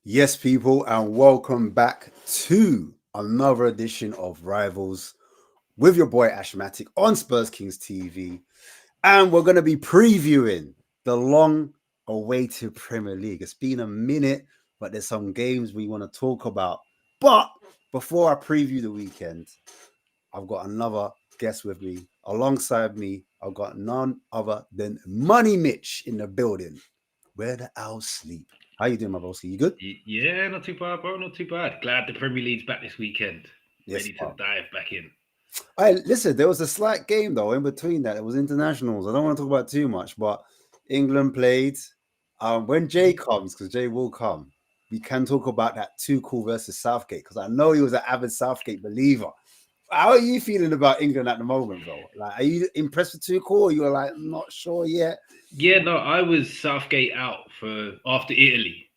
Yes, people, and welcome back to another edition of Rivals with your boy Ashmatic on Spurs Kings TV. And we're going to be previewing the long awaited Premier League. It's been a minute, but there's some games we want to talk about. But before I preview the weekend, I've got another guest with me. Alongside me, I've got none other than Money Mitch in the building. Where the owls sleep. How you doing, my broski? You good? Yeah, not too bad, bro. Not too bad. Glad the Premier League's back this weekend. Yes, Ready to dive back in. Listen, there was a slight game though in between that. It was internationals. I don't want to talk about too much, but England played. When Jay comes, because Jay will come, we can talk about that Tuchel versus Southgate, because I know he was an avid Southgate believer. How are you feeling about England at the moment, bro? Like, are you impressed with Tuchel, or you're like not sure yet? Yeah, no, I was Southgate out for after Italy.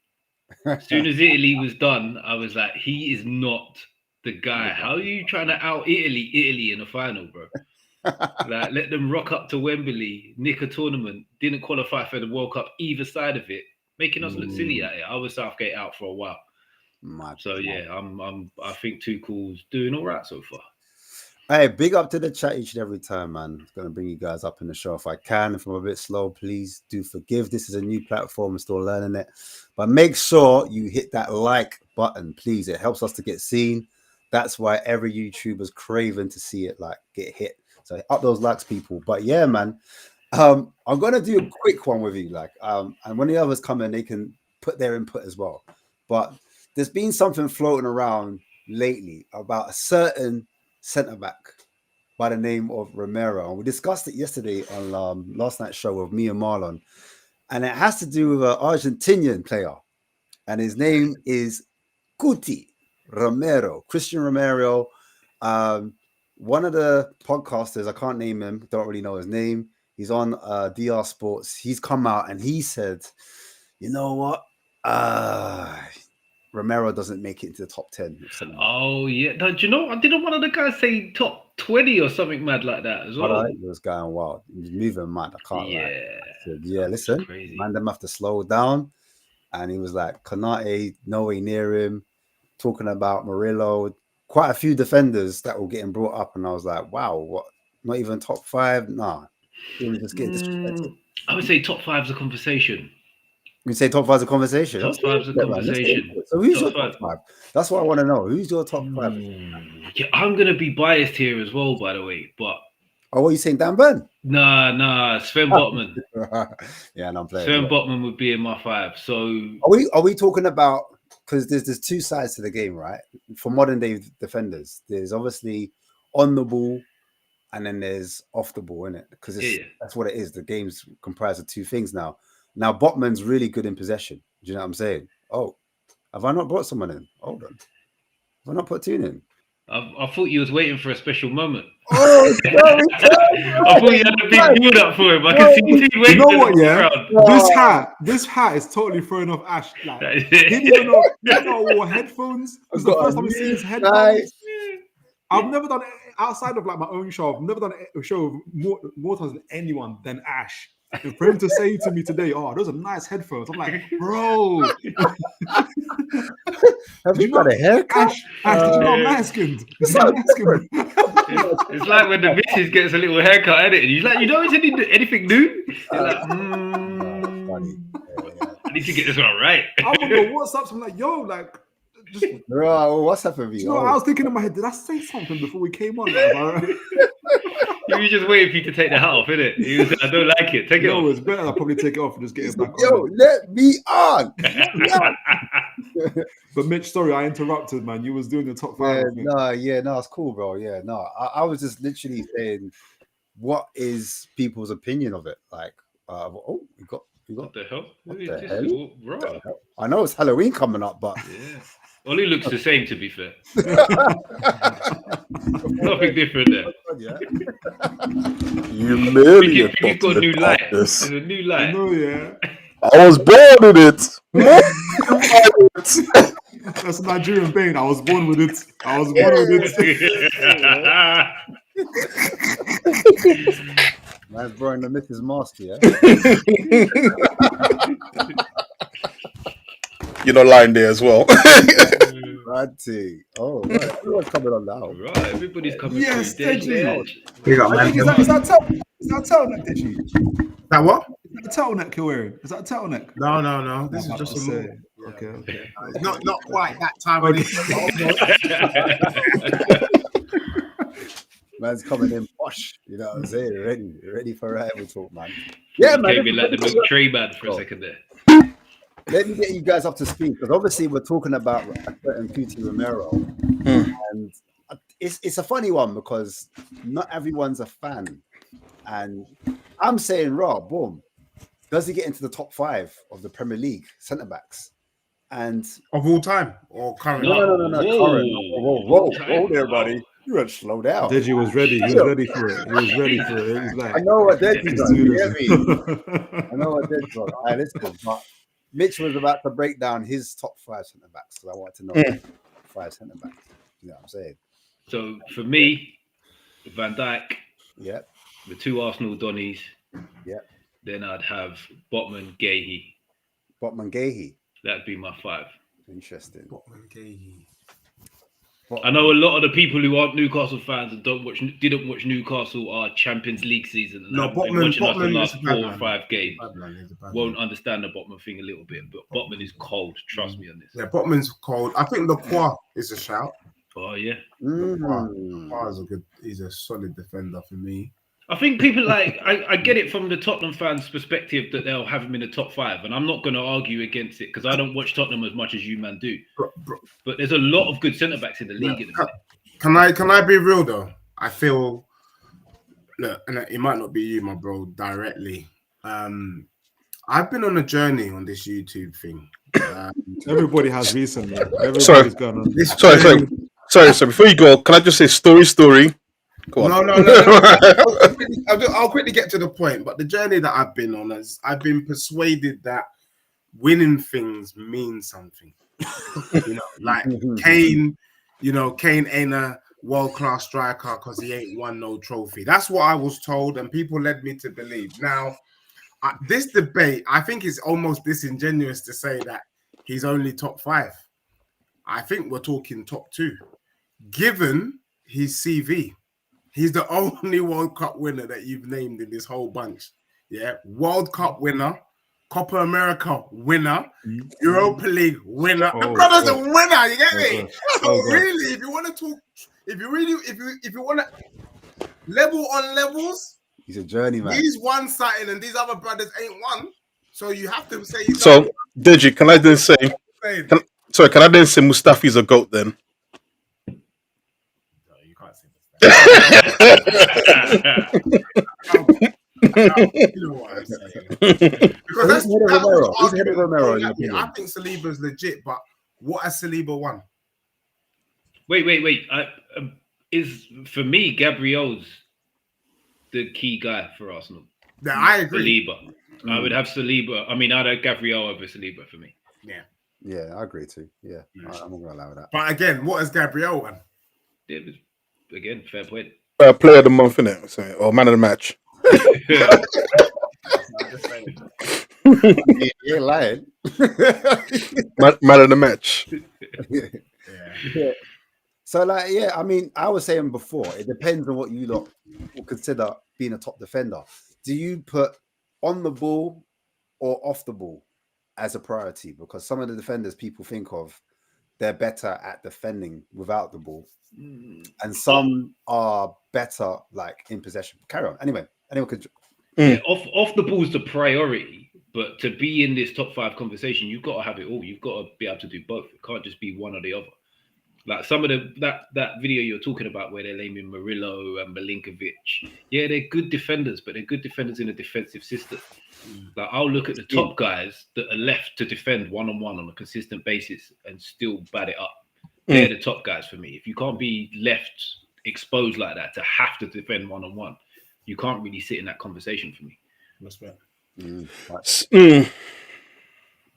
As soon as Italy was done, I was like, he is not the guy. How are you trying to out Italy in the final, bro? Like, let them rock up to Wembley, nick a tournament, didn't qualify for the World Cup either side of it, making us look silly at it. I was Southgate out for a while. So yeah, I think Tuchel's doing all right so far. Hey, big up to the chat each and every time, man. I'm gonna bring you guys up in the show if I can. If I'm a bit slow, please do forgive. This is a new platform, I'm still learning it. But make sure you hit that like button, please. It helps us to get seen. That's why every YouTuber's craving to see it like get hit. So up those likes, people. But yeah, man. I'm gonna do a quick one with you, and when the others come in, they can put their input as well. But there's been something floating around lately about a certain centre back by the name of Romero. And we discussed it yesterday on last night's show with me and Marlon, and it has to do with an Argentinian player, and his name is Cuti Romero, Christian Romero. One of the podcasters, I can't name him, don't really know his name. He's on DR Sports. He's come out and he said, you know what? Romero doesn't make it into the top 10. Oh, yeah. Do you know, didn't one of the guys say top 20 or something mad like that as well? He was going wild. He was moving mad. I can't lie. I said, yeah, listen, crazy. Man, them have to slow down. And he was like, Konate, nowhere near him. Talking about Murillo, quite a few defenders that were getting brought up. And I was like, wow, what? Not even top 5? Nah. He was just getting disrespected. I would say top 5's a conversation. You say top 5's a conversation? Top 5's a conversation. So who's your top 5? That's what I want to know. Who's your top 5? Yeah, I'm going to be biased here as well, by the way. But what are you saying, Dan Burn? Nah, Sven Botman. Yeah, and I'm playing. Sven Botman would be in my 5. So are we talking about, because there's two sides to the game, right? For modern day defenders, there's obviously on the ball and then there's off the ball, isn't it? Because that's what it is. The game's comprised of two things now. Now Botman's really good in possession. Do you know what I'm saying? Oh, have I not brought someone in? Hold on. Have I not put Tune in? I thought you was waiting for a special moment. Oh, sorry. I thought you had a big build up for him. I can see Tune waiting. You know what? Yeah, this hat is totally throwing off Ash. Like, he didn't know what headphones. It's the first time I've seen his headphones. I've never done it outside of like my own show. I've never done a show more times than anyone than Ash. And for him to say to me today, "Oh, those are nice headphones," I'm like, "Bro, have you got a haircut? Ash, did you know I'm light-skinned? It's like when the missus gets a little haircut, edit, and he's like, "You know, is anything new?" You're like, I need to get this one right. I don't know what's up. So I'm like, "Yo, like." Just, bro, what's happened with you? I was thinking in my head, did I say something before we came on? He was just waiting for you to take the hat off, innit? He was like, I don't like it. Take it off. It's better. I'll probably take it off and just get it back on. Yo, let me on. But Mitch, sorry, I interrupted, man. You was doing the top 5. No, it's cool, bro. Yeah, no, I was just literally saying, what is people's opinion of it? Like, we got. What the hell? What the hell? Right. I know it's Halloween coming up, but yeah. Ollie looks the same, to be fair. Nothing different there. Yeah. You merely you've got a new light. There's a new light. I was born with it. That's a Nigerian pain. I was born with it. Man's born the Mrs. Master, yeah? You're not lying there as well. Ratty. Oh, right. Everyone's coming on now. Right, everybody's coming. Yes, thank you. You got man. Is that turtleneck, Ditchy? That what? Is that a turtleneck you're wearing? Is that a turtleneck? No. This is just a say. Okay. It's not quite that time of Man's coming in posh, you know what I'm saying? Ready for whatever talk, man. Yeah, man. Gave me like the big tree man for a second there. Let me get you guys up to speed, because obviously we're talking about and Cuti Romero, and it's a funny one because not everyone's a fan, and I'm saying, boom, does he get into the top 5 of the Premier League centre backs? And of all time or current? No. Current. Whoa there, buddy. You went slow down. Deji was ready. He was ready for it. He was ready for it. It was like, I know what Deji's let's on. do You this. hear me? I know what Deji's on. All right, listen. But Mitch was about to break down his top 5 centre backs because I wanted to know 5 centre backs. You know what I'm saying? So for me, Van Dijk, Yep. the 2 Arsenal Donnies. Yep. Then I'd have Botman, Gahey. Botman, Gahey. That'd be my 5. Interesting. Botman, Gahey. I know a lot of the people who aren't Newcastle fans and didn't watch Newcastle are Champions League season and haven't been watching us the last 4 or 5 games. Won't understand the Botman thing a little bit, but Botman is cold. Trust me on this. Yeah, Botman's cold. I think Lacroix is a shout. Oh yeah, Lacroix is a good. He's a solid defender for me. I think people like I get it from the Tottenham fans' perspective that they'll have him in the top 5, and I'm not going to argue against it because I don't watch Tottenham as much as you man do. But there's a lot of good centre backs in the league at the minute. Can I be real though? I feel look, and it might not be you, my bro, directly. I've been on a journey on this YouTube thing. Everybody has recently. Everybody's gone on. Sorry. So before you go, can I just say story? Go on. No. I'll quickly get to the point. But the journey that I've been on is I've been persuaded that winning things mean something. Like Kane. Kane ain't a world-class striker because he ain't won no trophy. That's what I was told, and people led me to believe. Now, this debate, I think it's almost disingenuous to say that he's only top 5. I think we're talking top 2. Given his CV, he's the only World Cup winner that you've named in this whole bunch. Yeah, World Cup winner, Copa America winner, Europa League winner. The brother's a winner. You get me? So really, if you want to talk, if you want to level on levels, he's a journeyman. He's won something, and these other brothers ain't won. So you have to say. So Deji, can I then say? Can I then say Mustafi's a GOAT then? You know what I'm saying? Because that's he's Romero. I think Saliba's legit, but what has Saliba won? Wait. Is for me Gabriel's the key guy for Arsenal. Yeah, I agree. Saliba. I would have Saliba. I mean, I'd have Gabriel over Saliba for me. Yeah, I agree too. Yeah, I'm not gonna allow that. But again, what has Gabriel won? It was, again, fair point. Player of the month, innit? Or man of the match. You ain't lying. Man of the match. Yeah. So, I mean, I was saying before, it depends on what you lot consider being a top defender. Do you put on the ball or off the ball as a priority? Because some of the defenders people think of, they're better at defending without the ball, and some are better in possession. Carry on. Anyway, anyone could. Yeah, off the ball is the priority, but to be in this top 5 conversation, you've got to have it all. You've got to be able to do both. It can't just be one or the other. Like some of that video you're talking about where they're naming Murillo and Milinkovic. Yeah, they're good defenders, but they're good defenders in a defensive system. Like I'll look at the top guys that are left to defend one-on-one on a consistent basis and still bat it up. They're the top guys for me. If you can't be left exposed like that to have to defend one-on-one, you can't really sit in that conversation for me. Respect.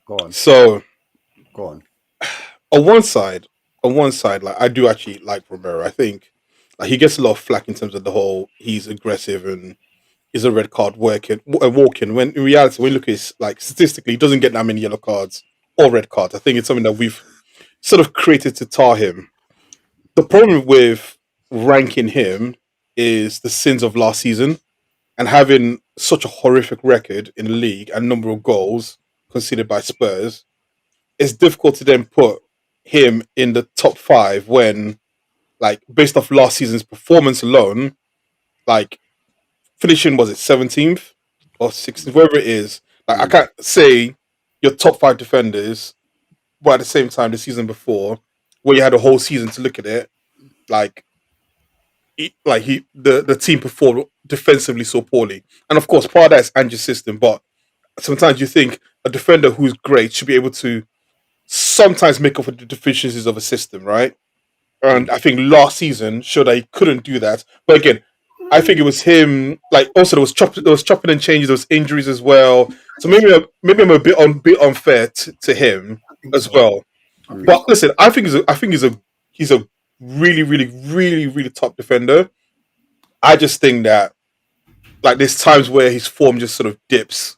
Go on. So, go on. On one side, I do actually like Romero. I think he gets a lot of flack in terms of the whole he's aggressive and is a red card walking. When in reality, when you look at his statistically, he doesn't get that many yellow cards or red cards. I think it's something that we've sort of created to tar him. The problem with ranking him is the sins of last season and having such a horrific record in the league and number of goals conceded by Spurs. It's difficult to then put him in the top 5 when, based off last season's performance alone, finishing, was it 17th or 16th, wherever it is. I can't say your top 5 defenders, but at the same time, the season before, where you had a whole season to look at it, the team performed defensively so poorly. And of course, part of that is Ange's system, but sometimes you think a defender who's great should be able to sometimes make up for the deficiencies of a system, right? And I think last season showed that he couldn't do that. But again, I think it was him. Like also there was chopping and changes. There was injuries as well. So maybe I'm a bit unfair to him I think as so. well. I think But so. listen, I think he's a really really really really top defender. I just think that like there's times where his form just sort of dips,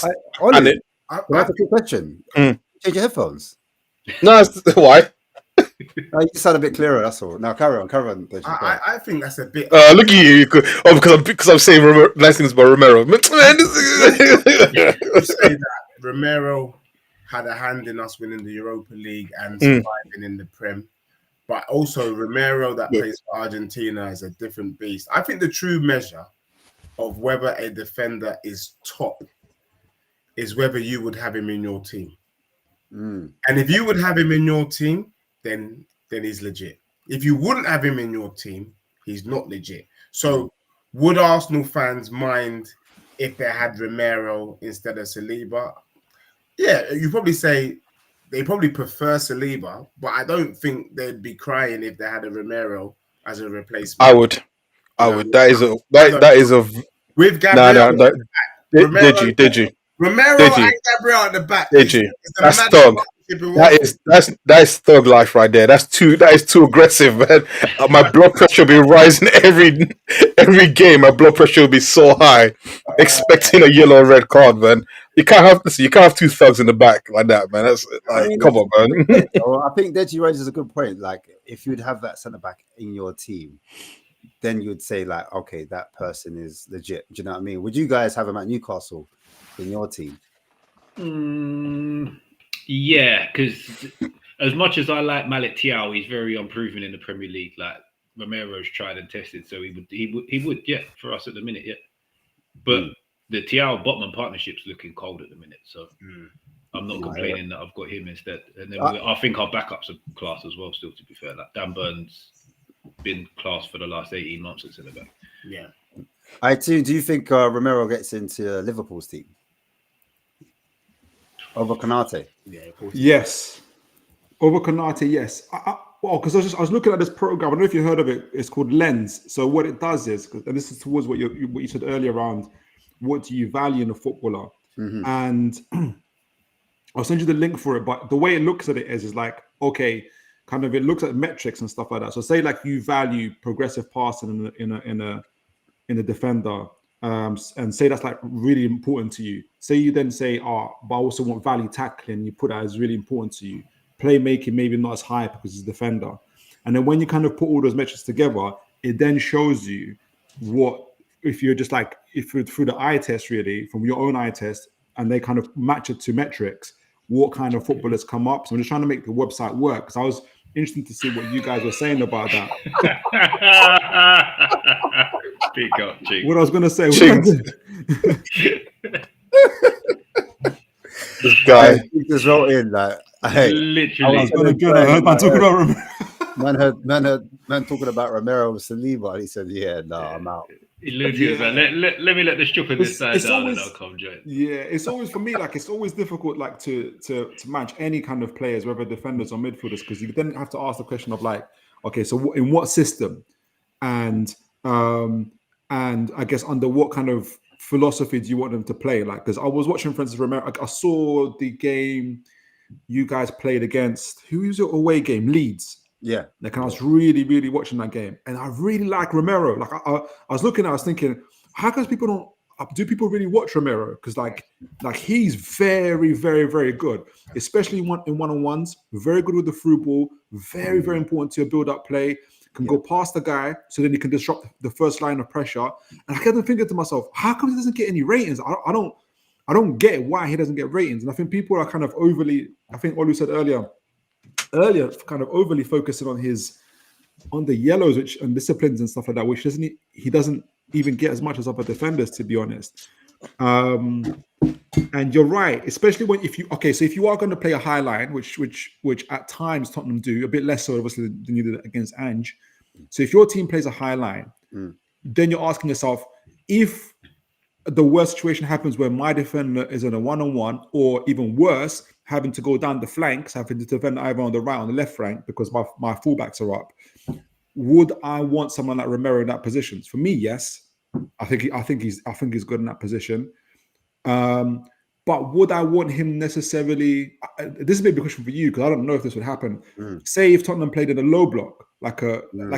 and Ollie, it. I, can I I ask a quick question? Mm. Change your headphones. No, why? You sound a bit clearer. That's all. Now carry on, Deji. Go on. I think that's a bit. Look at you! Oh, because I'm saying nice things about Romero. Man, You say that Romero had a hand in us winning the Europa League and surviving in the Prem, but also Romero that plays for Argentina is a different beast. I think the true measure of whether a defender is top is whether you would have him in your team. And if you would have him in your team, then he's legit. If you wouldn't have him in your team, he's not legit. So would Arsenal fans mind if they had Romero instead of Saliba? Yeah, you probably say they probably prefer Saliba, but I don't think they'd be crying if they had a Romero as a replacement. I would. That is a with Gabriel. no. Did you? Romero and Gabriel at the back. That's thug. That is thug life right there. That is too aggressive, man. My blood pressure will be rising every game. My blood pressure will be so high, expecting a yellow or red card, man. You can't have two thugs in the back like that, man. That's like, come on, man. I think Deji raises a good point. Like, if you'd have that centre back in your team, then you'd say like, okay, that person is legit. Do you know what I mean? Would you guys have him at Newcastle in your team? Yeah, because as much as I like Malik Thiaw, he's very unproven in the Premier League. Like Romero's tried and tested, so he would, yeah, for us at the minute, yeah. But the Thiaw Botman partnership's looking cold at the minute, so I'm not complaining that I've got him instead. And then I think our backups are class as well. Still, to be fair, like Dan Burns been class for the last 18 months at centre back. Yeah. Do you think Romero gets into Liverpool's team over Konate? Yeah, of course. Yes. Over Konate, yes. Well, because I was looking at this program. I don't know if you heard of it. It's called Lens. So what it does is, and this is towards what you said earlier around, what do you value in a footballer? And I'll send you the link for it. But the way it looks at it is like, okay, kind of it looks at metrics and stuff like that. So say like you value progressive passing in a defender, and say that's like really important to you. Say you then say, but I also want value tackling. You put that as really important to you. Playmaking maybe not as high because it's a defender. And then when you kind of put all those metrics together, it then shows you what, if you're just like, if you're through the eye test really, from your own eye test, and they kind of match it to metrics, what kind of footballers come up. So I'm just trying to make the website work, because I was interested to see what you guys were saying about that. Big up, Ching. What I was going to say. This guy just wrote in like, hey, literally. I heard man talking about Romero. Man talking about Romero with Saliba, and he said, "Yeah, no, I'm out." He literally was like, let me let the strip in this side down, and I'll come join. Yeah, it's always for me like it's always difficult like to match any kind of players, whether defenders or midfielders, because you then have to ask the question of like, okay, so in what system, and I guess under what kind of philosophy do you want them to play? Like, because I was watching, for instance, Romero. I saw the game you guys played against. Who was your away game? Leeds. Yeah. Like, I was really, really watching that game, and I really like Romero. Like, I was looking, I was thinking, how come people people really watch Romero? Because like he's very, very, very good, especially in one-on-ones. Very good with the through ball. Very, very important to your build-up play. Can go past the guy, so then you can disrupt the first line of pressure. And I kept thinking to myself, how come he doesn't get any ratings? I don't get why he doesn't get ratings. And I think people are kind of overly, I think Olu said earlier, kind of overly focusing on the yellows, and disciplines and stuff like that, which he doesn't even get as much as other defenders, to be honest. And you're right, especially if you are going to play a high line, which at times Tottenham do, a bit less so obviously than you did against Ange. So if your team plays a high line, then you're asking yourself, if the worst situation happens where my defender is in a one-on-one, or even worse, having to go down the flanks, having to defend either on the right or on the left flank because my fullbacks are up. Would I want someone like Romero in that position? For me, yes. I think he's good in that position. But would I want him necessarily? This is maybe a question for you because I don't know if this would happen. Say if Tottenham played in a low block, like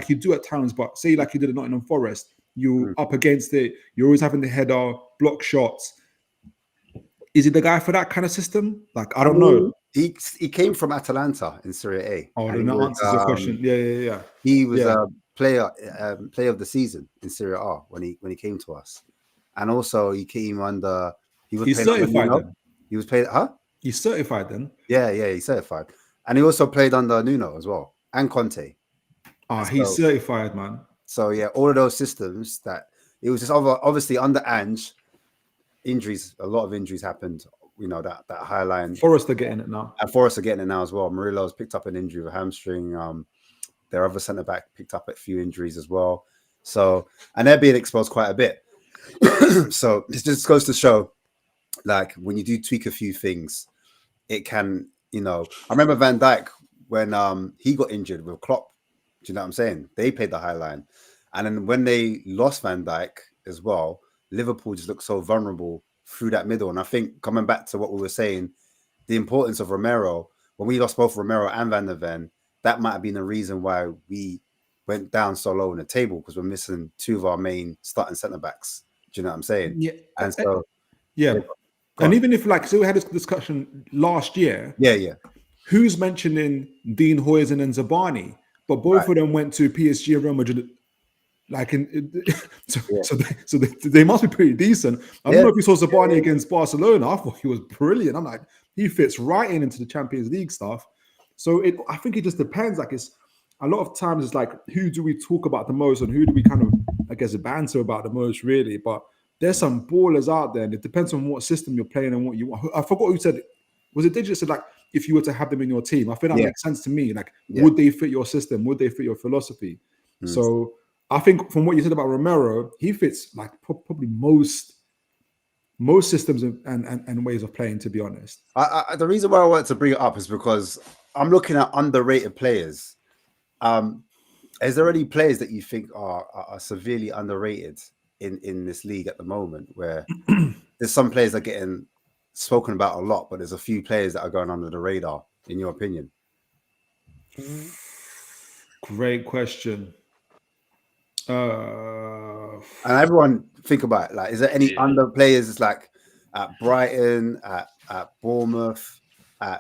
you do at times, but say like you did at Nottingham Forest, you up against it, you're always having the header, block shots. Is he the guy for that kind of system? Like I don't know. He came from Atalanta in Serie A. Oh, then that answers your question. Yeah. He was a player of the season in Serie A when he came to us, and also he came under. He's certified then. He was played, huh? He's certified then. Yeah, he's certified, and he also played under Nuno as well and Conte. He's certified, man. So yeah, all of those systems that it was just obviously under Ange, injuries. A lot of injuries happened. You know that high line. Forest are getting it now, and Forest are getting it now as well. Murillo's picked up an injury with a hamstring. Their other centre back picked up a few injuries as well. So and they're being exposed quite a bit. So this just goes to show. Like when you do tweak a few things, it can, I remember Van Dijk when he got injured with Klopp. Do you know what I'm saying? They played the high line. And then when they lost Van Dijk as well, Liverpool just looked so vulnerable through that middle. And I think coming back to what we were saying, the importance of Romero, when we lost both Romero and Van der Ven, that might have been the reason why we went down so low in the table because we're missing two of our main starting centre backs. Do you know what I'm saying? Yeah. And so, yeah. And even if, like, so we had this discussion last year. Yeah. Who's mentioning Dean Huijsen and Zabani? But both of them went to PSG and Real Madrid. Like, so they must be pretty decent. I don't know if you saw Zabani against Barcelona. I thought he was brilliant. I'm like, he fits right into the Champions League stuff. So I think it just depends. Like, it's a lot of times it's like, who do we talk about the most and who do we kind of, I guess, banter about the most, really? But there's some ballers out there, and it depends on what system you're playing and what you want. I forgot who said, was it Digit said, like, if you were to have them in your team? I think that makes sense to me. Like, would they fit your system? Would they fit your philosophy? So I think from what you said about Romero, he fits like probably most systems and ways of playing, to be honest. The reason why I wanted to bring it up is because I'm looking at underrated players. Is there any players that you think are severely underrated in this league at the moment, where there's some players that are getting spoken about a lot, but there's a few players that are going under the radar, in your opinion? Great question. And everyone think about it, like, is there any under players like at Brighton, at Bournemouth,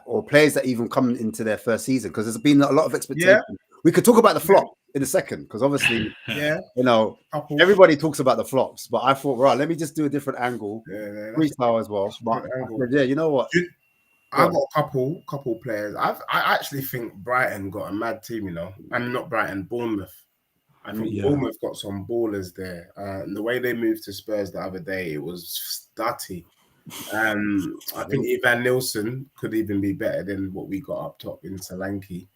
or players that even come into their first season? Because there's been a lot of expectation. We could talk about the flop in a second, because obviously, everybody talks about the flops, but I thought, right, let me just do a different angle, freestyle as well. But you know what? I've got a couple players. I actually think Brighton got a mad team, and not Brighton, Bournemouth. I think Bournemouth got some ballers there. And the way they moved to Spurs the other day, it was stutty. I think Ivan Nilsson could even be better than what we got up top in Solanke.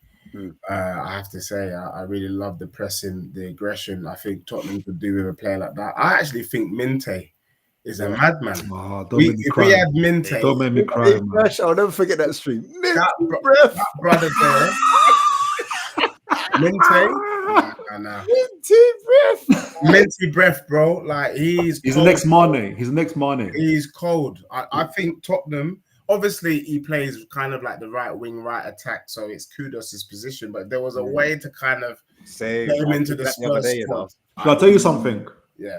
I have to say, I really love the pressing, the aggression. I think Tottenham could do with a player like that. I actually think Minte is a madman. If we had Minte, don't make me cry. I'll never forget that stream. That brother there, Minte. Minty breath, bro. Like he's the next Mane. He's the next Mane. He's cold. I think Tottenham. Obviously, he plays kind of like the right wing, right attack. So it's Kudus' position. But there was a way to kind of get him into the Spurs squad. Shall I tell you something? Yeah,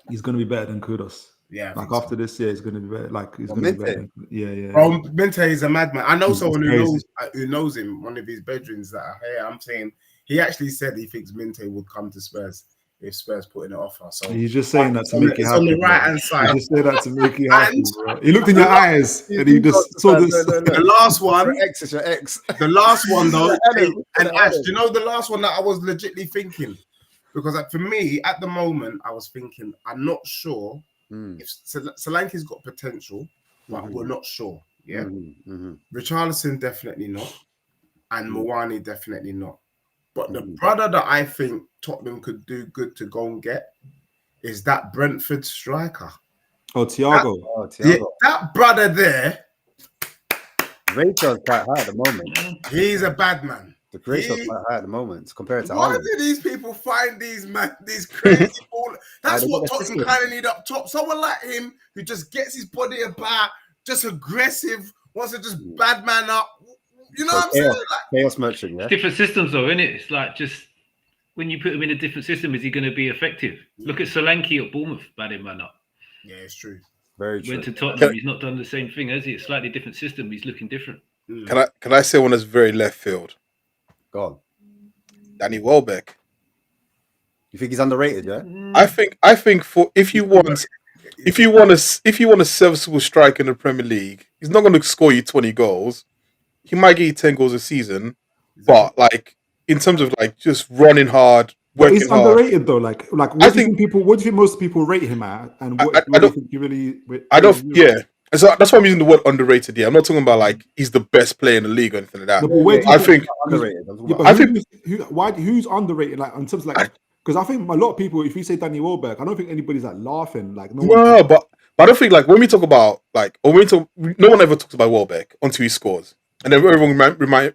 he's going to be better than Kudus. Yeah, like after this year, he's going to be better. Like he's going to be better. Yeah. Bro, Minte is a madman. I know someone who knows him. One of his bedrooms that I'm saying. He actually said he thinks Minte would come to Spurs if Spurs put in an offer. So he's just saying that to make you happy. On the right hand side. He just said that to make you happy, bro. He looked in your eyes and he just saw this. The last one, your ex is your ex. The last one though, and Ash, do you know the last one that I was legitimately thinking? Because for me, at the moment, I was thinking, I'm not sure if Solanke's got potential, but we're not sure. Yeah, Richarlison definitely not, and Mawani definitely not. But the brother that I think Tottenham could do good to go and get is that Brentford striker. Oh, Thiago. That brother there. ratio is quite high at the moment. He's a bad man. The ratio is quite high at the moment compared to Why Haaland. do these people find these crazy ball? That's they what got the Tottenham system. kind of need up top. Someone like him who just gets his body about, just aggressive, wants to just bad man up. You know what I'm saying? Like, Chaos merchant, yeah. Different systems, though, isn't it? It's like just when you put him in a different system, is he going to be effective? Look at Solanke at Bournemouth, batting man up. yeah, it's true. Very true. Went to Tottenham, he's not done the same thing, has he? A slightly different system. He's looking different. Can I say one that's very left field? Go on. Danny Welbeck. You think he's underrated? Yeah. I think for if you want a serviceable striker in the Premier League, he's not going to score you 20 goals. He might get you 10 goals a season, but like in terms of like just running hard, working he's hard. underrated though. Like what do you think most people rate him at? And what do you think you really? Yeah. And so that's why I'm using the word underrated. Yeah, I'm not talking about like he's the best player in the league or anything like that. No, I think underrated. Who's underrated? Like in terms of like, because I think a lot of people, if you say Danny Welbeck, I don't think anybody's like laughing. Like but I don't think like when we talk about like no one ever talks about Welbeck until he scores, and then everyone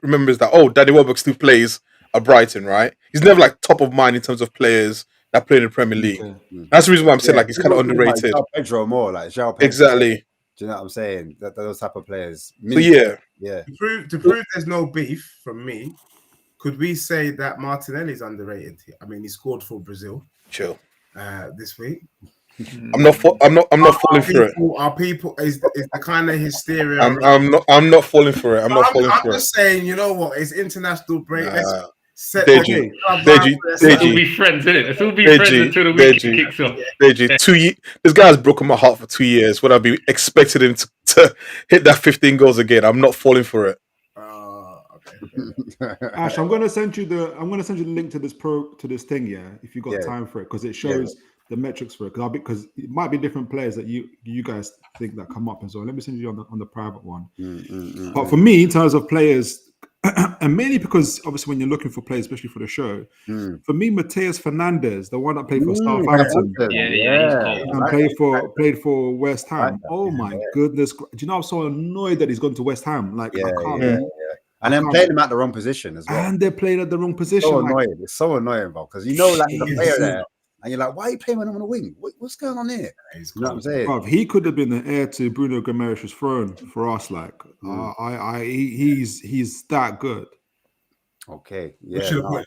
remembers that Danny Welbeck still plays at Brighton, right? He's never like top of mind in terms of players that play in the Premier League. Okay. That's the reason why I'm saying like he's kind of underrated. Like Pedro more like João Pedro. Exactly. Do you know what I'm saying? Those type of players. So yeah. To prove there's no beef from me, could we say that Martinelli's underrated? I mean, he scored for Brazil. Chill. This week. I'm not falling for it. Our people is the kind of hysteria. I'm not falling for it. I'm just saying, you know what? It's international break. Deji. Let's all be friends, isn't it? Let's all be friends until the weekend kicks off. Deji, this guy has broken my heart for 2 years. Would I be expecting him to hit that 15 goals again? I'm not falling for it. Ash, I'm gonna send you the link to this thing, yeah, if you got time for it, because it shows the metrics for it. Because it might be different players that you guys think that come up and so. Let me send you on the private one. But for me, in terms of players, and mainly because obviously when you're looking for players, especially for the show, for me, Mateus Fernandes, the one that played for Southampton, and played for West Ham. Oh my goodness! Do you know I'm so annoyed that he's gone to West Ham? Like I can't. And then playing him at the wrong position as well. And they're playing at the wrong position. So annoying. It's so annoying, bro. Because you know, like there's a player there, and you're like, why are you playing when I'm on the wing? What's going on here? You know what I'm saying? Bro, he could have been the heir to Bruno Guimaraes' throne for us. Like, he's that good. Okay,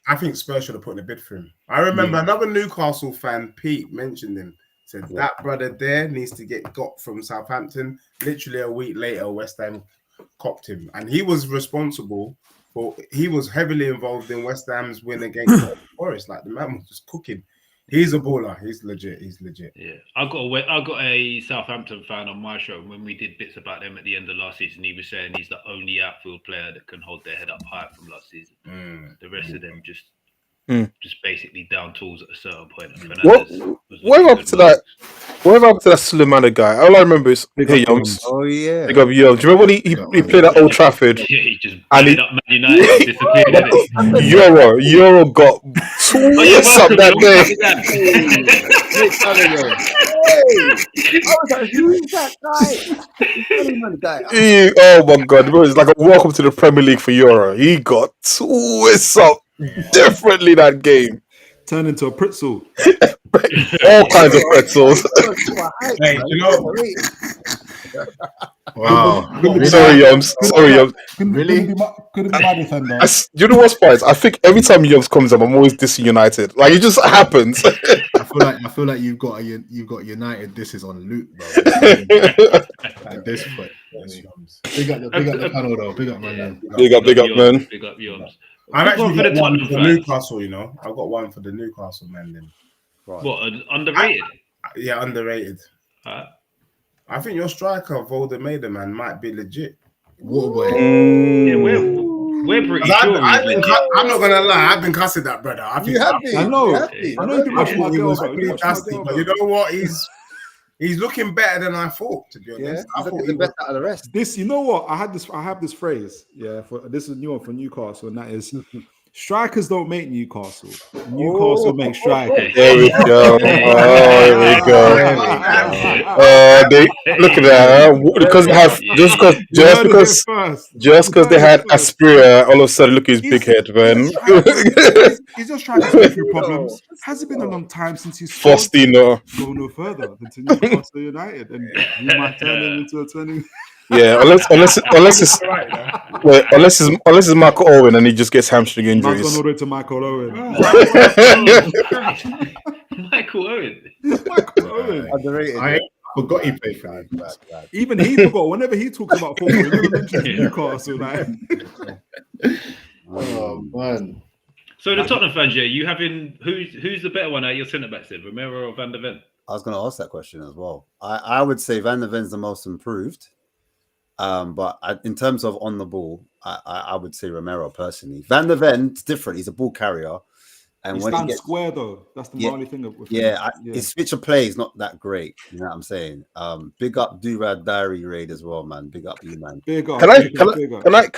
I think Spurs should have put in a bid for him. I remember another Newcastle fan, Pete, mentioned him. Said that brother there needs to get got from Southampton. Literally a week later, West Ham copped him, and he was responsible for. He was heavily involved in West Ham's win against Forest. Like the man was just cooking. He's a baller. He's legit. Yeah, I got a Southampton fan on my show, and when we did bits about them at the end of last season, he was saying he's the only outfield player that can hold their head up high from last season. The rest of them just basically down tools at a certain point. What happened to that Sulemana guy? All I remember is Youngs. Oh yeah, Big up Youngs. Do you remember when he played at Old Trafford? Yeah, he just batted up Man United, disappeared. Euro got twists up that day. I was like, who is that guy? Oh my god, bro, it's like a welcome to the Premier League for Euro. He got twists up differently that game. Turned into a pretzel. All kinds of pretzels. Hey, you know. Wow. Sorry, Yums. Really? Couldn't be my defender. You know what's funny? I think every time Yums comes up, I'm always dissing United. Like it just happens. I feel like you've got United. This is on loop, bro. At this point, big up the panel though. Big up, man. Big up, man. Big up, Yums. I've actually got one for Newcastle, you know. I've got one for the Newcastle man then. Right. What, underrated? Yeah, underrated. I think your striker, Voldemade, man, might be legit. Yeah, we're pretty sure I'm not gonna lie, I've been cussing that brother. I know you've been watching my girl, but you know what? He's looking better than I thought, to be honest. I thought he was better out of the rest. You know what? I have this phrase, for this is a new one for Newcastle, and that is Strikers don't make Newcastle. Newcastle make strikers. There we go. Oh, here we go. They look at that. Because they have just because they had Aspria, all of a sudden look at his big head, man. He's just strikers going through problems. Has it been a long time since he's Faustino go no further than to Newcastle United, and you might turn him into a 20. Yeah, unless it's Michael Owen and he just gets hamstring injuries. Man's gone all the way to Michael Owen. Michael Owen. Michael Owen. Underrated. I forgot he played for me. Even he forgot. Whenever he talks about football, he never mentions Newcastle. Like, Oh man. So the Tottenham fans, yeah, you having who's the better one out of your centre backs then, Romero or Van der Ven? I was going to ask that question as well. I would say Van der Ven's the most improved. But in terms of on the ball, I would say Romero personally. Van der Ven's different. He's a ball carrier. And he when stands he gets square though. That's the only thing. His switch of play is not that great. You know what I'm saying? Big up Durad Diary Raid as well, man. Big up you, man. Big up. Can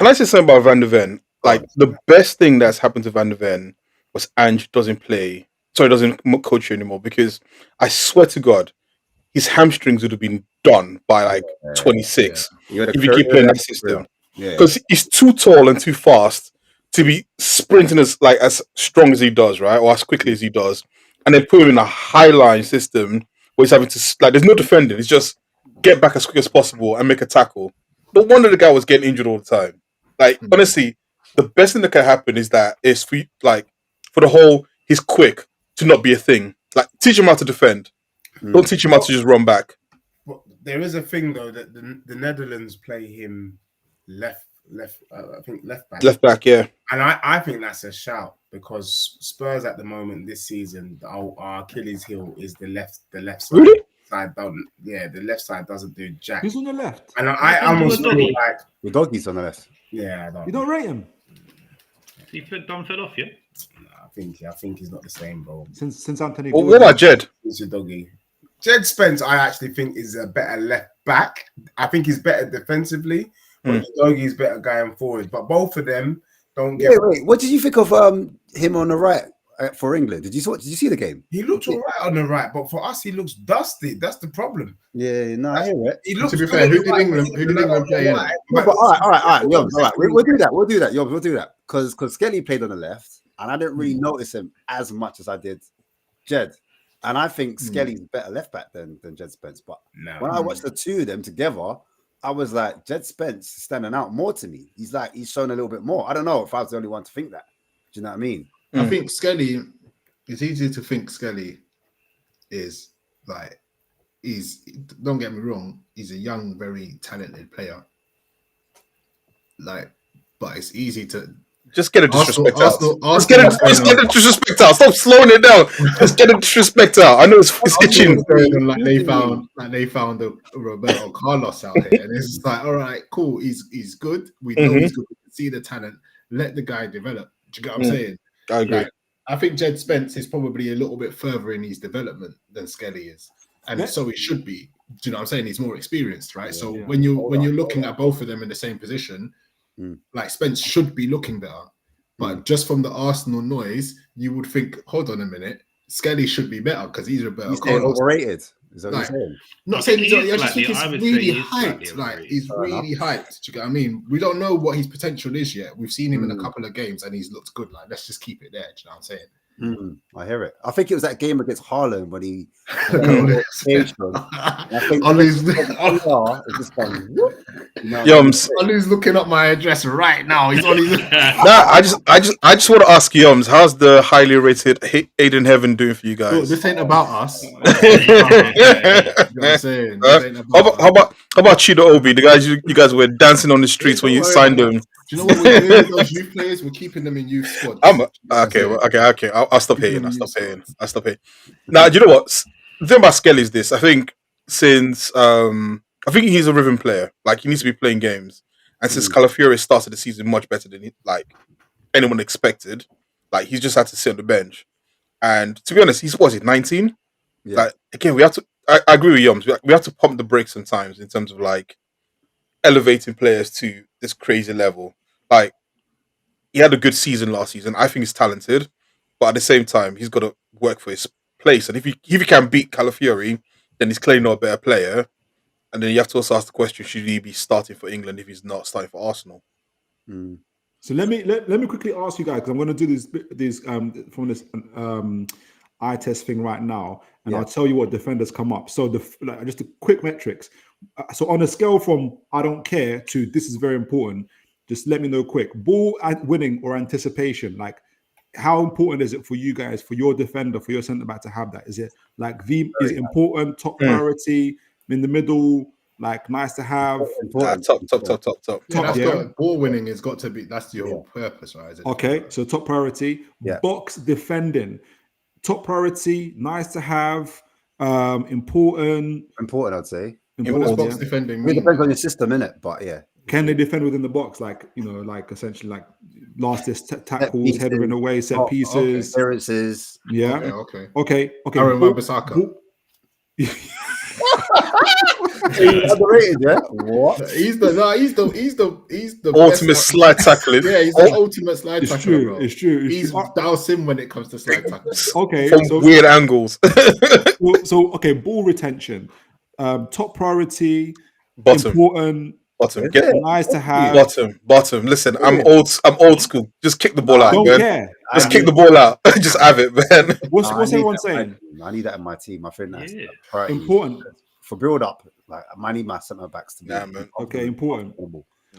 I say something about Van der Ven? Like the best thing that's happened to Van der Ven was Ange doesn't coach you anymore, because I swear to God, his hamstrings would have been done by like 26 if he keep playing that system. Because he's too tall and too fast to be sprinting as strong as he does, right, or as quickly as he does, and then put him in a high line system where he's having to there's no defending. It's just get back as quick as possible and make a tackle. No wonder the guy was getting injured all the time. Honestly, the best thing that can happen is that for the whole he's quick to not be a thing. Like, teach him how to defend. Don't teach him how to just run back. But there is a thing though that the Netherlands play him left back. Left back, yeah. And I think that's a shout, because Spurs at the moment this season, our Achilles heel is the left side. Really? The left side doesn't do jack. Who's on the left? And I almost feel like the doggy's on the left. Yeah, you don't rate him. He fell off, yeah. I think he's not the same, bro. Since Anthony. Well, what about Jed? He's a doggy. Jed Spence, I actually think is a better left back. I think he's better defensively, but Doggy's better going forward. But both of them don't get. Wait. What did you think of him on the right for England? Did you see the game? He looked all right on the right, but for us, he looks dusty. That's the problem. Yeah, no, I hear it. He looks. To be fair, who did England play in? No, but all right, Yobs, all right. We'll do that. Yobs, we'll do that because Skelly played on the left, and I didn't really notice him as much as I did Jed. And I think Skelly's better left back than Jed Spence. But when I watched the two of them together, I was like, Jed Spence is standing out more to me. He's shown a little bit more. I don't know if I was the only one to think that. Do you know what I mean? I think Skelly, it's easy to think Skelly is don't get me wrong, he's a young, very talented player. But it's easy to just get a disrespect out. Just get a disrespect out. Stop slowing it down. Just get a disrespect out. I know it's itching. They found a Roberto Carlos out here, and it's like, all right, cool. He's good. We know he's good. We can see the talent. Let the guy develop. Do you get what I'm saying? I agree. I think Jed Spence is probably a little bit further in his development than Skelly is, and so he should be. Do you know what I'm saying? He's more experienced, right? So when you're looking at both of them in the same position. Spence should be looking better, but just from the Arsenal noise, you would think, hold on a minute, Skelly should be better because he's a better. He's overrated. Is that what you're saying? Not saying he's I just think he's really hyped. He's really hyped. Do you get what I mean? We don't know what his potential is yet. We've seen him in a couple of games and he's looked good. Let's just keep it there. Do you know what I'm saying? I hear it. I think it was that game against Haaland when he Ollie's looking up my address right now. He's on his. I just want to ask Yums, how's the highly rated Aiden Heaven doing for you guys? Look, this ain't about us. You know what I'm saying? How about Chido Obi, the guys you guys were dancing on the streets when you signed them? Do you know what we're doing with those youth players? We're keeping them in youth squad. Okay. I'll stop hating. I'll stop hating. Now, do you know what? The thing about Skelly is this. I think since I think he's a rhythm player. He needs to be playing games. And since Calafiori started the season much better than anyone expected, he's just had to sit on the bench. And to be honest, he's 19. Yeah. Again, we have to. I agree with Yums. We have to pump the brakes sometimes in terms of elevating players to this crazy level. he had a good season last season. I think he's talented, but at the same time, he's got to work for his place. And if he can beat Calafiori, then he's clearly not a better player. And then you have to also ask the question: should he be starting for England if he's not starting for Arsenal? So let me quickly ask you guys, because I'm going to do this from this eye test thing right now, and I'll tell you what defenders come up. So just the quick metrics. So on a scale from I don't care to this is very important, just let me know quick. Ball winning or anticipation, like how important is it for you guys, for your defender, for your centre back to have that? Is it like is it important, top priority, in the middle, like nice to have? Top. Yeah, ball winning has got to be, that's your whole purpose, right? Okay, so top priority. Box defending, top priority, nice to have, important, I'd say. What does box defending mean? It depends on your system, innit? But can they defend within the box? Like, like essentially like last tackles, header in the way, set pieces, clearances. Yeah. Okay. Aaron Wan-Bissaka. He's underrated, yeah. What? He's the ultimate slide tackling. Yeah, he's the ultimate slide tackler. Bro. It's true. He's Dal Sim when it comes to slide tackling. Okay, from weird angles. so ball retention, top priority, bottom, important. Bottom, nice to have. Bottom. Listen, I'm old school. Just kick the ball out, don't man. Care. Just kick the ball out. Just have it, man. What's everyone saying? I need that in my team. I think that's important for build up. Like I need my centre backs to be. Man. Okay, important.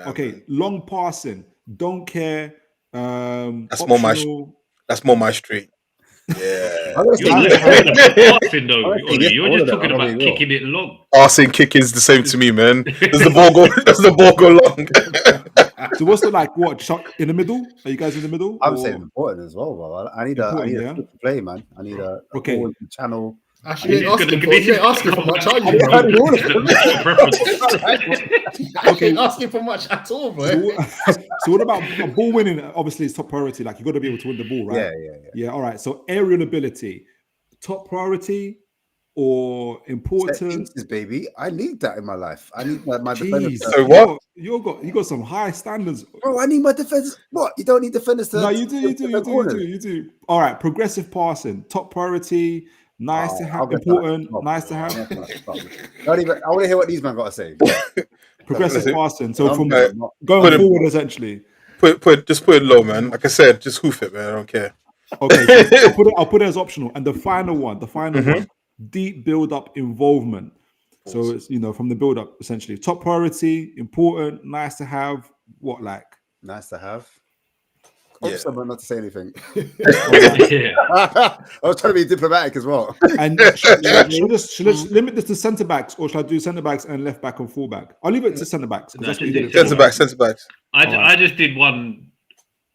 Okay, long passing. Don't care. That's more my street. Yeah. You're just talking about kicking it long. Passing, kicking is the same to me, man. Does the ball go long? So what's the what shot in the middle? Are you guys in the middle? I'm saying important as well, bro. I need a play, man. I need a channel. Actually, you ain't asking for much, are you, bro? Okay, asking for much at all, bro. So what about ball winning? Obviously, it's top priority. Like you got to be able to win the ball, right? Yeah. All right. So aerial ability, top priority or important? Pieces, baby. I need that in my life. I need my defenders. So what? You got some high standards, bro. I need my defenders. What? You don't need defenders to? No, you do. All right. Progressive passing, top priority. Nice to have, important. Nice to have. Don't even. I want to hear what these men got to say. Progressive passing. So from going forward, essentially. Just put it low, man. Like I said, just hoof it, man. I don't care. Okay, so I'll put it as optional. And the final one, deep build-up involvement. So it's from the build-up essentially. Top priority, important, nice to have. What like? Nice to have. Someone not to say anything. I was trying to be diplomatic as well. And should I limit this to centre backs, or should I do centre backs and left back and full back? I'll leave it to centre backs because that's what you did. Centre backs. I just did one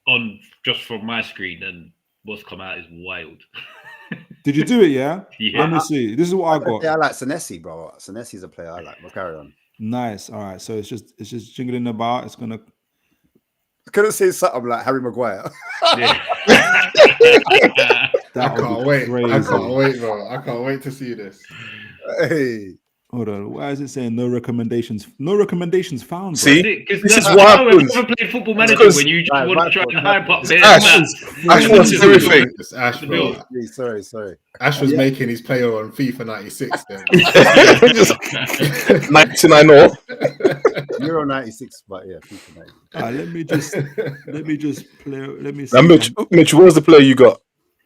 on just from my screen, and what's come out is wild. Did you do it? Yeah. Let me see. This is what I got. Yeah, I like Senesi, bro. Senesi's a player I like. We'll carry on. Nice. All right. So it's just jingling about. It's gonna. Couldn't say something like Harry Maguire. I can't wait, bro. I can't wait to see this. Hey. Hold on. Why is it saying no recommendations? No recommendations found. Bro. See, this is what happens. Never played Football Manager when you want to try and hype up there. Ash wants everything. Ash, bro. Sorry. Ash was making his player on FIFA 96 then. 99 or Euro 96, but yeah, FIFA 96. Let me just play. Let me see. Now, Mitch, what was the player you got?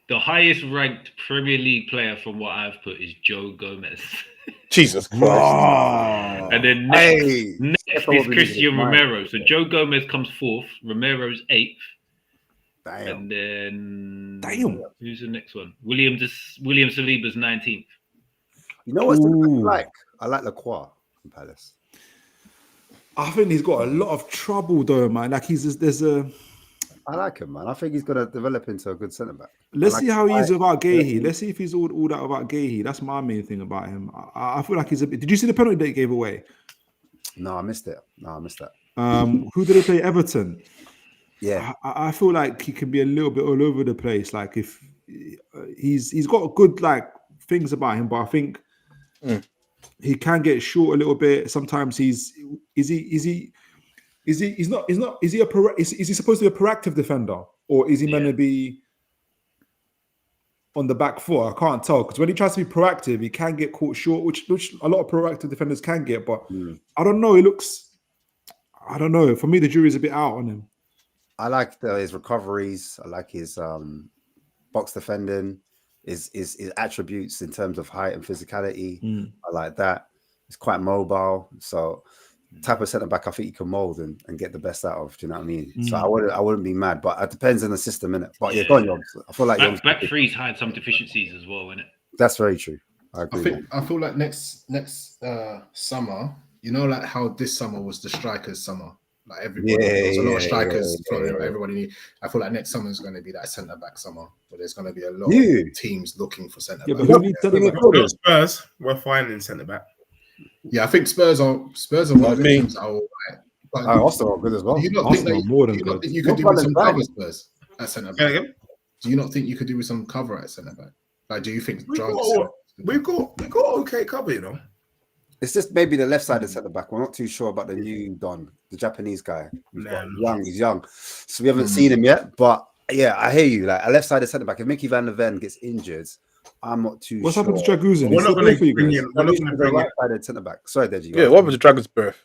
The highest ranked Premier League player from what I've put is Joe Gomez. Jesus Christ. Wow. And then next is Christian Romero. So Joe Gomez comes 4th, Romero's 8th. Damn. And then who's the next one? William Saliba's 19th. You know what's like? I like Lacroix from Palace. I think he's got a lot of trouble though, man. Like I like him, man. I think he's gonna develop into a good centre back. Let's see how he is without Gahey. Let's see if he's all that without Gahey. That's my main thing about him. I feel like he's a bit. Did you see the penalty that he gave away? No, I missed it. That. Who did they play? Everton. Yeah, I feel like he can be a little bit all over the place. Like if he's got good like things about him, but I think he can get short a little bit. Sometimes is he Is he? He's not. Is he is he supposed to be a proactive defender, or is he meant to be on the back foot? I can't tell, because when he tries to be proactive, he can get caught short, which a lot of proactive defenders can get. But I don't know. He looks. I don't know. For me, the jury's a bit out on him. I like his recoveries. I like his box defending, his attributes in terms of height and physicality. I like that. He's quite mobile. So type of centre back I think you can mould and get the best out of. Do you know what I mean? So I wouldn't be mad, but it depends on the system, innit? But go on, Yogs. I feel like back three's had some deficiencies as well, innit? That's very true. I agree. I feel like next summer, you know, like how this summer was the strikers' summer. Like everybody, there was a lot of strikers. Everybody. I feel like next summer is going to be that centre back summer, where there's going to be a lot of teams looking for centre back. But who needs centre back? Spurs, we're finding centre back. Yeah, I think Spurs are one of the teams that are all right. But Arsenal are good as well. Do you not think you could do with some cover, Spurs, at centre back? Do you not think you could do with some cover at centre back? Like, do you think we've got okay cover, you know? It's just maybe the left side of centre back. We're not too sure about the new Don, the Japanese guy. He's young, so we haven't seen him yet. But yeah, I hear you. Like a left side of centre back. If Mickey Van der Ven gets injured, I'm not too. What's sure. happened to Dragusin? We're not going to bring in. We're not going to bring right side of centre back. Sorry, Deji. Yeah, what happened to Dragon's birth?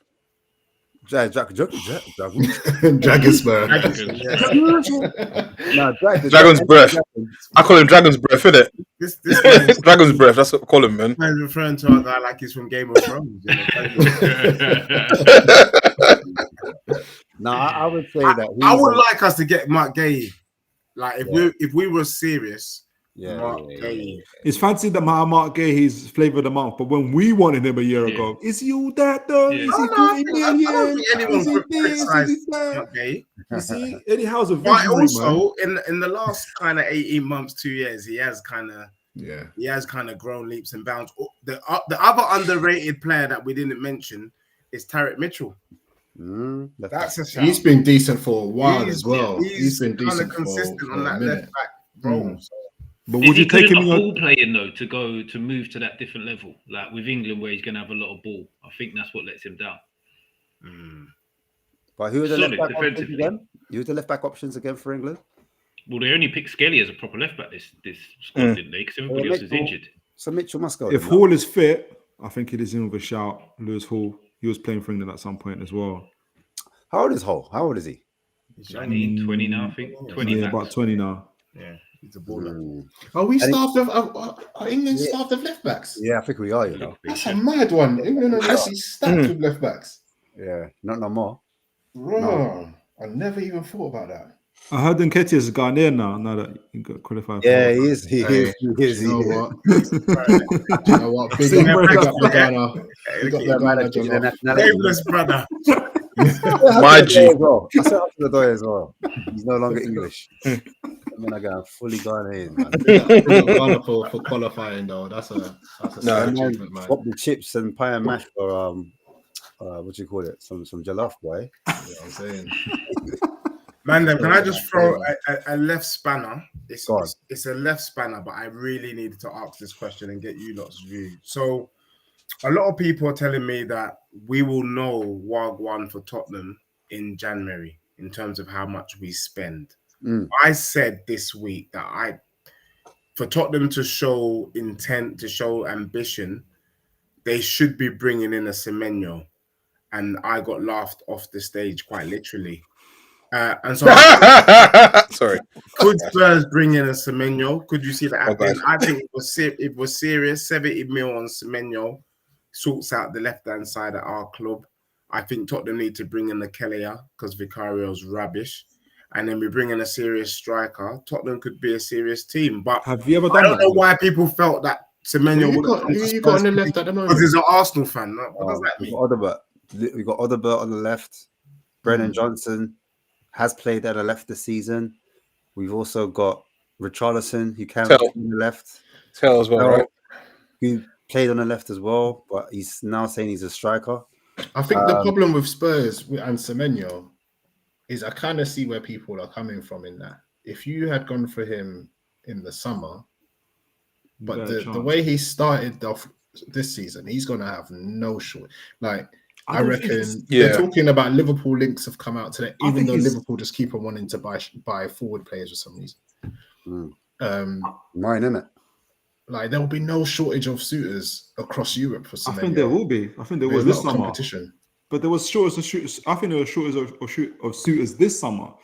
Dragon's Dragon's breath. I call him Dragon's breath, innit? This Dragon's breath. That's what I call him, man. man's referring to a guy like he's from Game of Thrones. You know? No, I would say that I would like us to get Mark Gay. Like if we were serious, Gay. It's fancy that Mark Gay, he's flavour of the month, but when we wanted him a year ago, is he all that though? Is he I don't think anyone criticized Mark Gay. You see, Eddie Howe's a But visionary, also in the last kind of 18 months, 2 years, he has kind of grown leaps and bounds. The other underrated player that we didn't mention is Tarek Mitchell. That's a shout. He's been decent for a while as well. He's been kind decent of consistent for on that left back role. So. But would you take him ball playing though to move to that different level, like with England where he's going to have a lot of ball? I think that's what lets him down. But who are the left back options again? Who are the left back options again for England? Well, they only picked Skelly as a proper left back this squad, didn't they? Because everybody else is injured. So Mitchell must go. If Hall is fit, I think it is in with a shout. Lewis Hall, he was playing for England at some point as well. How old is Hall? How old is he? He's 20 now, I think. 20. Yeah, about 20 now. Yeah, he's a baller. Are we are England staffed of left backs? Yeah, I think we are. You know, that's a mad one. England are actually stacked with left backs. Yeah, not no more. Bro, I never even thought about that. I heard Nketiah is Ghanaian now that he got qualified. Yeah, he is. He is. You know what? You know what? Big up the Ghana. Big up the Ghana. Nameless brother. My G. I set up to the door as well. He's no longer English. I mean, I got fully Ghanaian. Big up Ghana for qualifying though. That's a achievement, man. Swap the chips and pie and mash for what do you call it? Some jollof, boy. Yeah, I'm saying. Man, can I just throw a left spanner? It's a left spanner, but I really needed to ask this question and get you lot's view. So, a lot of people are telling me that we will know Wagwan for Tottenham in January in terms of how much we spend. I said this week that for Tottenham to show intent, to show ambition, they should be bringing in a Semenyo. And I got laughed off the stage quite literally. And so, sorry. Could Spurs bring in a Semenyo? Could you see that happening? I think it was serious. 70 mil on Semenyo sorts out the left-hand side at our club. I think Tottenham need to bring in the Kelia because Vicario's rubbish. And then we bring in a serious striker. Tottenham could be a serious team. But have you ever done I don't know why people felt that Semenyo you got on the left at the moment? Because he's an Arsenal fan. What does that mean? We got Odegaard on the left. Brennan Johnson has played at the left this season. We've also got Richarlison, who can play on the left. Tell as well, right? Who played on the left as well, but he's now saying he's a striker. I think the problem with Spurs and Semenyo is I kind of see where people are coming from in that. If you had gone for him in the summer, but the way he started off this season, he's going to have no short. Like, I reckon they're talking about Liverpool links have come out today, even though Liverpool just keep on wanting to buy forward players for some reason. Mine, isn't it? Like there will be no shortage of suitors across Europe for Semenyo. I think there will be. I think there was this summer. Competition. But there was shortage of shooters. I think there was shortage of suitors this summer.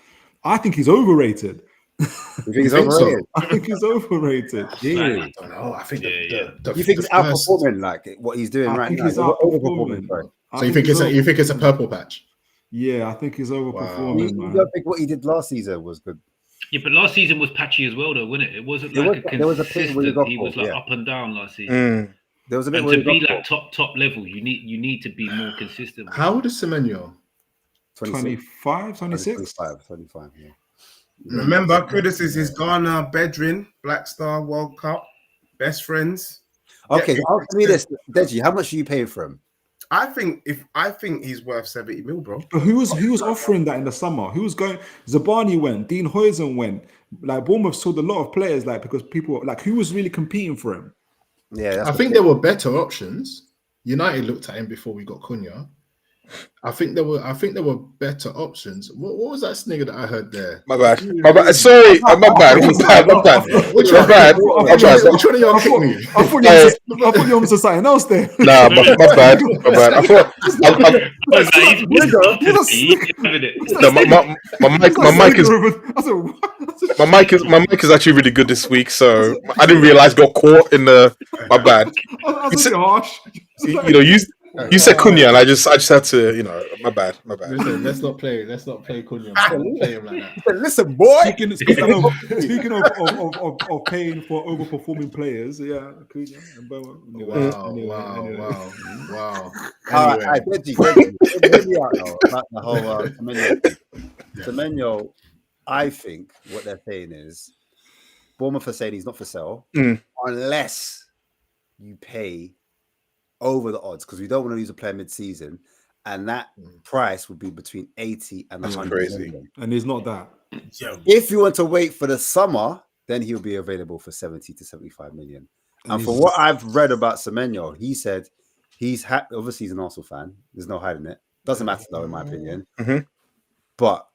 I think he's overrated. You think he's overrated? I think he's overrated. Yeah. I don't know. I think you think he's outperforming like what he's doing right now? He's overperforming. So you think it's a purple patch? Yeah, I think he's overperforming. You don't think what he did last season was good? Yeah, but last season was patchy as well, though, wasn't it? It wasn't like there was a consistent. He was like up and down last season. There was a bit and to be like top level, you need to be more consistent. How old is Semenyo? 25, 26? 25, yeah. Remember, Kudus is his Ghana Bedrin, Black Star World Cup, best friends. Okay, ask me this, Deji, how much are you paying for him? I think he's worth 70 mil, bro. But who was offering that in the summer? Who was going? Zabani went, Dean Huijsen went. Like Bournemouth sold a lot of players, like because people like who was really competing for him? Yeah, I think there were better options. United looked at him before we got Cunha. I think there were better options. What was that snigger that I heard there? My bad. Sorry, my bad. Which one of y'all kicked me? I thought you were to something else there. Nah, my bad. I thought my mic is actually really good this week, so I didn't realize got caught in the. My bad. Harsh. You said Cunha, and I just had to, my bad. Listen, let's not play Cunha. Play him like that. Listen, boy. Speaking of paying for overperforming players, yeah, Cunha and Bowen. Wow. All right, Deji, me out now about the whole Semenyo thing. Semenyo, I think what they're saying is Bournemouth are saying he's not for sale unless you pay over the odds, because we don't want to lose a player mid-season, and that price would be between 80 and 100 million. And he's not that. If you want to wait for the summer, then he'll be available for 70 to 75 million. And for what I've read about Semenyo, he said obviously he's an Arsenal fan. There's no hiding it. Doesn't matter though, in my opinion. But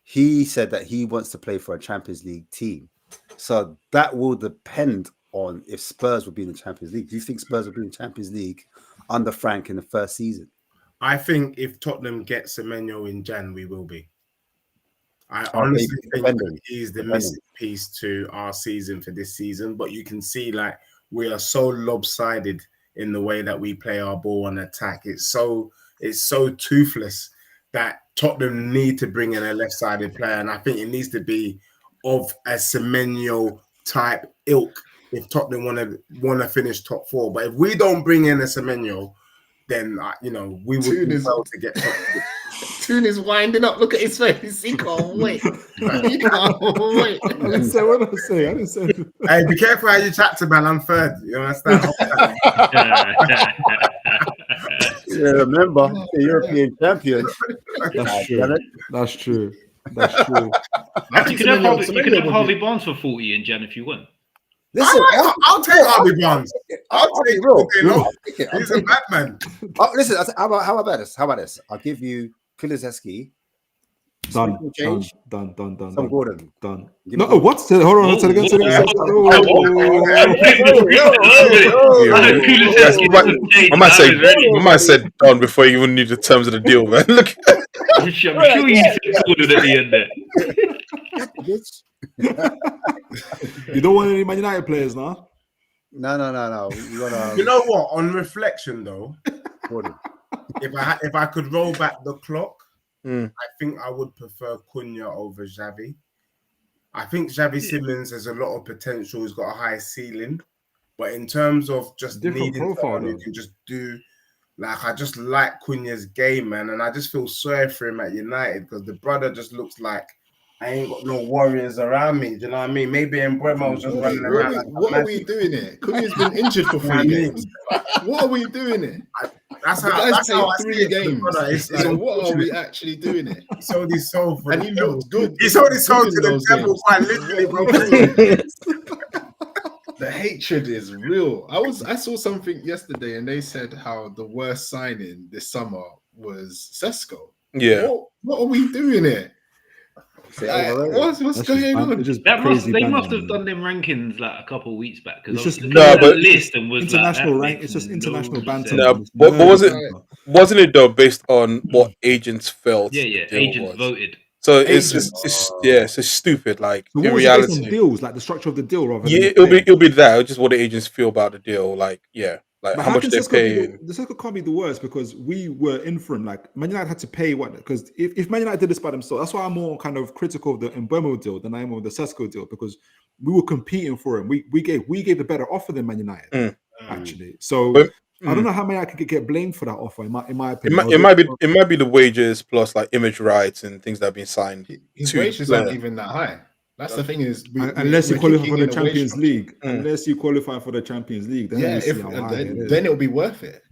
he said that he wants to play for a Champions League team. So that will depend on if Spurs will be in the Champions League. Do you think Spurs will be in the Champions League under Frank in the first season? I think if Tottenham get Semenyo in Jan, we will be. I honestly think he's the missing piece to our season for this season. But you can see, like, we are so lopsided in the way that we play our ball and attack. It's so toothless that Tottenham need to bring in a left-sided player, and I think it needs to be of a Semenyo type ilk if Tottenham want to finish top 4. But if we don't bring in a Semenyo, then we would be able to get top 4. Toon is winding up. Look at his face. He can't wait. He can't wait. I didn't say what I say. I didn't say. Hey, be careful how you chat to man. I'm third. You understand? Remember, the European champion. That's true. You could have Harvey Barnes for 40 in Jan if you want. Listen, I'll take Harvey Barnes. I'll take it. He's a bad man. Listen, how about this? I'll give you Kulusevski. Done. Some Gordon. Done. No, what? Hold on. Say it again. I might say done before you even knew the terms of the deal, man. Look. I'm sure you said Gordon at the end there. You don't want any Man United players now? No. You know what? On reflection, though, Gordon, if I could roll back the clock, I think I would prefer Cunha over Xavi. I think Xavi Simons has a lot of potential. He's got a high ceiling, but in terms of just needing someone who can just do, like, I just like Cunha's game, man, and I just feel sorry for him at United because the brother just looks like I ain't got no warriors around me. Do you know what I mean? Maybe Mbeumo's just running around. What are we doing here? Cunha's been injured for 3 games. What are we doing here? That's how I 3 games. So what are we actually doing here? He sold his soul for and he looked good. He sold his soul to the devil quite literally, bro. The hatred is real. I saw something yesterday and they said how the worst signing this summer was Sesko. Yeah. What are we doing here? What's going on? They must have done them rankings like a couple of weeks back because I was looking at the list and was international like, rank. It's just international banter. No, but wasn't it though based on what agents felt? Yeah, agents voted. So it's stupid. Like so in reality, based on deals, like the structure of the deal, rather than it'll be that just what the agents feel about the deal. Like like but how much they're paying. The Sesko can't be the worst because we were influenced. Like Man United had to pay what? Because if Man United did this by themselves, that's why I'm more kind of critical of the Mbeumo deal than I am of the Sesko deal because we were competing for him. We gave a better offer than Man United actually. So. I don't know how many I could get blamed for that offer. In my opinion, it might be the wages plus like image rights and things that have been signed. His wages aren't even that high. That's the thing is, unless you qualify for the Champions League, then then it'll be worth it.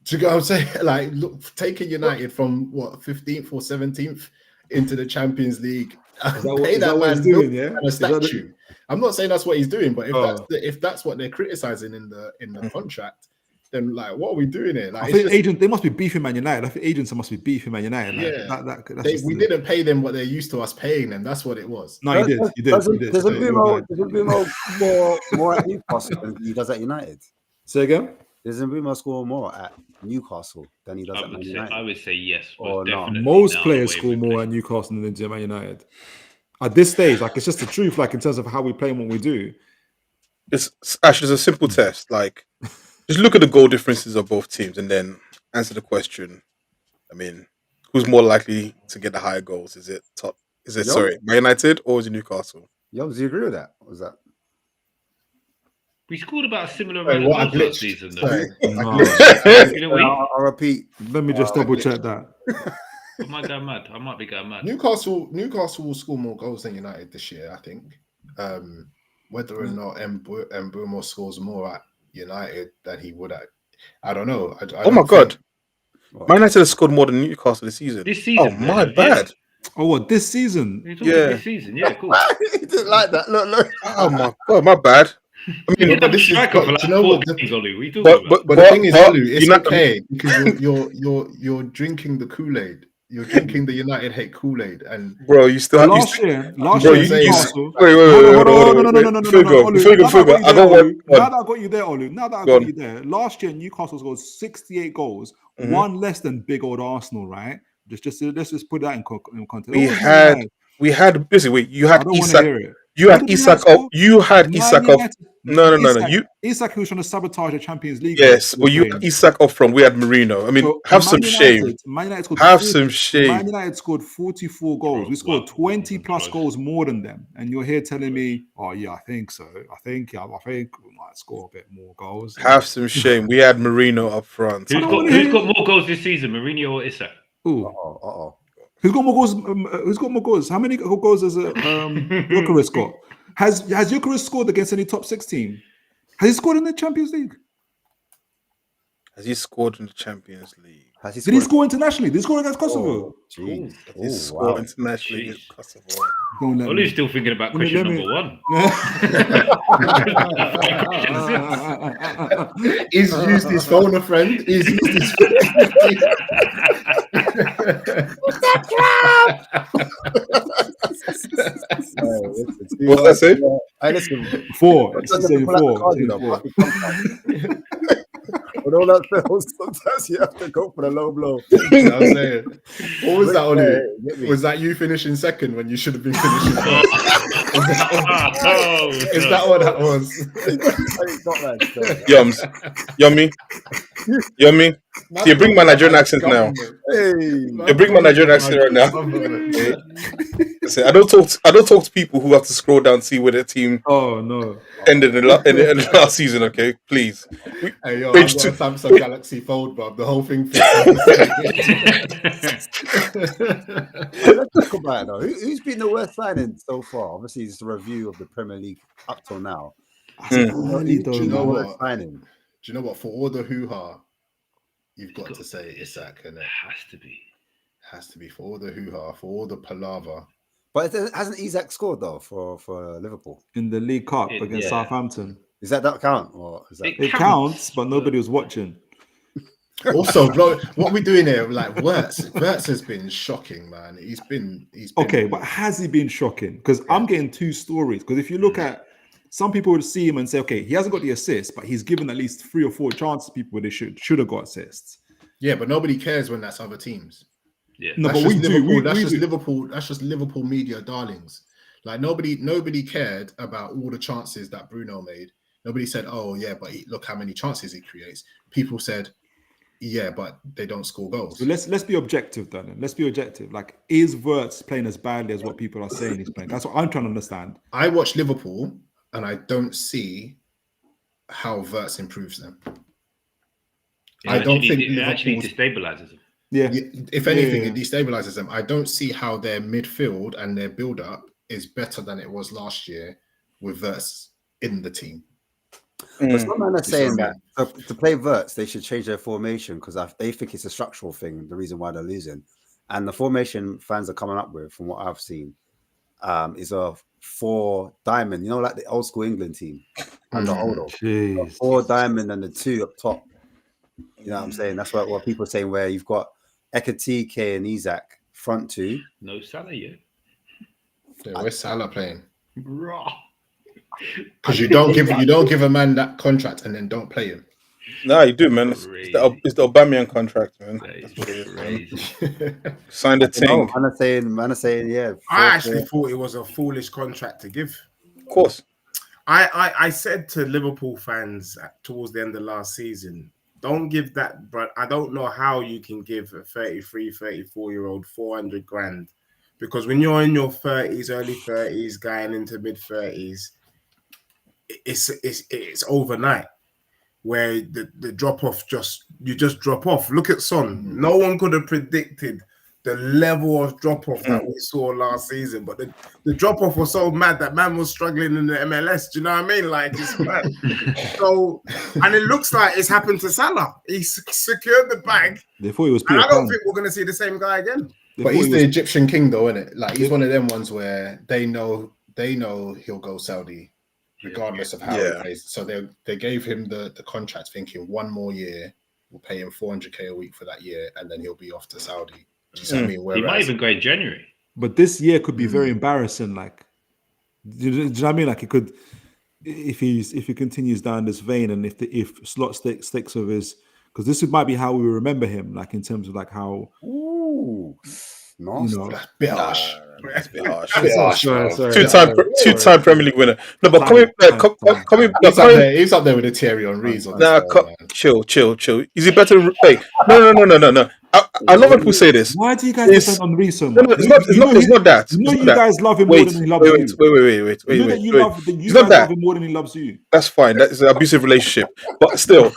Do you get what I'm saying? Like, look, taking United from what 15th or 17th into the Champions League, pay that man doing, a statue. I'm not saying that's what he's doing, but if that's what they're criticizing in the contract. Then, like, what are we doing here? Like, I think they must be beefing Man United. I think agents must be beefing Man United. Like, we didn't pay them what they're used to us paying them. That's what it was. No, you did. Does Mbeumo more at Newcastle than he does at United? Say again? Does Mbeumo score more at Newcastle than he does at Man United? I would say yes. Or not? Most players score more at Newcastle than they do at Man United. At this stage, like, it's just the truth, like, in terms of how we play and what we do. It's actually a simple test. Like, just look at the goal differences of both teams and then answer the question. I mean, who's more likely to get the higher goals? Is it Man United or is it Newcastle? Do you agree with that? Or was that? We scored about a similar amount of goals last season. I'll repeat. Let me just double check that. I might go mad. I might be going mad. Newcastle will score more goals than United this year, I think. Whether or not Mbeumo scores more at United than he would at, I don't know. Oh my god, Man United has scored more than Newcastle this season. Oh my bad. Oh, what, this season? This season, yeah, cool. He didn't like that. Look. Oh my god, my bad. I mean, but this is you know what? But the thing is, Olu, it's okay because you're drinking the Kool-Aid. You're drinking the United hate Kool-Aid, and bro, you still last year. Wait. No. I don't want. Now that I got you there, Olu. Now that I got you there, last year Newcastle scored 68 goals, one less than big old Arsenal, right? Let's just put that in context. We had. Listen, wait. You had Isak. You had Isak. No. Isak who was trying to sabotage the Champions League. Yes, well, you had Isak up front. We had Merino. I mean, have some shame. Have some shame. Man United scored 44 goals. We scored 20 plus goals more than them. And you're here telling me, oh yeah, I think so. I think we might score a bit more goals. Have some shame. We had Merino up front. Who's got more goals this season, Mourinho or Isak? Ooh. Who's got more goals? Who's got more goals? How many goals has Gyökeres got? Has Gyökeres scored against any top 6 team? Has he scored in the Champions League? Has he scored in the Champions League? Did he score internationally? Did he score against Kosovo? Has he scored internationally against Kosovo? Ollie's still thinking about question number 1. He's used his phone, a friend. He's used his What's that say? I listen. 4. It's saying 4. When all that fails, sometimes you have to go for the low blow. I'm saying. What was that, Ollie? Was that you finishing second when you should have been finishing first? Is that what that was? Yummy. You bring my Nigerian accent now. You bring my Nigerian accent right now. Listen, I don't talk to people who have to scroll down and see where their team ended in the last season. Okay, please. Hey, yo, I've got a Samsung Galaxy Fold, bro. The whole thing. Let's talk about it though. Who's been the worst signing so far? Obviously, it's a review of the Premier League up till now. Do you know what? For all the hoo-ha, you've got to say Isak, and it has to be for all the hoo-ha, for all the palaver. But hasn't Isak scored though for Liverpool in the League Cup against Southampton? Is that count or is that? It counts, but nobody was watching. Also, bro, what we doing here? Like, Wirtz has been shocking, man. He's been okay, but has he been shocking? Because I'm getting two stories. Because if you look at some people would see him and say, okay, he hasn't got the assists, but he's given at least 3 or 4 chances people where they should have got assists. Yeah, but nobody cares when that's other teams. Yeah, no, that's but we Liverpool, do. That's we just do. Liverpool. That's just Liverpool media darlings. Like nobody cared about all the chances that Bruno made. Nobody said, "Oh yeah, but look how many chances he creates." People said, "Yeah, but they don't score goals." So let's be objective then. Let's be objective. Like, is Wirtz playing as badly as what people are saying he's playing? That's what I'm trying to understand. I watch Liverpool and I don't see how Wirtz improves them. I don't think it actually destabilizes them. Yeah. If anything, it destabilizes them. I don't see how their midfield and their build-up is better than it was last year with Wirtz in the team. But some men are saying that to play Wirtz, they should change their formation because they think it's a structural thing, the reason why they're losing. And the formation fans are coming up with, from what I've seen, is a 4 diamond, like the old school England team and the Odo. 4 diamond and the 2 up top. You know what I'm saying? That's what people are saying, where you've got Ekatike and Isak front 2. No Salah yet. Yeah, where's Salah playing? Raw. Because you don't give a man that contract and then don't play him. No, you do, man. It's the Aubameyang contract, man. That's what it is, man. Sign the thing. Man are saying, yeah. I actually thought it was a foolish contract to give. Of course. I said to Liverpool fans towards the end of last season, don't give that, but I don't know how you can give a 33, 34-year-old 400 grand. Because when you're in your 30s, early 30s, going into mid 30s, it's overnight where the drop off you just drop off. Look at Son. No one could have predicted the level of drop off that we saw last season, but the drop off was so mad that man was struggling in the MLS. Do you know what I mean? Like, it's mad. So, and it looks like it's happened to Salah. He secured the bag. They thought he was. And I don't think we're going to see the same guy again. But he's the Egyptian king, though, isn't it? Like, he's one of them ones where they know he'll go Saudi, regardless of how he plays. So they gave him the contract, thinking 1 more year, we'll pay him 400k a week for that year, and then he'll be off to Saudi. Do you see what I mean? He might even go in January. But this year could be very embarrassing. Like, do you know what I mean? Like, it could, if he continues down this vein, and if Slot sticks with his, because this might be how we remember him, like in terms of like how. Ooh, that's a bit harsh. That's a bit harsh. Sorry. Two-time Premier League winner. No, but coming. He's up there with the Thierry Henry's. Chill. Is he better? Hey, no. I love when people say this. Why do you guys defend Henry so much? No, it's not that. You know you guys love him more than he loves you. Wait. You guys love him more than he loves you. That's fine. That is an abusive relationship. But still.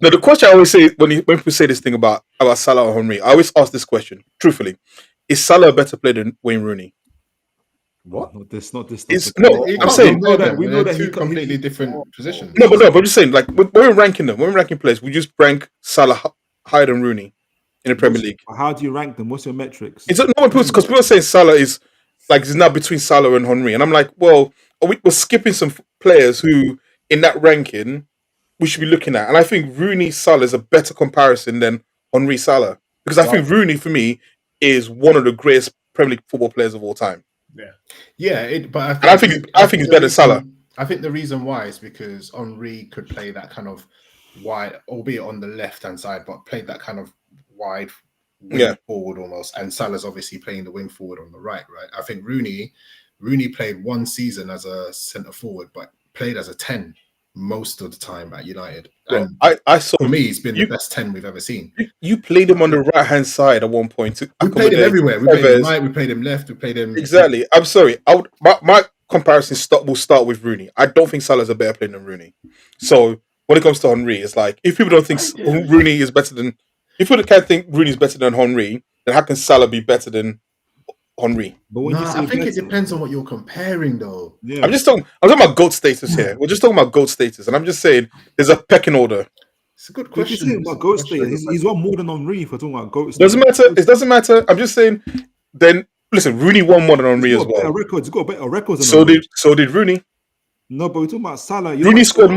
Now, the question I always say when people say this thing about Salah or Henry, I always ask this question, truthfully. Is Salah a better player than Wayne Rooney? What? I'm saying we know that he's completely different positions. No, but I'm just saying, like, when we're ranking them, when we're ranking players, we just rank Salah higher than Rooney in the Premier League. How do you rank them? What's your metrics? Because people are saying Salah is like it's now between Salah and Henry, and I'm like, well, we're skipping some players who in that ranking we should be looking at, and I think Rooney Salah is a better comparison than Henry Salah, because I think Rooney for me is one of the greatest Premier League football players of all time. But I think he's better than Salah. I think the reason why is because Henry could play that kind of wide, albeit on the left-hand side, but played that kind of wide wing forward almost. And Salah's obviously playing the wing forward on the right? I think Rooney played 1 season as a centre forward, but played as a 10 most of the time at United. And I saw, for me, he's been the best 10 we've ever seen. You played him on the right-hand side at one point. We played him everywhere. We played him right, we played him left, we played him... Exactly. I'm sorry. My comparison will start with Rooney. I don't think Salah's a better player than Rooney. So when it comes to Henry, it's like, if people don't think Rooney is better than... If people can't think Rooney is better than Henry, then how can Salah be better than Henry? I think it depends on what you're comparing, though. Yeah. I'm talking about GOAT status here. We're just talking about GOAT status, and I'm just saying there's a pecking order. It's a good question. About GOAT status, he's won more than Henry for talking about GOAT status. It doesn't matter. I'm just saying. Then listen, Rooney won more than Henry as well. He's got better records. So did Rooney. No, but we're talking about Salah. Rooney scored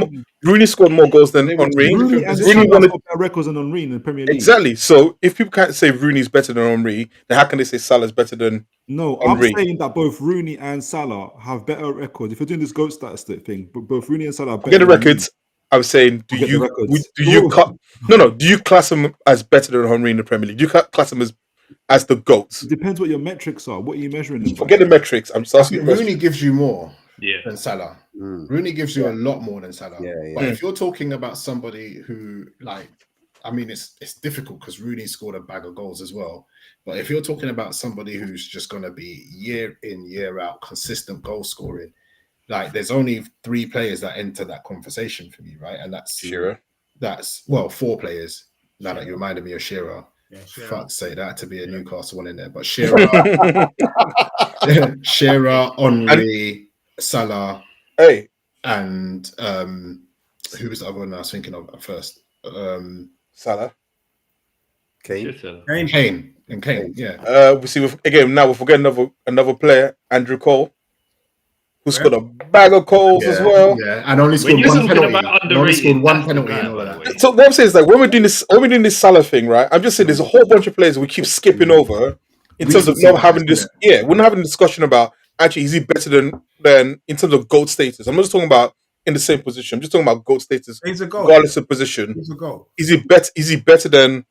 more goals than They were Henry. Rooney and Rooney Salah wanted got better records than Henry in the Premier League. exactly. So if people can't say Rooney's better than Henry, then how can they say Salah's better than No, Henry? I'm saying that both Rooney and Salah have better records. If you're doing this GOAT statistic thing, but both Rooney and Salah are better. Get the records. I'm saying, do you class him as better than Henry in the Premier League? Do you class him as the GOAT? It depends what your metrics are. What are you measuring them by? Forget the metrics. I'm just asking. Rooney gives you more Yeah. than Salah. Rooney gives you a lot more than Salah. But if you're talking about somebody who, like, I mean, it's difficult because Rooney scored a bag of goals as well. But if you're talking about somebody who's just going to be year in, year out, consistent goal scoring, like, there's only 3 players that enter that conversation for me, right? And that's Shearer. That's 4 players. Now that you reminded me of Shearer. Fuck's sake, that had to be a Newcastle one in there. But Shearer, Henry, Salah, and who was the other one I was thinking of at first? Salah, Kane. Yeah. We see now we'll forget another player, Andrew Cole, who scored a bag of goals as well. Yeah, and only scored one penalty. And all of that. So what I'm saying is, like, when we're doing this Salah thing, right? I'm just saying there's a whole bunch of players we keep skipping over in terms of not having this. Yeah, we're not having a discussion about actually is he better than in terms of GOAT status. I'm not just talking about in the same position. I'm just talking about GOAT status, regardless of position. He's a goal. Is he better than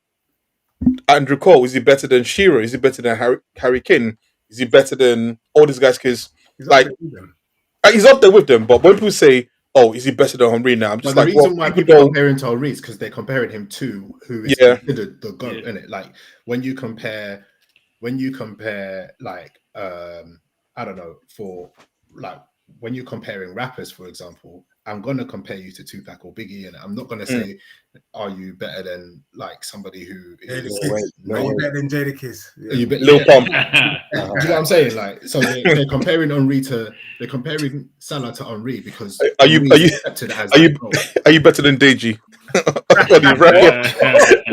Andrew Cole? Is he better than Shearer? Is he better than Harry Kane? Is he better than all these guys? Because he's up there with them. But when people say, "Oh, is he better than Henry?" Now I'm just the reason why people are comparing to Henry is because they're comparing him to who is considered the GOAT, innit? Like when you compare, like I don't know, for like when you're comparing rappers, for example, I'm gonna compare you to Tupac or Biggie, and I'm not gonna say, "Are you better than like somebody who is better than Jadakiss?" Are you Lil Pump? Do you know what I'm saying? Like, so they're comparing Salah to Henry because are you better than Deji?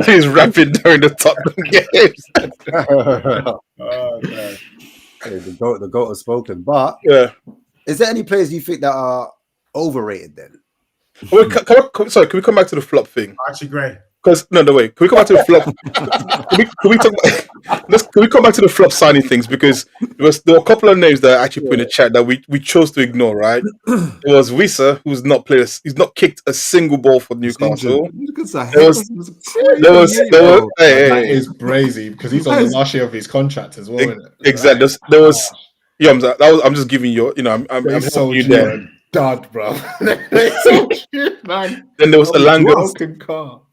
He's rapping during the Tottenham games. The GOAT has spoken. But is there any players you think that are overrated then? Sorry, can we come back to the flop thing? Archie Gray. Because no, wait. Can we come back to the flop? Can we come back to the flop signing things? Because there were a couple of names that I actually put in the chat that we chose to ignore. Right? It was Wissa, who's not played. He's not kicked a single ball for Newcastle. That is crazy because he's on the last year of his contract as well. Exactly. I'm just giving you. I'm helping you there. Dud, bro. So cute, man. Then there was Elanga.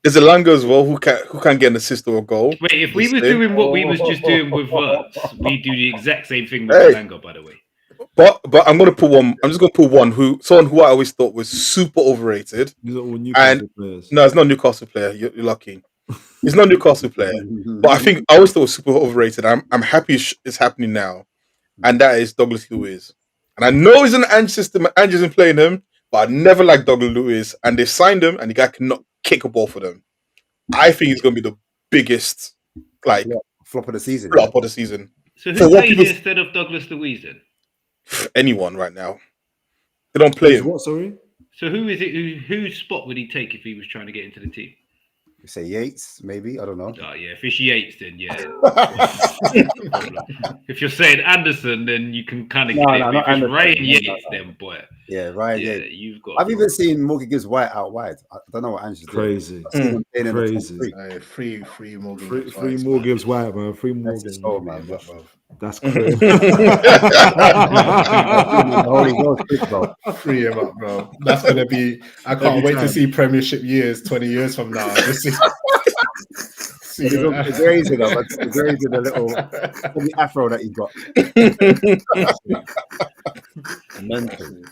There's Elanga as well who can get an assist or a goal. Wait, if we were doing what we was just doing with Verts, we do the exact same thing with Elanga, by the way. But I'm gonna put one. I'm just gonna put someone who I always thought was super overrated. These are all Newcastle players. No, it's not a Newcastle player. You're lucky. It's not a Newcastle player. But I think I always thought it was super overrated. I'm happy it's happening now, and that is Douglas Luiz. And I know he's in the Ange system. Ange isn't playing him, but I never liked Douglas Luiz. And they signed him, and the guy cannot kick a ball for them. I think he's going to be the biggest flop of the season. So who plays instead of Douglas Luiz then? Anyone right now. They don't play him. What? Sorry. So who is it? Whose spot would he take if he was trying to get into the team? You say Yates, maybe. I don't know. Oh yeah, if it's Yates, then yeah. If you're saying Anderson, then you can kind of get it. If it's Ryan Yates, then boy. Yeah, Ryan Yates. You've got. I've even seen Morgan Gibbs White out wide. I don't know what Ange's crazy. Crazy. Free Morgan. Free Morgan Gibbs White, man. Free Morgan. Oh man, that's crazy. Free him up, bro. That's gonna be. I can't wait to see Premiership years 20 years from now. It's crazy though. It's crazy the little afro that he got. Mental.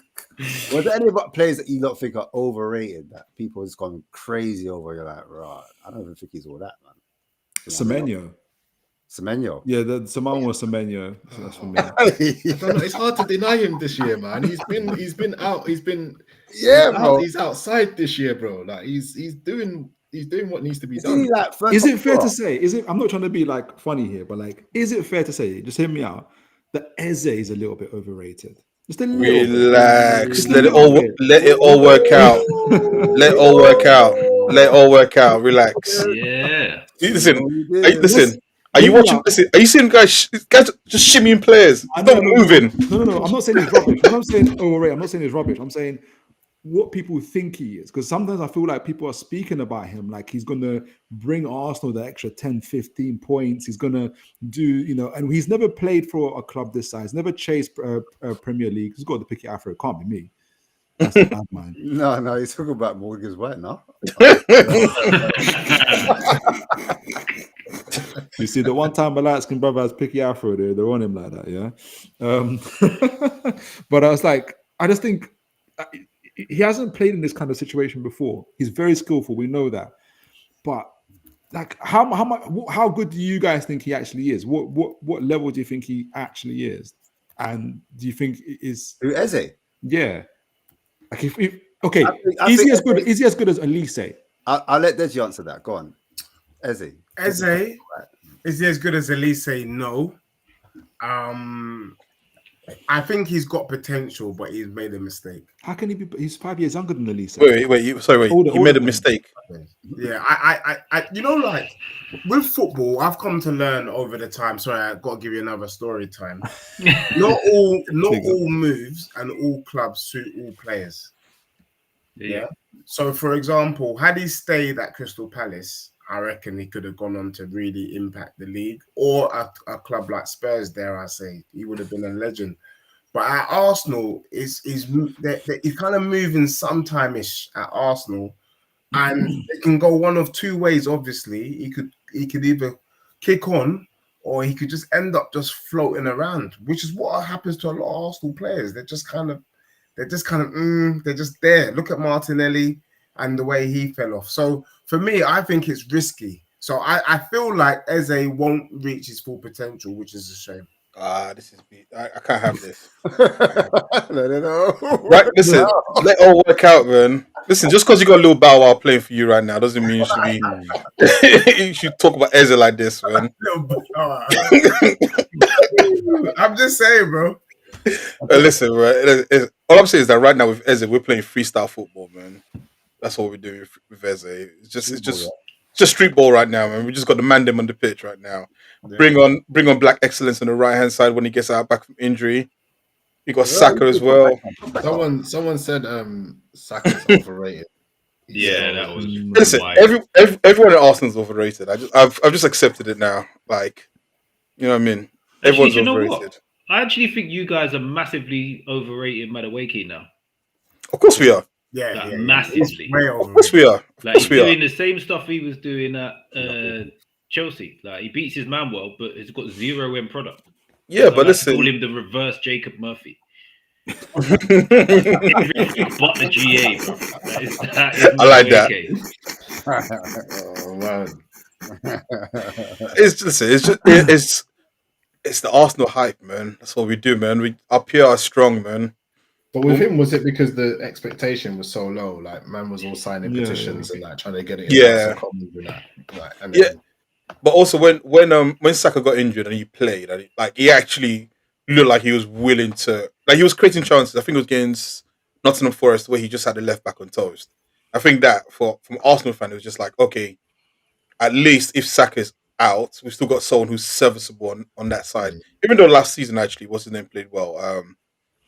Was there any players that you lot think are overrated that people has gone crazy over? You're like, right, I don't even think he's all that, man. Semenyo. Yeah, the Simon was Semenyo. So that's for me. It's hard to deny him this year, man. He's been out. He's outside this year, bro. Like he's doing what needs to be done. Is it fair to say? I'm not trying to be like funny here, but like, is it fair to say? Just hear me out. That Eze is a little bit overrated. Just a little bit. Relax. Just a Let it little all. bit. Let it all work out. Let it all work out. Let it all work out. Relax. Yeah. Listen. No, you Listen. didn't. Are you Hear me watching? out. Listen. Are you seeing guys just shimmying players? I He's know, not no, moving. no. I'm not saying he's rubbish. When I'm saying overrated, I'm not saying he's rubbish. I'm saying what people think he is. Because sometimes I feel like people are speaking about him like he's going to bring Arsenal the extra 10, 15 points. He's going to do, and he's never played for a club this size, never chased Premier League. He's got the picky afro. It can't be me. That's a bad man. No, he's talking about Morgan's White now. You see, the one time my light-skinned brother has picky afro, they're on him like that, yeah. But I was like, I just think he hasn't played in this kind of situation before. He's very skillful, we know that. But like, how good do you guys think he actually is? What level do you think he actually is? And do you think it is? Who is it? Yeah. Like if okay, I is he think as good? Is he as good as Elise? I'll let Deji answer that. Go on, Eze. Eze, is he as good as Elise? No. I think he's got potential, but he's made a mistake. How can he be? He's 5 years younger than Elise. Wait. You made a mistake. Yeah, I like with football, I've come to learn over the time. Sorry, I got to give you another story time. Not all moves and all clubs suit all players. Yeah. So, for example, had he stayed at Crystal Palace, I reckon he could have gone on to really impact the league, or a club like Spurs. Dare I say, he would have been a legend. But at Arsenal, he's kind of moving sometime-ish at Arsenal, and it can go one of two ways. Obviously, he could either kick on, or he could just end up just floating around, which is what happens to a lot of Arsenal players. They're just there. Look at Martinelli and the way he fell off. So for me, I think it's risky. So I feel like Eze won't reach his full potential, which is a shame. This is I can't have this. No. Right, listen, let it all work out, man. Listen, just because you got a little Bow Wow playing for you right now doesn't mean you should be. You should talk about Eze like this, man. I'm just saying, bro. Listen, bro. All I'm saying is that right now with Eze, we're playing freestyle football, man. That's what we're doing with Eze. It's just street ball right now, man. We just got the man them on the pitch right now. Yeah. Bring on black excellence on the right hand side when he gets out back from injury. You got Saka as well. Someone said Saka's overrated. Yeah, that was. Listen, everyone at Arsenal's overrated. I've just accepted it now. Like, you know what I mean? Everyone's overrated. I actually think you guys are massively overrated Madueke now. Of course we are. Yeah, massively. Of course we are. Like he's doing the same stuff he was doing at Chelsea. Like he beats his man well, but he's got zero end product. Yeah, but listen, call him the reverse Jacob Murphy. Everything but the GA, bro. That is I like that. Oh man, it's the Arsenal hype, man. That's what we do, man. Our PR are strong, man. But with him, was it because the expectation was so low? Like, man was all signing petitions and like trying to get it. Yeah. Yeah. But also when Saka got injured and he played, and he actually looked like he was willing to, like he was creating chances. I think it was against Nottingham Forest where he just had the left back on toast. I think that from Arsenal fan, it was just like, okay, at least if Saka's out, we've still got someone who's serviceable on that side. Even though last season actually, what's his name, played well.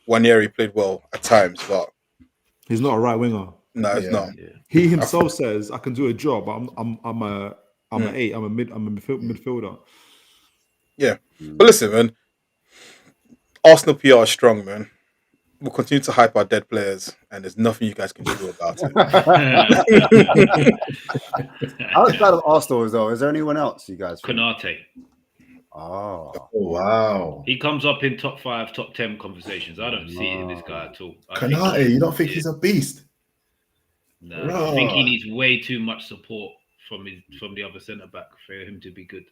Wanieri played well at times, but he's not a right winger. No, it's not. Yeah. He himself says, "I can do a job. But I'm an 8. I'm a midfielder." Yeah, but listen, man. Arsenal PR is strong, man. We'll continue to hype our dead players, and there's nothing you guys can do about it. Outside of Arsenal, though, is there anyone else you guys? Konate. Oh wow! He comes up in top 5, top 10 conversations. I don't see it in this guy at all. Konate, you don't think he's a beast? No, I think he needs way too much support from the other centre back for him to be good.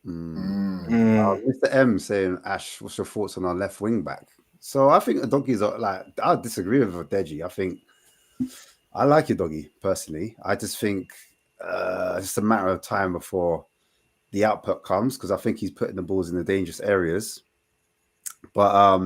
Mr. M saying, Ash, what's your thoughts on our left wing back? So I think the doggies are like, I disagree with Deji. I think I like your doggy personally. I just think it's just a matter of time before the output comes, because I think he's putting the balls in the dangerous areas. But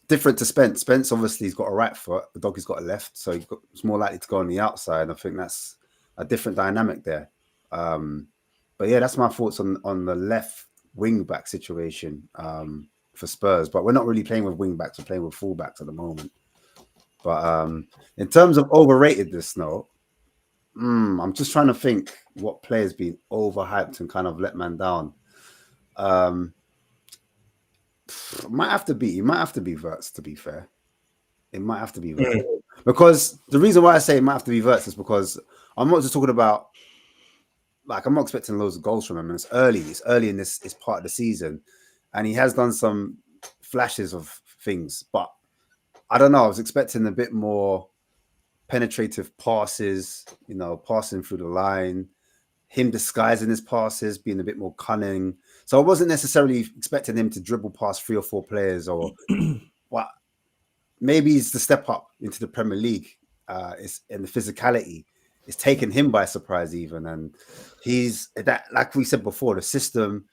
different to Spence. Spence obviously he's got a right foot. The dog has got a left, so it's more likely to go on the outside. I think that's a different dynamic there. But yeah, that's my thoughts on the left wing back situation for Spurs. But we're not really playing with wing backs; we're playing with full backs at the moment. But in terms of overratedness, no, I'm just trying to think what players been overhyped and kind of let man down. It might have to be Wirtz, to be fair. It might have to be Wirtz. Because the reason why I say it might have to be Wirtz is because I'm not just talking about, like, I'm not expecting loads of goals from him. And it's early in this part of the season. And he has done some flashes of things. But I don't know. I was expecting a bit more penetrative passes, passing through the line, him disguising his passes, being a bit more cunning. So I wasn't necessarily expecting him to dribble past 3 or 4 players or what. Maybe it's the step up into the Premier League. And the physicality is taking him by surprise even. And he's that, like we said before, the system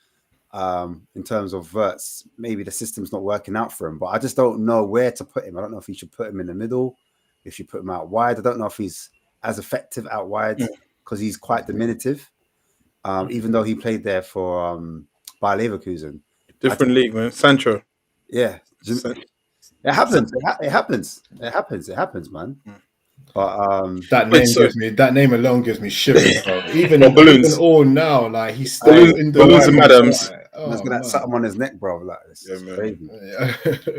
in terms of Wirtz, maybe the system's not working out for him, but I just don't know where to put him. I don't know if you should put him in the middle, if you put him out wide. I don't know if he's as effective out wide because he's quite diminutive. Even though he played there for Bayer Leverkusen. Different league, man. Sancho. Yeah. It happens. It happens, man. But that name alone gives me shivers, bro. Even balloons. Even now, like he's still in the balloons and madams. He's gonna something on his neck, bro. Like it's crazy. Yeah.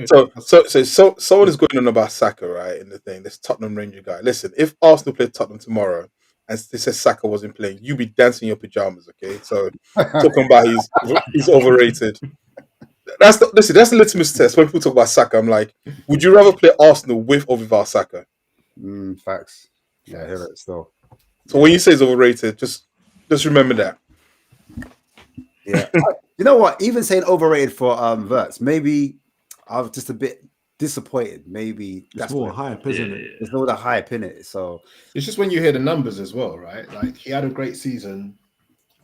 So someone is going on about Saka, right? In the thing, this Tottenham Ranger guy. Listen, if Arsenal played Tottenham tomorrow and they said Saka wasn't playing, you'd be dancing in your pajamas, okay? So talking about he's overrated. That's the litmus test. When people talk about Saka, I'm like, would you rather play Arsenal with or without Saka? Facts. Yeah, I hear it still. So when you say he's overrated, just remember that. Yeah. You know what? Even saying overrated for Wirtz, maybe I was just a bit disappointed. Maybe that's more hype, isn't it? There's no the hype in it. So it's just when you hear the numbers as well, right? Like he had a great season,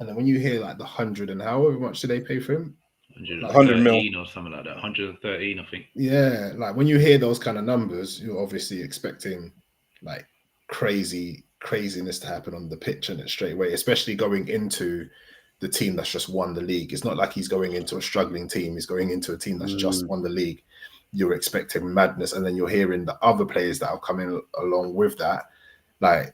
and then when you hear like the 100 and however much did they pay for him? 100 million or something like that. 113, I think. Yeah, like when you hear those kind of numbers, you're obviously expecting like craziness to happen on the pitch and it straight away, especially going into the team that's just won the league. It's not like he's going into a struggling team. He's going into a team that's just won the league. You're expecting madness, and then you're hearing the other players that are coming along with that, like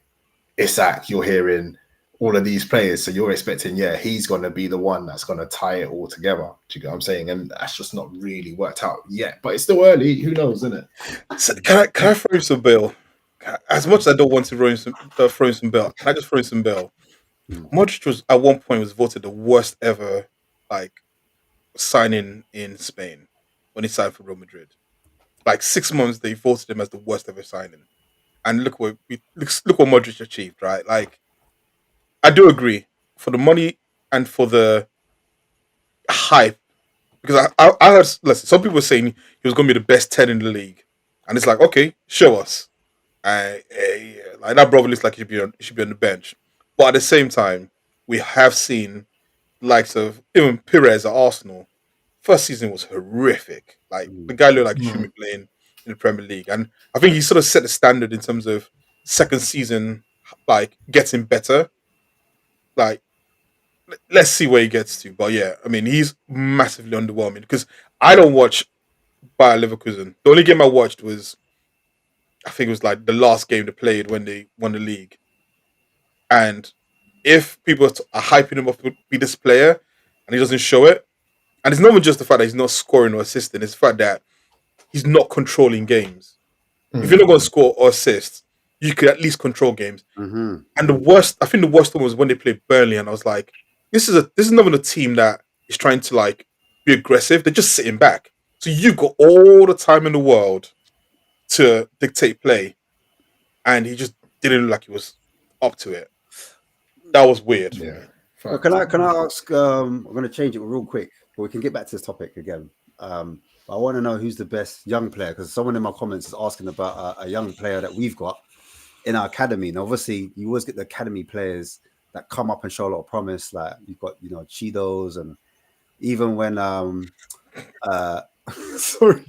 Isak. You're hearing all of these players, so you're expecting, he's going to be the one that's going to tie it all together. Do you get what I'm saying? And that's just not really worked out yet. But it's still early. Who knows, isn't it? So can I throw some Bill? As much as I don't want to throw in some Bill, can I just throw in some Bill? Modric was at one point was voted the worst ever signing in Spain when he signed for Real Madrid. Like 6 months, they voted him as the worst ever signing. And look what Modric achieved, right? Like, I do agree for the money and for the hype, because I heard, listen, some people were saying he was going to be the best 10 in the league, and it's like, okay, show us. Like that brother looks like he should be on the bench, but at the same time, we have seen likes of even Perez at Arsenal. First season was horrific. Like the guy looked like he shouldn't be playing in the Premier League, and I think he sort of set the standard in terms of second season, like getting better. Like, let's see where he gets to. But yeah, I mean, he's massively underwhelming because I don't watch Bayer Leverkusen. The only game I watched was, I think it was like the last game they played when they won the league. And if people are hyping him up to be this player and he doesn't show it, and it's not even just the fact that he's not scoring or assisting, it's the fact that he's not controlling games. If you're not going to score or assist, you could at least control games. And I think the worst one was when they played Burnley, and I was like, this is not even a team that is trying to like be aggressive. They're just sitting back. So you've got all the time in the world to dictate play, and he just didn't look like he was up to it. That was weird. Yeah. Well, can I ask? I'm going to change it real quick, but we can get back to this topic again. I want to know who's the best young player, because someone in my comments is asking about a young player that we've got in our academy. And obviously, you always get the academy players that come up and show a lot of promise. Like you've got, Cheetos, and even when Sorry.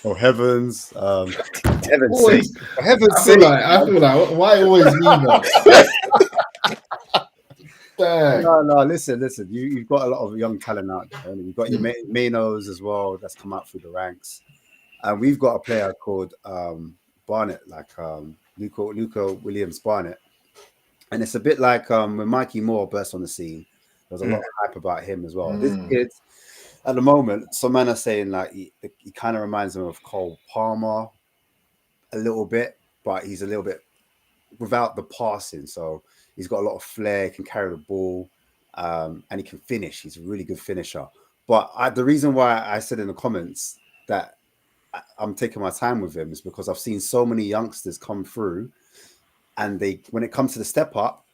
Oh heavens. Heaven's Always, sake. For heaven's I sake. feel like, why always me, man? Dang. No, listen. You've got a lot of young talent out there. And you've got your Manos as well that's come out through the ranks. And we've got a player called Barnett, like Luca Williams Barnett. And it's a bit like when Mikey Moore burst on the scene, there was a lot of hype about him as well. This kid, at the moment, some men are saying like he kind of reminds them of Cole Palmer a little bit, but he's a little bit without the passing. So he's got a lot of flair, he can carry the ball, and he can finish. He's a really good finisher. But the reason why I said in the comments that I'm taking my time with him is because I've seen so many youngsters come through, and when it comes to the step up,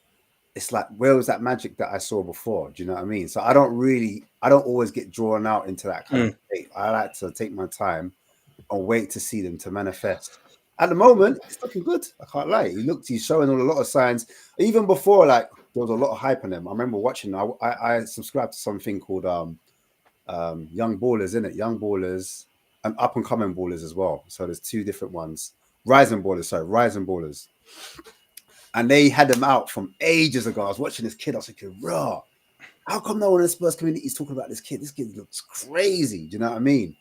it's like, where was that magic that I saw before? Do you know what I mean? So I don't always get drawn out into that kind of state. I like to take my time and wait to see them to manifest. At the moment, it's looking good. I can't lie. He's showing a lot of signs. Even before, like, there was a lot of hype on him. I remember watching, I subscribed to something called Young Ballers, innit? Young Ballers and Up and Coming Ballers as well. So there's two different ones. Rising Ballers. And they had them out from ages ago. I was watching this kid. I was thinking, raw, how come no one in the Spurs community is talking about this kid? This kid looks crazy. Do you know what I mean?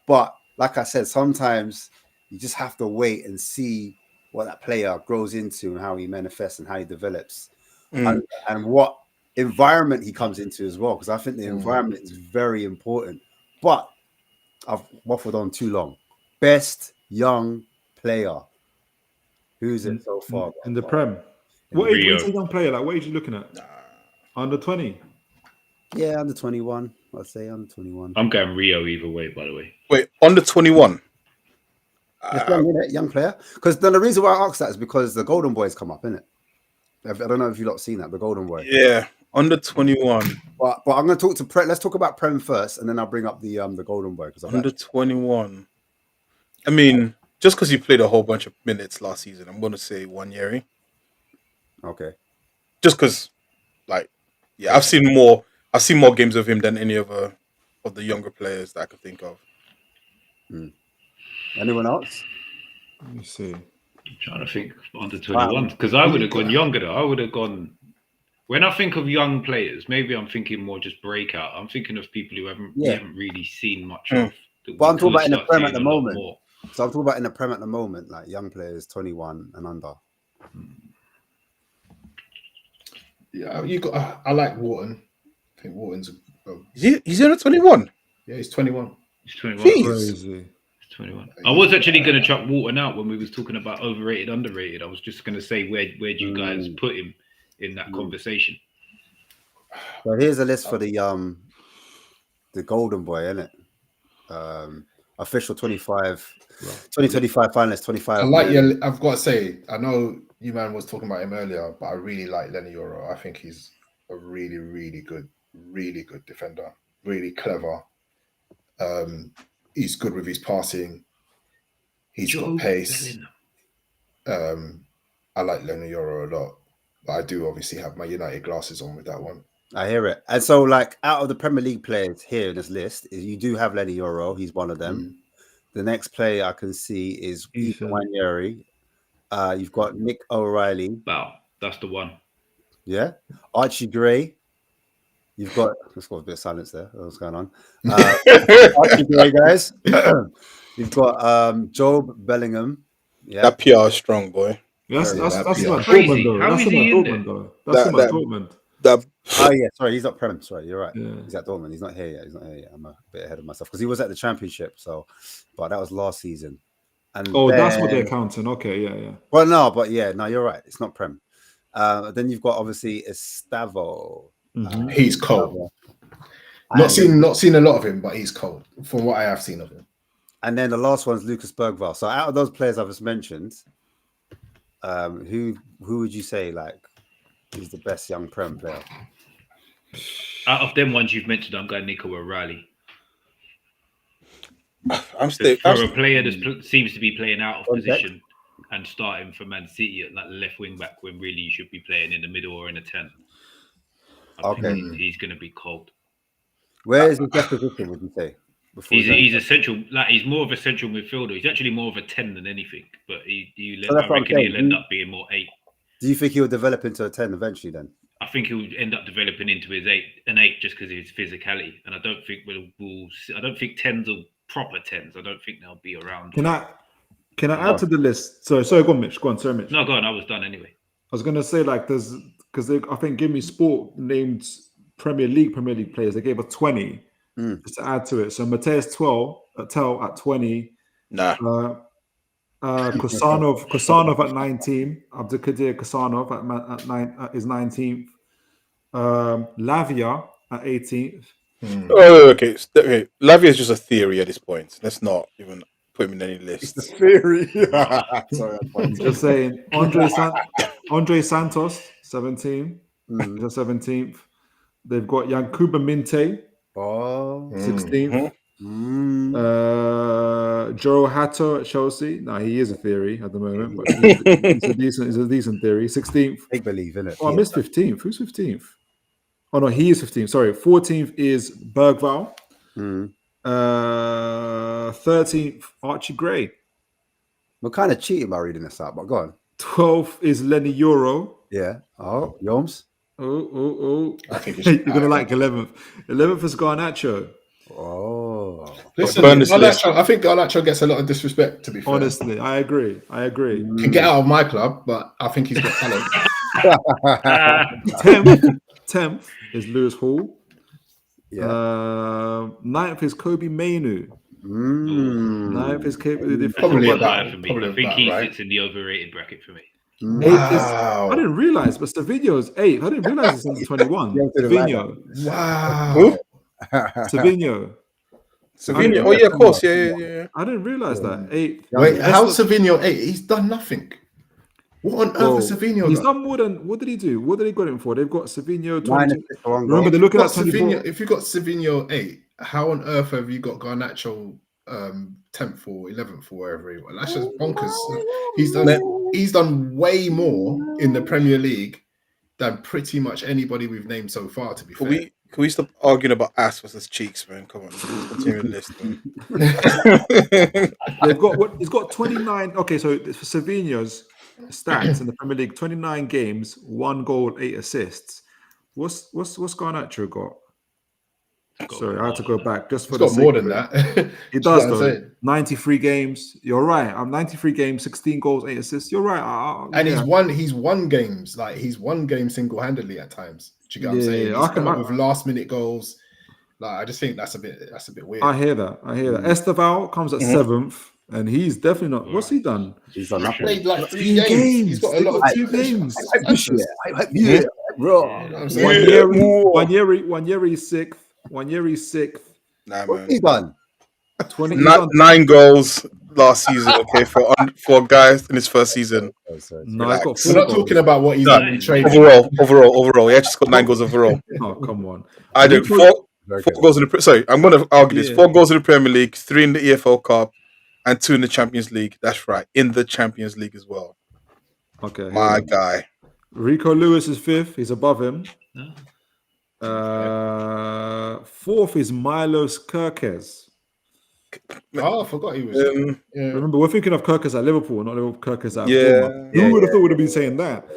But like I said, sometimes you just have to wait and see what that player grows into and how he manifests and how he develops and what environment he comes into as well. Because I think the environment is very important. But I've waffled on too long. Best young player. Who's it so far? In the Prem. What age is a young player? Like, what age are you looking at? Under 20? Yeah, under 21. I'd say under 21. I'm going Rio either way, by the way. Wait, under 21? Young player. Because then the reason why I asked that is because the Golden Boys come up, innit? I don't know if you've not seen that, the Golden Boy. Yeah, under 21. But I'm going to talk to Prem. Let's talk about Prem first, and then I'll bring up the Golden Boy. Under 21. I mean, just because he played a whole bunch of minutes last season, I'm going to say Wanyeri. Okay. Just because, like, yeah, I've seen more games of him than any other of the younger players that I could think of. Anyone else? Let me see. I'm trying to think under 21 because I would have gone younger though. I would have gone. When I think of young players, maybe I'm thinking more just breakout. I'm thinking of people who we haven't really seen much of. But I'm talking about in the Prem at the moment. So I'm talking about in the Prem at the moment, like young players, 21 and under. Yeah, I like Wharton. I think Wharton's. He's under 21. Yeah, he's 21. He's 21. Crazy. 21. I was actually going to chuck Wharton out when we was talking about overrated, underrated. I was just going to say where do you guys put him in that conversation? So here's a list for the Golden Boy, isn't it? Official 2025 finalists, 25. I like you. I've got to say, I know you man was talking about him earlier, but I really like Lenny Yoro. I think he's a really, really good defender. Really clever. He's good with his passing. He's got pace. I like Lenny Yoro a lot. But I do obviously have my United glasses on with that one. I hear it. And so, like, out of the Premier League players here in this list, you do have Lenny Yoro. He's one of them. The next player I can see is Ethan Wanyeri. You've got Nick O'Reilly. Wow, that's the one. Yeah. Archie Gray. You've got, let's go a bit of silence there. What's going on? Archie Gray, guys. You've got Job Bellingham. Yeah. That PR is strong, boy. That's about crazy. Dortmund, though. How That's is about he in Dortmund, though. That's about Dortmund. Oh yeah, sorry, he's not Prem. Sorry, you're right. Yeah. He's at Dortmund. He's not here yet. I'm a bit ahead of myself because he was at the Championship. So, but that was last season. And that's what they're counting. Okay, yeah. Well, no, you're right. It's not Prem. Then you've got obviously Estavo. He's cold. Not seen a lot of him, but he's cold from what I have seen of him. And then the last one's Lucas Bergvall. So out of those players I've just mentioned, who would you say like is the best young Prem player? Out of them ones you've mentioned, I'm going Nico O'Reilly. For a player that seems to be playing out of position and starting for Man City at like left wing back when really you should be playing in the middle or in a 10. I think he's going to be cold. Where is his best position, would you say? He's a central, like he's more of a central midfielder. He's actually more of a 10 than anything, but I reckon he'll end up being more 8. Do you think he'll develop into a 10 eventually then? I think he'll end up developing into an 8 just because of his physicality, and I don't think I don't think 10s are proper 10s. I don't think they'll be around. Can I add to the list? Sorry, go on, Mitch. Go on, sorry, Mitch. No, go on. I was done anyway. I was gonna say because I think Give Me Sport named Premier League players. They gave us 20 just to add to it. So Mateus Tel at 20. Nah. Kosanov at 19. Abdulkadir Kosanov is 19th. Lavia at 18th. Oh, okay. Lavia is just a theory at this point. Let's not even put him in any list. It's a theory. Sorry, just saying. Andre Santos, 17. He's 17th. They've got Yankuba Minte, 16th. Joe Hatto at Chelsea. No, he is a theory at the moment, but he's a decent theory. 16th. Make believe, innit? Oh, I missed 15th. Who's 15th? Oh no, he is 15th. Sorry, 14th is Bergvall. 13th, Archie Gray. We're kind of cheating by reading this out, but go on. 12th is Lenny Euro. Yeah. Oh, Yoms. Oh. I think you're gonna like 11th. 11th is Garnacho. Oh. Listen, I think Garnacho gets a lot of disrespect, to be fair. Honestly, I agree. Can get out of my club, but I think he's got talent. 10th is Lewis Hall. Yeah. 9th is Kobe Mainu. 9th is probably about for me. I think he sits in the overrated bracket for me. Wow. I didn't realize, but Savinho's 8th. I didn't realize it's under 21. Savinho. Wow. Savinho. Oh yeah, of course. Yeah. I didn't realize that. 8th. Wait, how's Savinho 8? He's done nothing. What on earth has Savinho He's done? done more than. What did he do? What did they got him for? They've got Savinho 20. Remember, they're looking at Savinho. If you got Savinho 8, how on earth have you got Garnacho 10th or 11th or wherever he was? That's just bonkers. He's done way more in the Premier League than pretty much anybody we've named so far. To be fair, can we stop arguing about ass versus cheeks, man? Come on, continue the list. They've got what? He's got 29. Okay, so for Savinho's stats in the Premier League, 29 games, 1 goal, 8 assists. What's Garnacho got? Sorry, I had to go back just for got more than that. He does though. 93 games. You're right. I'm 93 games, 16 goals, 8 assists. You're right. And he's won games. Like he's won games single-handedly at times. Do you get what I'm saying? He's come up with last-minute goals. Like I just think that's a bit weird. I hear that. Esteval comes at 7th. And he's definitely not. What's he done? He's done nothing. Played like 3 games. He's got a lot of 2 games. Yeah, bro. One year he's 6th. 1 year he's 6th. Nah, What's man. he done? 9 goals last season. Okay, for guys in his first season. No, I've got 4 We're not talking about what he's done in trade. Overall. Yeah, just got 9 goals overall. Oh, come on. I did 4 goals in the. Sorry, I'm going to argue this. 4 goals in the Premier League, 3 in the EFL Cup, and 2 in the Champions League. That's right, in the Champions League as well. Okay, my guy. Rico Lewis is 5th. He's above him. 4th is Milos Kerkez. Oh, I forgot he was. Remember, we're thinking of Kerkez at Liverpool, not Kerkez at Bournemouth. Who would have thought we'd have been saying that?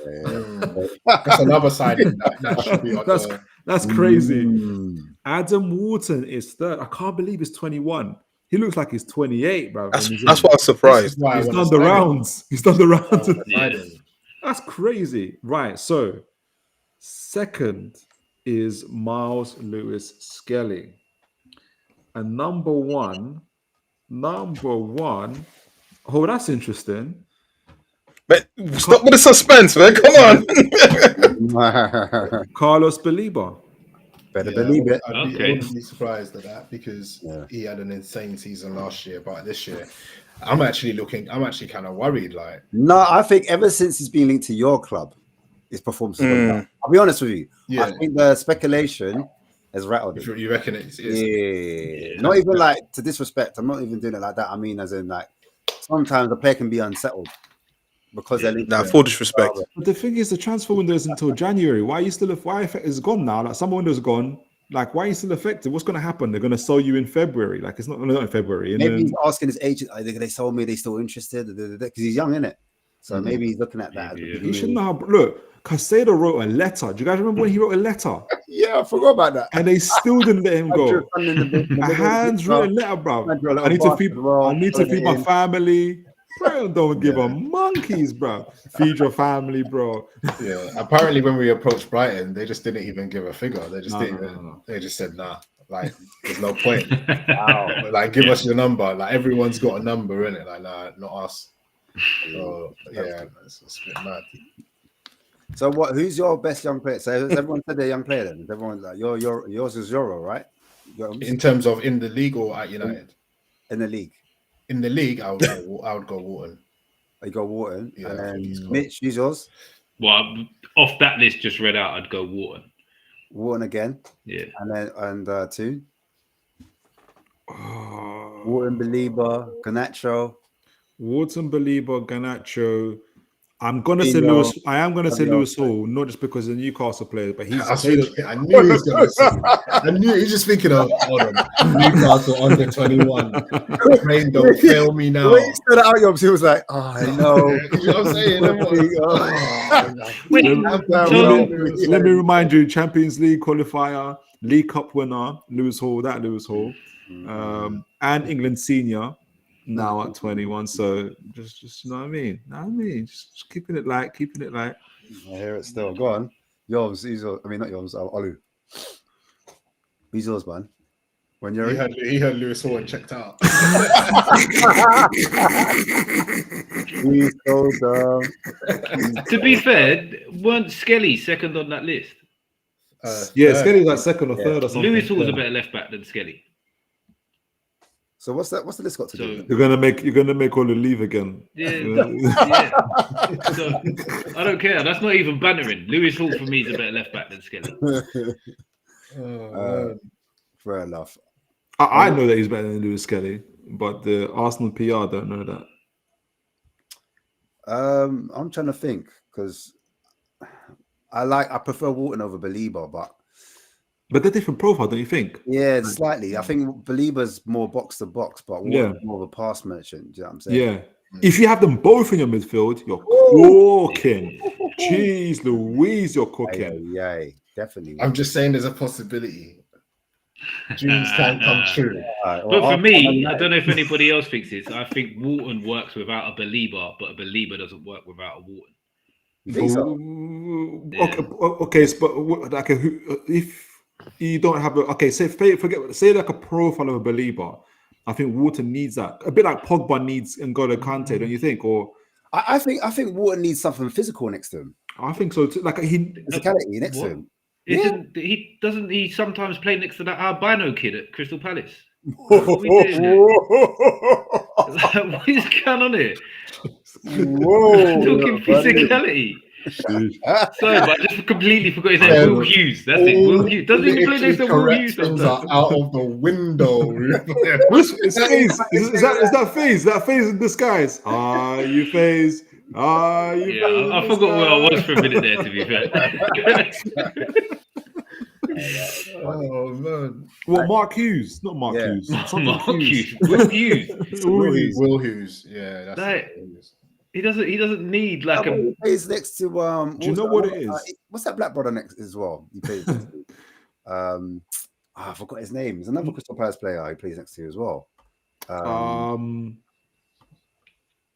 That's another side. That should be that's crazy. Adam Wharton is 3rd. I can't believe he's 21. He looks like he's 28, bro. That's why I was surprised. He's done the rounds. That's crazy. Right. So, 2nd is Miles Lewis Skelly. And number one. Oh, that's interesting. But stop with the suspense, man. Come on. Carlos Baliba. Better believe it. I wouldn't be surprised at that because he had an insane season last year, but this year I'm actually kind of worried. Like, no, I think ever since he's been linked to your club, his performance has gone down. I'll be honest with you. I think the speculation has rattled it. You reckon it's not even like to disrespect. I'm not even doing it like that. I mean, as in like sometimes the player can be unsettled because they're linked. Full disrespect. But the thing is, the transfer window is until January. Why is gone now? Like, summer window's gone. Like, why are you still affected? What's going to happen? They're going to sell you in February. Like, it's not in February. And Maybe then, he's asking his agent, they told me they're still interested because he's young, isn't it? So maybe he's looking at that as a big he should move. know. Look, Caicedo wrote a letter. Do you guys remember when he wrote a letter? Yeah, I forgot about that. And they still didn't let him go. A handwritten letter, bro. I need to feed my family. Bro, don't give a monkeys, bro. Feed your family, bro. Yeah. Apparently, when we approached Brighton, they just didn't even give a figure. They just didn't. They just said, "Nah, like there's no point." Wow. Like, give us your number. Like, everyone's got a number in it. Like, nah, not us. So yeah, it's a bit mad. So what? Who's your best young player? So has everyone said they're young player then? Is everyone like yours is Euro, right? In terms of in the league or at United? In the league. In the league, I would go Wharton. You got Wharton. Yeah, and I then think he's Mitch, who's yours? Well, off that list just read out, I'd go Wharton. Wharton again. Yeah. And then two. Wharton, Belieber, Garnacho. Wharton, Belieber, Garnacho. I'm gonna say Lewis. I am gonna say Lewis Hall, not just because he's a Newcastle player, but he's. I knew he was gonna say. I knew he's just thinking of Newcastle under 21. Brain don't fail me now. When he said it out, he was like, "Oh, I know." You know what I'm saying? Let me remind you: Champions League qualifier, League Cup winner, Lewis Hall. Lewis Hall, and England senior. Now at 21, so just you know what I mean. Just keeping it light. I hear it still. Go on. Yours, not yours. Olu. Who's yours, man? When you're he heard Lewis Hall and checked out. He's so dumb. To be fair, weren't Skelly second on that list? Skelly's like second or third or something. Lewis Hall was a better left back than Skelly. So what's the list got to do? You're gonna make Olu leave again. Yeah. So, I don't care. That's not even bantering. Lewis Hall for me is a better left back than Skelly. Fair enough. I know that he's better than Lewis Skelly, but the Arsenal PR don't know that. I'm trying to think because I prefer Wharton over Belieber, but they're different profile, don't you think? Yeah, slightly. I think Belieber's more box to box, but Wharton's more of a pass merchant. Do you know what I'm saying? Yeah. If you have them both in your midfield, you're cooking. Jeez Louise, you're cooking. Yeah, definitely. I'm just saying there's a possibility. Dreams can come true. But for me, I don't know if anybody else thinks this. I think Wharton works without a Belieber, but a Belieber doesn't work without a Wharton. You think so? Okay, but like if you don't have say like a profile of a Belieber, I think Wharton needs that. A bit like Pogba needs N'Golo Kante, don't you think? Or I think Wharton needs something physical next to him. I think so too. Like physicality next to him. He doesn't he sometimes play next to that albino kid at Crystal Palace? What is going on here? Whoa, talking physicality. Sorry, but I just completely forgot his name. Will Hughes. That's it. Will Hughes doesn't even play next to Will Hughes. Things are out of the window. Is that phase? That phase in disguise? You phase. I forgot where I was for a minute there. To be fair. Oh man! Well, Mark Hughes, not Mark Hughes. Mark Hughes. Will Hughes. Will Hughes. Yeah, that's He doesn't need like he plays next to do you know what it is? What's that black brother next as well? He plays next to, I forgot his name. There's another Crystal Palace player he plays next to as well.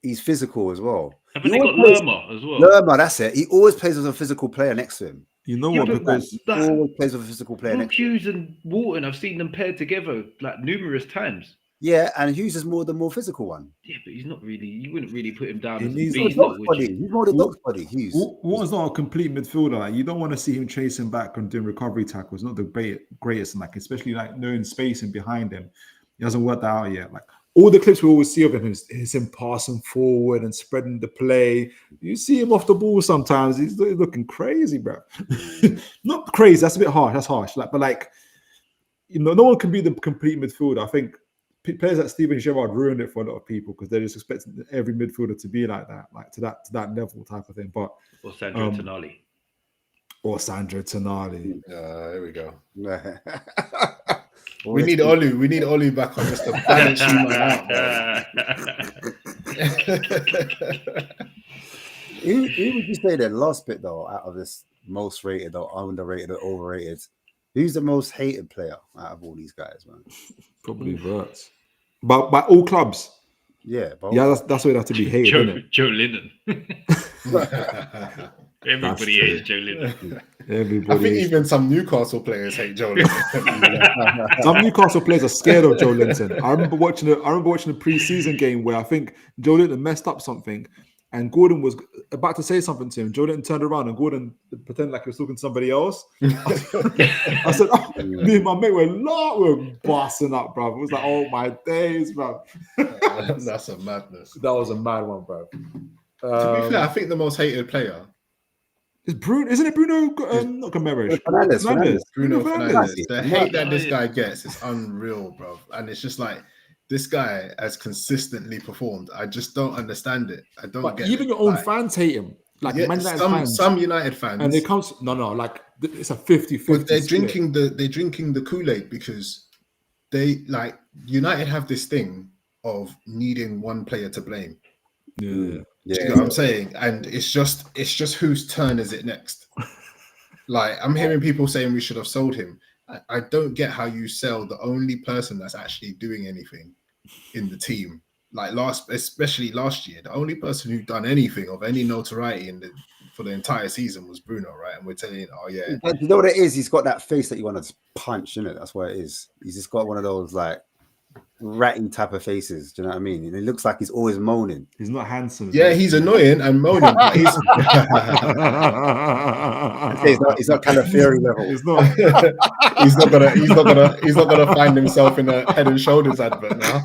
He's physical as well. I think they got Lerma as well. Lerma, that's it. He always plays with a physical player next to him. You know what? Because he always plays with a physical player next to him. Hughes and Wharton, I've seen them paired together like numerous times. Yeah, and Hughes is more the more physical one. Yeah, but he's not really. You wouldn't really put him down. He's more the dog's body. Hughes. Wharton's not a complete midfielder. Like, you don't want to see him chasing back and doing recovery tackles. Not the greatest, and especially knowing spacing behind him. He hasn't worked that out yet. Like all the clips we always see of him is him passing forward and spreading the play. You see him off the ball sometimes. He's looking crazy, bro. Not crazy. That's a bit harsh. That's harsh. But no one can be the complete midfielder. I think players like Steven Gerrard ruined it for a lot of people because they're just expecting every midfielder to be like that, like to that level type of thing. But or Sandro Tonali. Or Sandro Tonali. There we go. All We this need shit. Olu. We need Olu back on just to balance you man out, bro. Who would you say the last bit though out of this most rated or underrated or overrated? Who's the most hated player out of all these guys, man? Probably Verts. But by all clubs. Yeah, both. Yeah, that's why it has to be hated, isn't it? Joe Lennon. Everybody hates Joe Lennon. Everybody. I think even some Newcastle players hate Joe Linton. Some Newcastle players are scared of Joe Linton. I remember watching a pre-season game where I think Joe Linton messed up something, and Gordon was about to say something to him. Joe Linton turned around and Gordon pretended like he was talking to somebody else. I said, "Oh, me and my mate were busting up, bro." It was like, "Oh my days, bro." That's a madness. That was a mad one, bro. To be fair, I think the most hated player is Bruno. Isn't it Bruno? Not Gomes. Fernandes. Bruno Fernandes. Fernandes. The hate that this guy gets is unreal, bro. And it's just like this guy has consistently performed. I just don't understand it. I don't get even it. your own Like, fans hate him. Like yeah, Man United fans. some United fans, And it comes like it's a 50-50. but they're split. drinking the Kool-Aid because they like United have this thing of needing one player to blame. Yeah. Do you know what I'm saying? And it's just whose turn is it next? Like I'm hearing people saying we should have sold him. I don't get how you sell the only person that's actually doing anything in the team. Like especially last year, the only person who done anything of any notoriety for the entire season was Bruno, right? And we're telling you, oh yeah. But you know what it is? He's got that face that you want to punch, isn't it? That's what it is. He's just got one of those like ratty type of faces. Do you know what I mean? And it looks like he's always moaning. He's not handsome. Yeah, he's annoying and moaning. But he's He's not kind of fairy level. He's not. he's not gonna find himself in a Head and Shoulders advert now.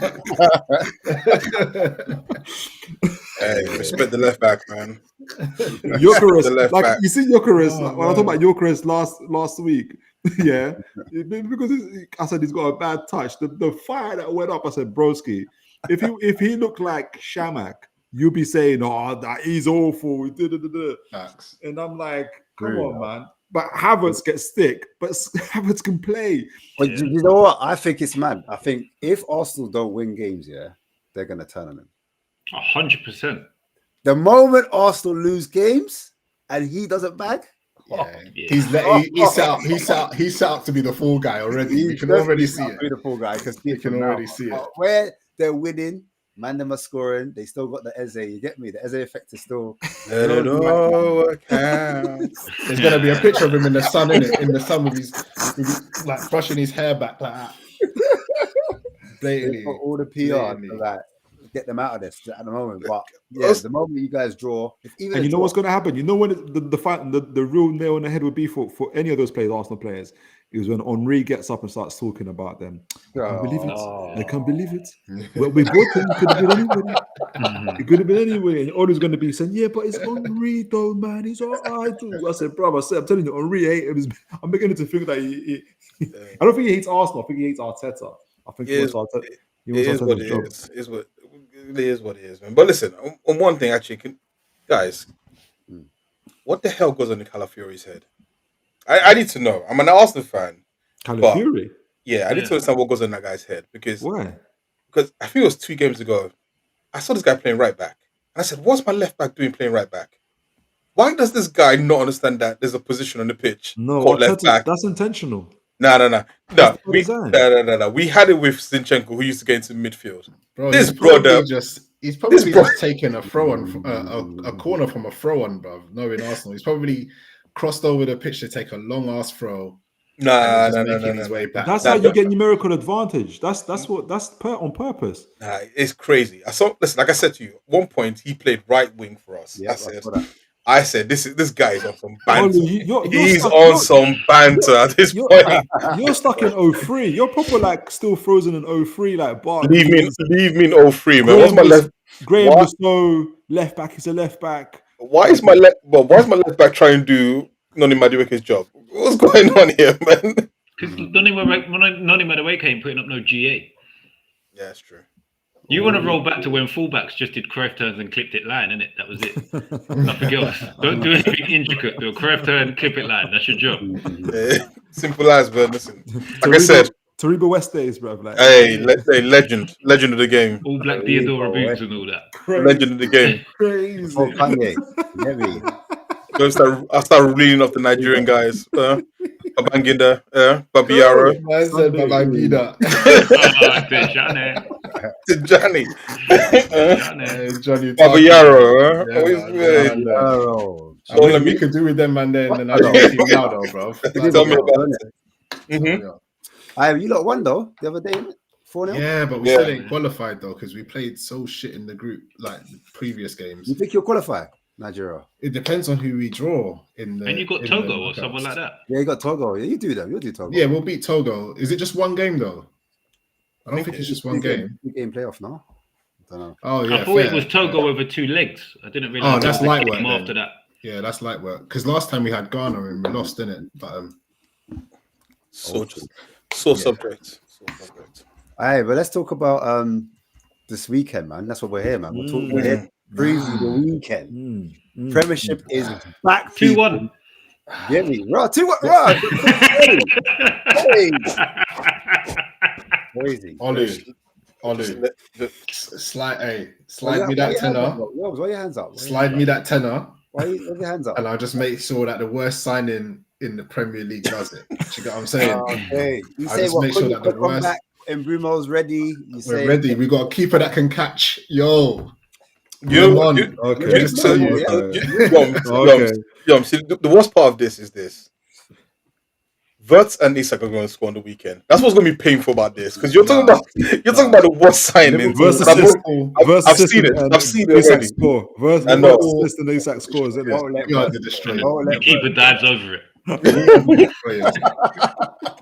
Hey, respect the left back, man. Gyökeres, like you see Gyökeres. When I talk about Gyökeres last week, yeah, because I said he's got a bad touch. The fire that went up, I said, broski, if he looked like Shamak, you'd be saying, oh, that he's awful. Facts. And I'm like, come on, man. But Havertz gets stick, but Havertz can play. But you know what? I think it's mad. I think if Arsenal don't win games, yeah, they're gonna turn on him. 100%. The moment Arsenal lose games and he doesn't bag, He's set up to be the fall guy already. You can already see it. Be the fall guy because You can already see it. Where they're winning, man, them are scoring. They still got the Eze. You get me? The Eze effect is still. Let it all count. There's gonna be a picture of him in the sun, in the sun with his like brushing his hair back like that. They've got all the PR to like get them out of this at the moment. But yeah, the moment you guys draw, and you know what's going to happen? You know when the real nail in the head would be for any of those players, Arsenal players, is when Henry gets up and starts talking about them. I can't believe it. I can't believe it. Well, we bought him. It could have been anybody. It could have been anybody. And always going to be saying, yeah, but it's Henry though, man. He's all right too. I said, bro, I'm telling you, Henry hate him. I'm beginning to think that I don't think he hates Arsenal. I think he hates Arteta. I think he wants Arteta. It is what it is. It is what it is, man. But listen, on one thing, actually, guys, what the hell goes on in Calafiori's head? I need to know. I'm an Arsenal fan. Calafiori? Yeah, I need to understand what goes on in that guy's head. Why? Because I think it was 2 games ago, I saw this guy playing right back. And I said, what's my left back doing playing right back? Why does this guy not understand that there's a position on the pitch called left back? That's intentional. No. We had it with Zinchenko, who used to get into midfield. Bro, this he's brother, probably just taken a throw on a corner from a throw on, bro. Knowing Arsenal, he's probably crossed over the pitch to take a long ass throw. His way back. That's how you get numerical advantage. That's on purpose. Nah, it's crazy. Listen, like I said to you, at one point he played right wing for us. Yeah, I said, this guy is on some banter. He's on some banter at this point. You're stuck in 03. You're proper like still frozen in 03. Like Bart. Leave me in 03, man. What's my left? Graham was no left back. He's a left back. Why is my left back trying to do Noni Madueke's job? What's going on here, man? Because Noni Madueke ain't putting up no GA. Yeah, that's true. You want to roll back to when fullbacks just did Cruyff turns and clipped it line, innit? That was it. Nothing else. Don't do anything intricate. Do a Cruyff turn, clip it line. That's your job. Simple as, but listen. Like I said, Taribo West days, bro. Like, hey, legend of the game. All black Theodora boots and all that. Legend of the game. Crazy. Oh, Kanye. Heavy. I'll start reading off the Nigerian guys. Babangida, Babiaro, Man said Babangida. Tijani, Johnny Babiaro. I mean, we could do with them, man. Then and I don't team now, though, bro. Tell me about it. You lot won though the other day, 4-0. Yeah, but we still ain't qualified though because we played so shit in the group like the previous games. You think you'll qualify, Nigeria? It depends on who we draw in the. And you got Togo or someone like that. Yeah, you got Togo. Yeah, you do that. You'll do Togo. Yeah, we'll beat Togo. Is it just one game though? I don't think it's just one game. Game playoff, no? I don't know. Oh yeah, I thought it was Togo over 2 legs. I didn't realize. Oh, that's light work. After that. Yeah, that's light work. Because last time we had Ghana and we lost, didn't it? But subject. All right, but let's talk about this weekend, man. That's what we're here, man. We're here to preview the weekend. Premiership is back. 2-1. Get me, right? 2-1. Right. Crazy. Olu, slide me that tenner. Why your hands up? Slide me that tenner. Why your hands up? And I'll just make sure that the worst signing in the Premier League does it. Do you get what I'm saying? Okay. You I'll say just what? make sure that the worst. Back and Brumo's ready. We're ready. We got a keeper that can catch. Yo. Okay. Just tell you. See, the worst part of this is this. Verts and Isak are going to score on the weekend. That's what's going to be painful about this because you're talking about the worst signing. I've seen it. I've seen it already. Score. Versus assist and Isak scores. Isn't it? You are the destroyer. The keeper dives over it.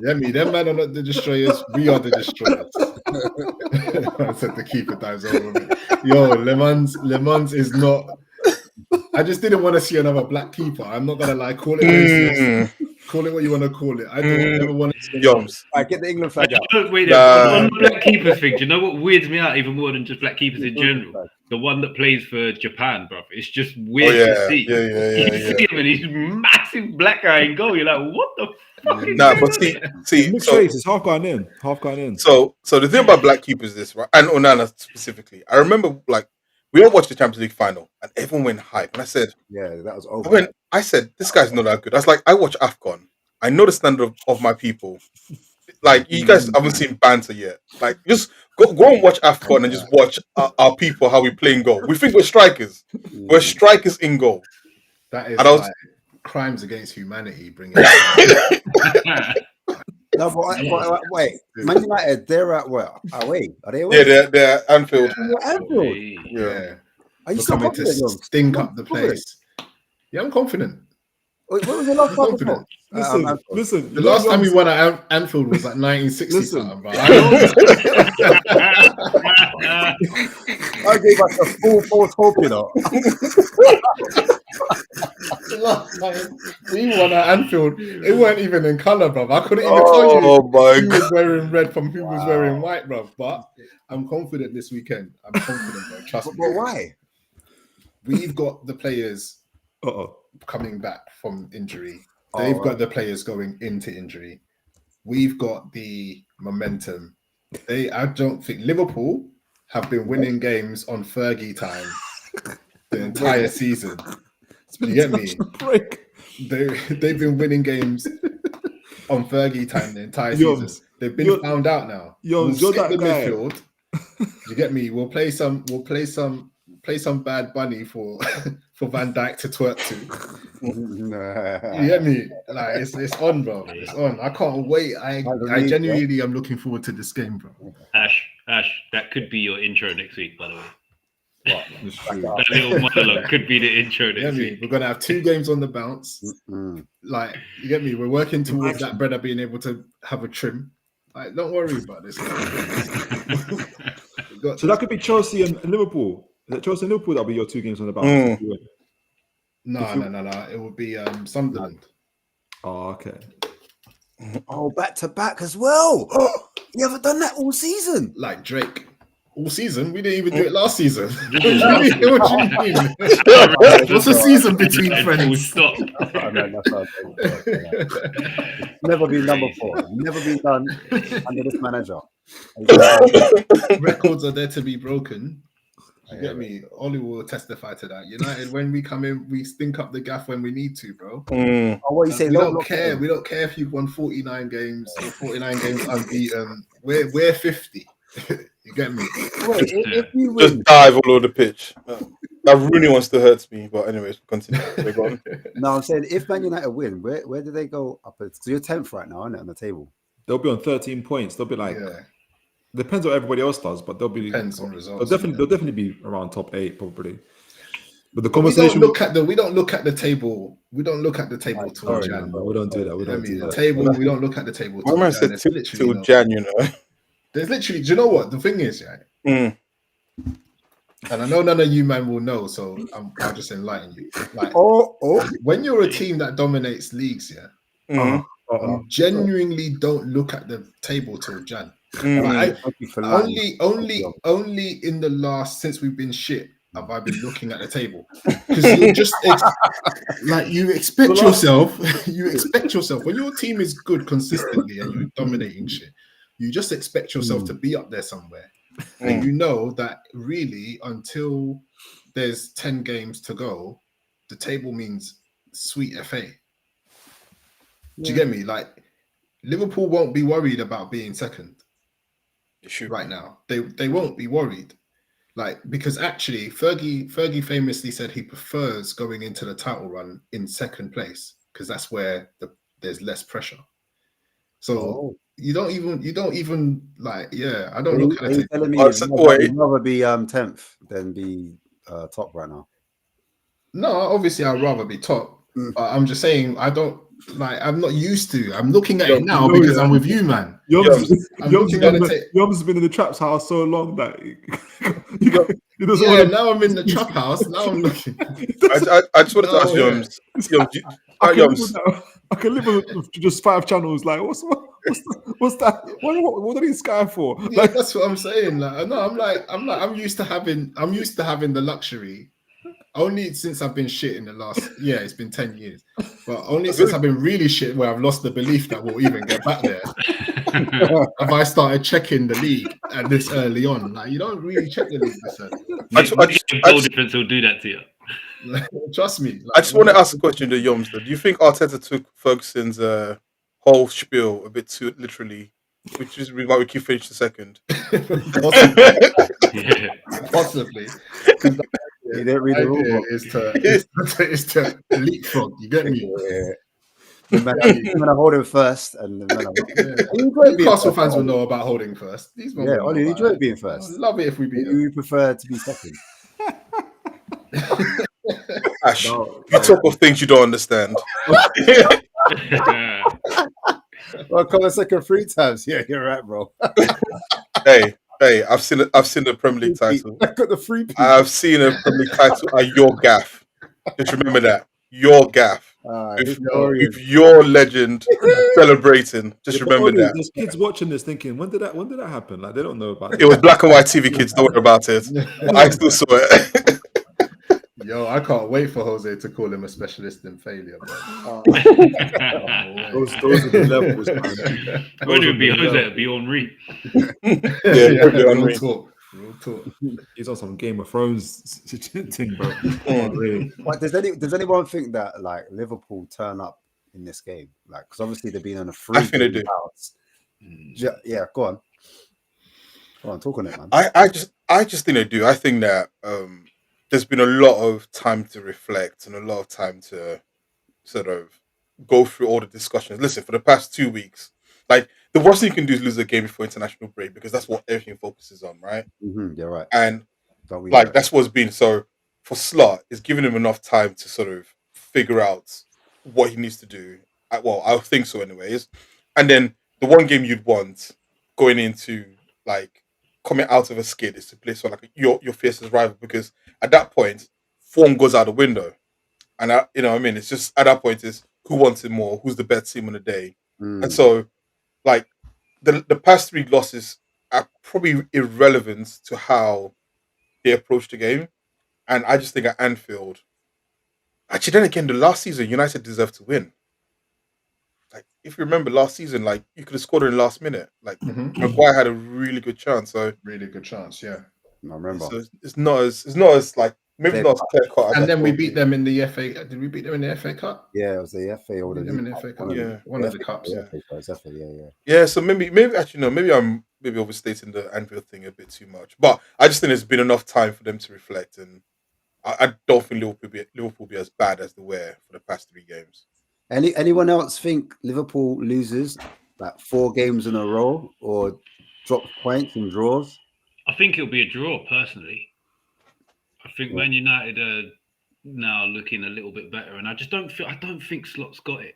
Yeah, them man are not the destroyers. We are the destroyers. I said the keeper dives over it. Yo, Le Mans is not. I just didn't want to see another black keeper. I'm not gonna lie. Call it racist. Call it what you want to call it. I don't ever want to see Yoms. I get the England flag out. Wait on the black keepers thing. Do you know what weirds me out even more than just black keepers in general? The one that plays for Japan, bro. It's just weird to see. You see him and he's massive black guy in goal. You're like, what the fuck is but see, mixed race. It's half gone in. So the thing about black keepers is this, right? And Onana specifically. I remember we all watched the Champions League final and everyone went hype. And I said, yeah, that was over. I said, this guy's not that good. I was like, I watch AFCON. I know the standard of my people. Like, you guys haven't seen banter yet. Like, just go and watch AFCON and just watch our people, how we play in goal. We think we're strikers. We're strikers in goal. That is crimes against humanity. Bringing No, but wait. Man United, they're at where? Away. Are they away? Yeah, they're at Anfield. Anfield. Yeah. Are you so confident? To stink up the place? Yeah, I'm confident. Wait, what was the last time? Listen. The last time we won at Anfield was like 1960 something, bro. I gave us a full false hope, you know. We won at Anfield. It weren't even in colour, bro. I couldn't even tell you who was wearing red from who was wearing white, bro. But I'm confident this weekend. I'm confident, bro. Trust me. But why? We've got the players coming back from injury. They've got the players going into injury. We've got the momentum. I don't think Liverpool have been winning games on Fergie time the entire season. Do you get me? They've been winning games on Fergie time the entire season. They've been found out now. We'll skip the midfield. Do you get me? We'll play some Bad Bunny for Van Dijk to twerk to. You get me? Like it's on, bro. It's on. I can't wait. I genuinely am looking forward to this game, bro. Ash, that could be your intro next week, by the way. What? That little monologue could be the intro next week. We're gonna have 2 games on the bounce. Like, you get me? We're working towards that brother being able to have a trim. Like, don't worry about this. So that could be Chelsea and Liverpool. Is it Chelsea and Liverpool that'll be your 2 games on the bounce? No. It would be Sunderland. Oh, okay. Oh, back to back as well. You haven't done that all season. Like Drake. All season? We didn't even do it last season. This What is do last you mean? What do you mean? What's the season between Full friends? stop. Never been done before. Never been done under this manager. Records are there to be broken. You get me? Ollie will testify to that. United, when we come in, we stink up the gaff when we need to, bro. Oh, what you say? We don't care. We don't care if you've won 49 games or 49 games unbeaten. We're 50. You get me? Wait, if you Just win, dive all over the pitch. That really wants to hurt me, but anyways, continue. Go on. no, I'm saying if Man United win, where do they go up? So you're 10th right now, aren't it, on the table? They'll be on 13 points. They'll be like, depends what everybody else does, but they'll be Depends on results. They'll definitely be around top 8 probably. But the We conversation don't look at the table. We don't look at the table till Jan. we don't do that. We don't do that. The table. We don't look at the table My till man Jan. said till Jan, you know. There's literally. Do you know what the thing is, right? And I know none of you man will know, so I'll just enlighten you. Like, when you're a team that dominates leagues, you genuinely don't look at the table till Jan. Like, only in the last, since we've been shit, have I been looking at the table, because you're just like you expect yourself when your team is good consistently and you're dominating shit, you just expect yourself to be up there somewhere. And you know that really until there's 10 games to go, the table means sweet FA. Do you get me? Like, Liverpool won't be worried about being second right now. They won't be worried. Like, because actually Fergie famously said he prefers going into the title run in second place because that's where there's less pressure. So you don't even like, I don't look at it. Telling me you'd rather be 10th than be top right now. No, obviously I'd rather be top. I'm just saying I'm not used to. I'm looking at it now because I'm with you, man. Yom's has been in the Trap's house so long that now I'm in the Trap house. Now I'm looking. I just wanted to ask Yoms. I can live with just 5 channels. Like, what's that? What are these Sky for? Yeah, like, that's what I'm saying. Like, no, I'm used to having the luxury. Only since I've been shit in the last, it's been 10 years. But only since I've been really shit where I've lost the belief that we'll even get back there. Have I started checking the league at this early on? Like, you don't really check the league this early. Goal difference will do that to you. Trust me. I just want to ask a question to Yoms, though. Do you think Arteta took Ferguson's whole spiel a bit too literally, which is why we keep finishing second? Possibly. You didn't read the rule book. Is to leapfrog. You get me? The men are holding first, and the men are. Newcastle fans will know about holding first. Ollie, you enjoy being first. I'd love it if we beat them. You prefer to be second. Ash, you talk of things you don't understand. Well, come on, second 3 times. Yeah, you're right, bro. Hey, I've seen the Premier League title. I got the 3 P. I've seen a Premier League title at your gaff. Just remember that. Your gaff. With your legend celebrating. Just remember that. There's kids watching this thinking, when did that happen? Like, they don't know about it. It was black and white TV, kids. Don't worry about it. I still saw it. Yo, I can't wait for Jose to call him a specialist in failure. Those are the levels, man. It wouldn't be Jose, it'd be Henri. Real talk. He's on some Game of Thrones thing, bro. But does anyone think that like Liverpool turn up in this game? Like, because obviously they've been on a 3 I think they do. Yeah, go on. Talk on it, man. I just think they do. I think that there's been a lot of time to reflect and a lot of time to sort of go through all the discussions. Listen, for the past 2 weeks, like, the worst thing you can do is lose a game before international break because that's what everything focuses on, right? You're right. And that's what's been. So for Slot, it's giving him enough time to sort of figure out what he needs to do. I think so anyways. And then the one game you'd want going into, like, coming out of a skid is to play so like your fiercest rival, because at that point form goes out the window, and you know what I mean. It's just at that point is who wants it more, who's the best team on the day, and so like the past 3 losses probably irrelevant to how they approach the game. And I just think at Anfield, actually, then again, the last season, United deserved to win. Like, if you remember last season, like you could have scored in the last minute. Like Maguire had a really good chance. So Really good chance, yeah. I remember. so it's not as like maybe not as clear cut. As And I then we thought. beat them in the FA. Did we beat them in the FA Cup? Yeah, it was the FA or the Beat them in League the FA Cup. Cup. Yeah. One of the cups. Yeah, it's FA, yeah. Yeah, so maybe actually no, maybe I'm overstating the Anfield thing a bit too much. But I just think there's been enough time for them to reflect, and I don't think Liverpool will be as bad as they were for the past 3 games. Anyone else think Liverpool loses like 4 games in a row or drops points and draws? I think it'll be a draw, personally. I think Man United are now looking a little bit better, and I don't think Slot's got it.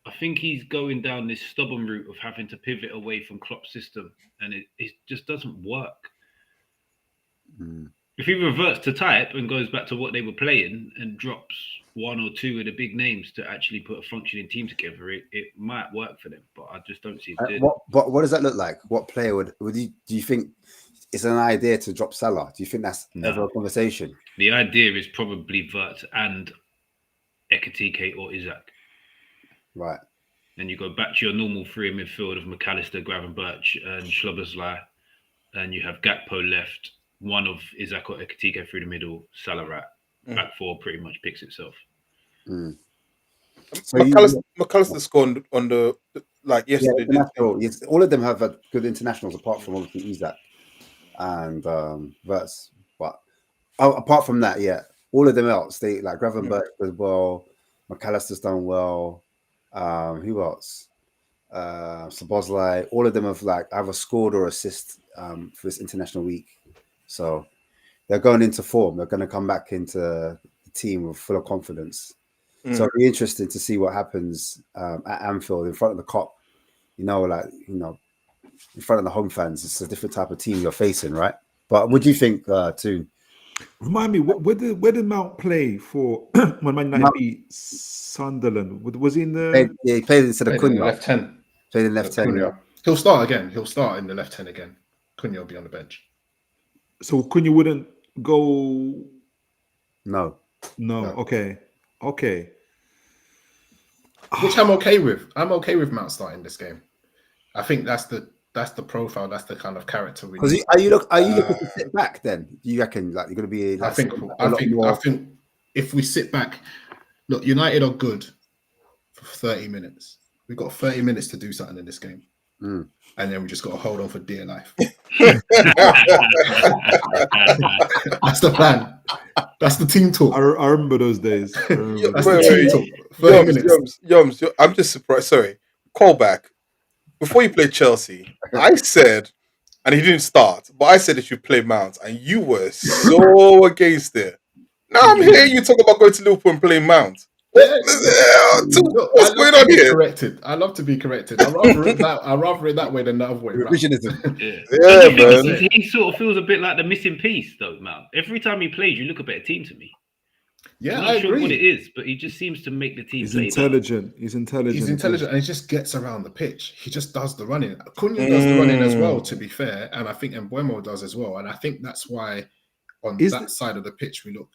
I think he's going down this stubborn route of having to pivot away from Klopp's system, and it just doesn't work. If he reverts to type and goes back to what they were playing and drops 1 or 2 of the big names to actually put a functioning team together, it might work for them. But I just don't see it. What does that look like? What player do you think it's an idea to drop Salah? Do you think that's ever a conversation? The idea is probably Vert and Ekitike or Isaac. Right. Then you go back to your normal 3 in midfield of McAllister, Gravenberch, and Szoboszlai, and you have Gakpo left. One of Isaac or Ekitike through the middle, Salah right. Back 4 pretty much picks itself. So McAllister scored on the like yesterday. Yes, all of them have had good internationals apart from obviously Isaac and Verts. But apart from that, all of them else, they like Gravenberch as well. McAllister's done well. Who else? Szoboszlai. All of them have like either scored or assist for this international week. So they're going into form. They're going to come back into the team with full of confidence. So it'll be interesting to see what happens at Anfield in front of the Kop. In front of the home fans. It's a different type of team you're facing, right? But what do you think, too? Remind me, where did Mount play for when Man United beat Sunderland? Was he in the? He played instead of Cunha. Left 10. Played in left 10. Cunha. He'll start again. He'll start in the left 10 again. Cunha will be on the bench. So Cunha wouldn't go. No. Okay. Which I'm okay with. I'm okay with Mount starting this game. I think that's the profile. That's the kind of character we need. Are you looking to sit back then? Do you reckon like you're going to be? Like, I think if we sit back, look, United are good for 30 minutes. We've got 30 minutes to do something in this game. And then we just got to hold on for dear life. That's the plan. That's the team talk. I remember those days. That's the team talk. Yums, I'm just surprised. Sorry, call back. Before you played Chelsea, I said, and he didn't start, but I said that you play Mount, and you were so against it. Now I'm hearing you talk about going to Liverpool and playing Mount. What's going on here? I love to be corrected. I'd rather it that way than the other way. Revisionism. Man. He sort of feels a bit like the missing piece, though, Mount. Every time he plays, you look a better team to me. Yeah, I'm not sure what it is, but he just seems to make the team. He's intelligent. He's intelligent, and he just gets around the pitch. He just does the running. Cunha does the running as well, to be fair, and I think Mbeumo does as well. And I think that's why on that side of the pitch we look.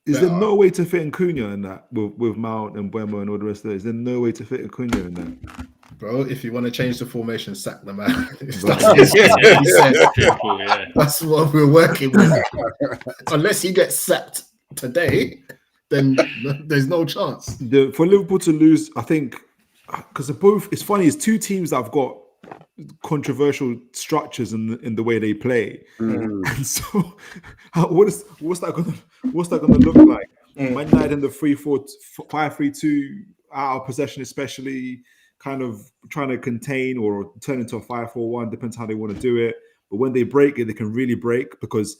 Is there no way to fit in Cunha in that with Mount and Mbeumo and all the rest of it? Is there no way to fit in Cunha in that? Bro, if you want to change the formation, sack the man. That's what we're working with. Unless he gets sacked today, then there's no chance. For Liverpool to lose, I think, because it's funny, it's 2 teams that have got controversial structures in the way they play. And so what's that gonna look like? Man United in the 5-3-2 out of possession, especially kind of trying to contain or turn into a 5-4-1, depends how they want to do it. But when they break it, they can really break because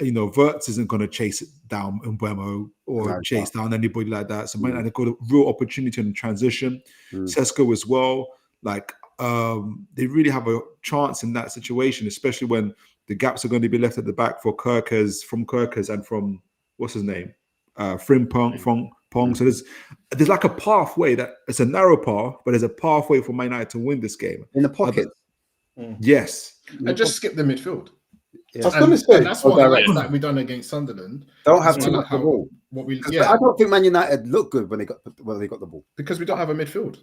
Verts isn't going to chase it down Mbeumo or chase down anybody like that. So Man United got a real opportunity in transition. Sesko as well, they really have a chance in that situation, especially when the gaps are going to be left at the back for Kerkers and from what's his name, Frimpong. So there's like a pathway that it's a narrow path, but there's a pathway for Man United to win this game in the pocket. Yes. And just skip the midfield. Yeah. I was going to say, and that's what I like that we done against Sunderland. Don't have That's too why I much like the ball. What we I don't think Man United looked good when they got the ball because we don't have a midfield.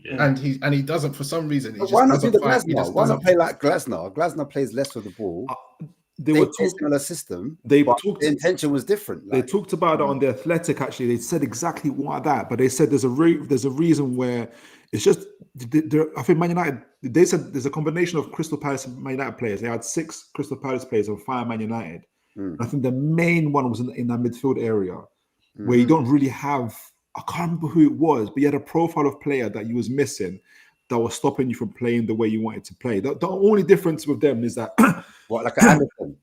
Yeah. And he doesn't for some reason. He why just not do doesn't the fight. Glasner? Why not play like Glasner? Glasner plays less with the ball. They They were play a similar system. they but talked. the intention was different. They talked about it on the Athletic. Actually, they said exactly what that, but they said there's a reason where it's just. I think Man United. They said there's a combination of Crystal Palace and Man United players. They had 6 Crystal Palace players and 5 Man United. I think the main one was in that midfield area where you don't really have. I can't remember who it was, but you had a profile of player that you was missing that was stopping you from playing the way you wanted to play. The only difference with them is that What, like an Anderson?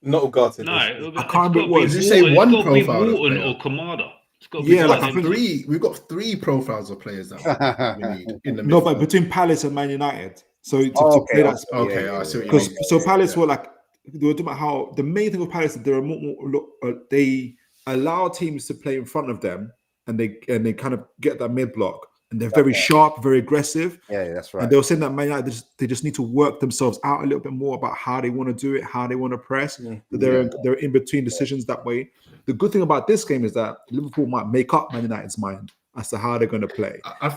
not Ugarte. No, I can't remember what it was. Did you say one it's got to be profile of Wharton player? or Kamada. It's got to Yeah, be like one I of them think- two. We've got 3 profiles of players that we need in the midfield. no, but between Palace and Man United. So to Okay, play that. Okay, yeah, I see what you Because mean. so Palace were like they were talking about how the main thing with Palace is there are they allow teams to play in front of them and they kind of get that mid block and they're very sharp, very aggressive. Yeah, that's right. And they were saying that Man United they just need to work themselves out a little bit more about how they want to do it, how they want to press. They're in between decisions that way. The good thing about this game is that Liverpool might make up Man United's mind as to how they're going to play. I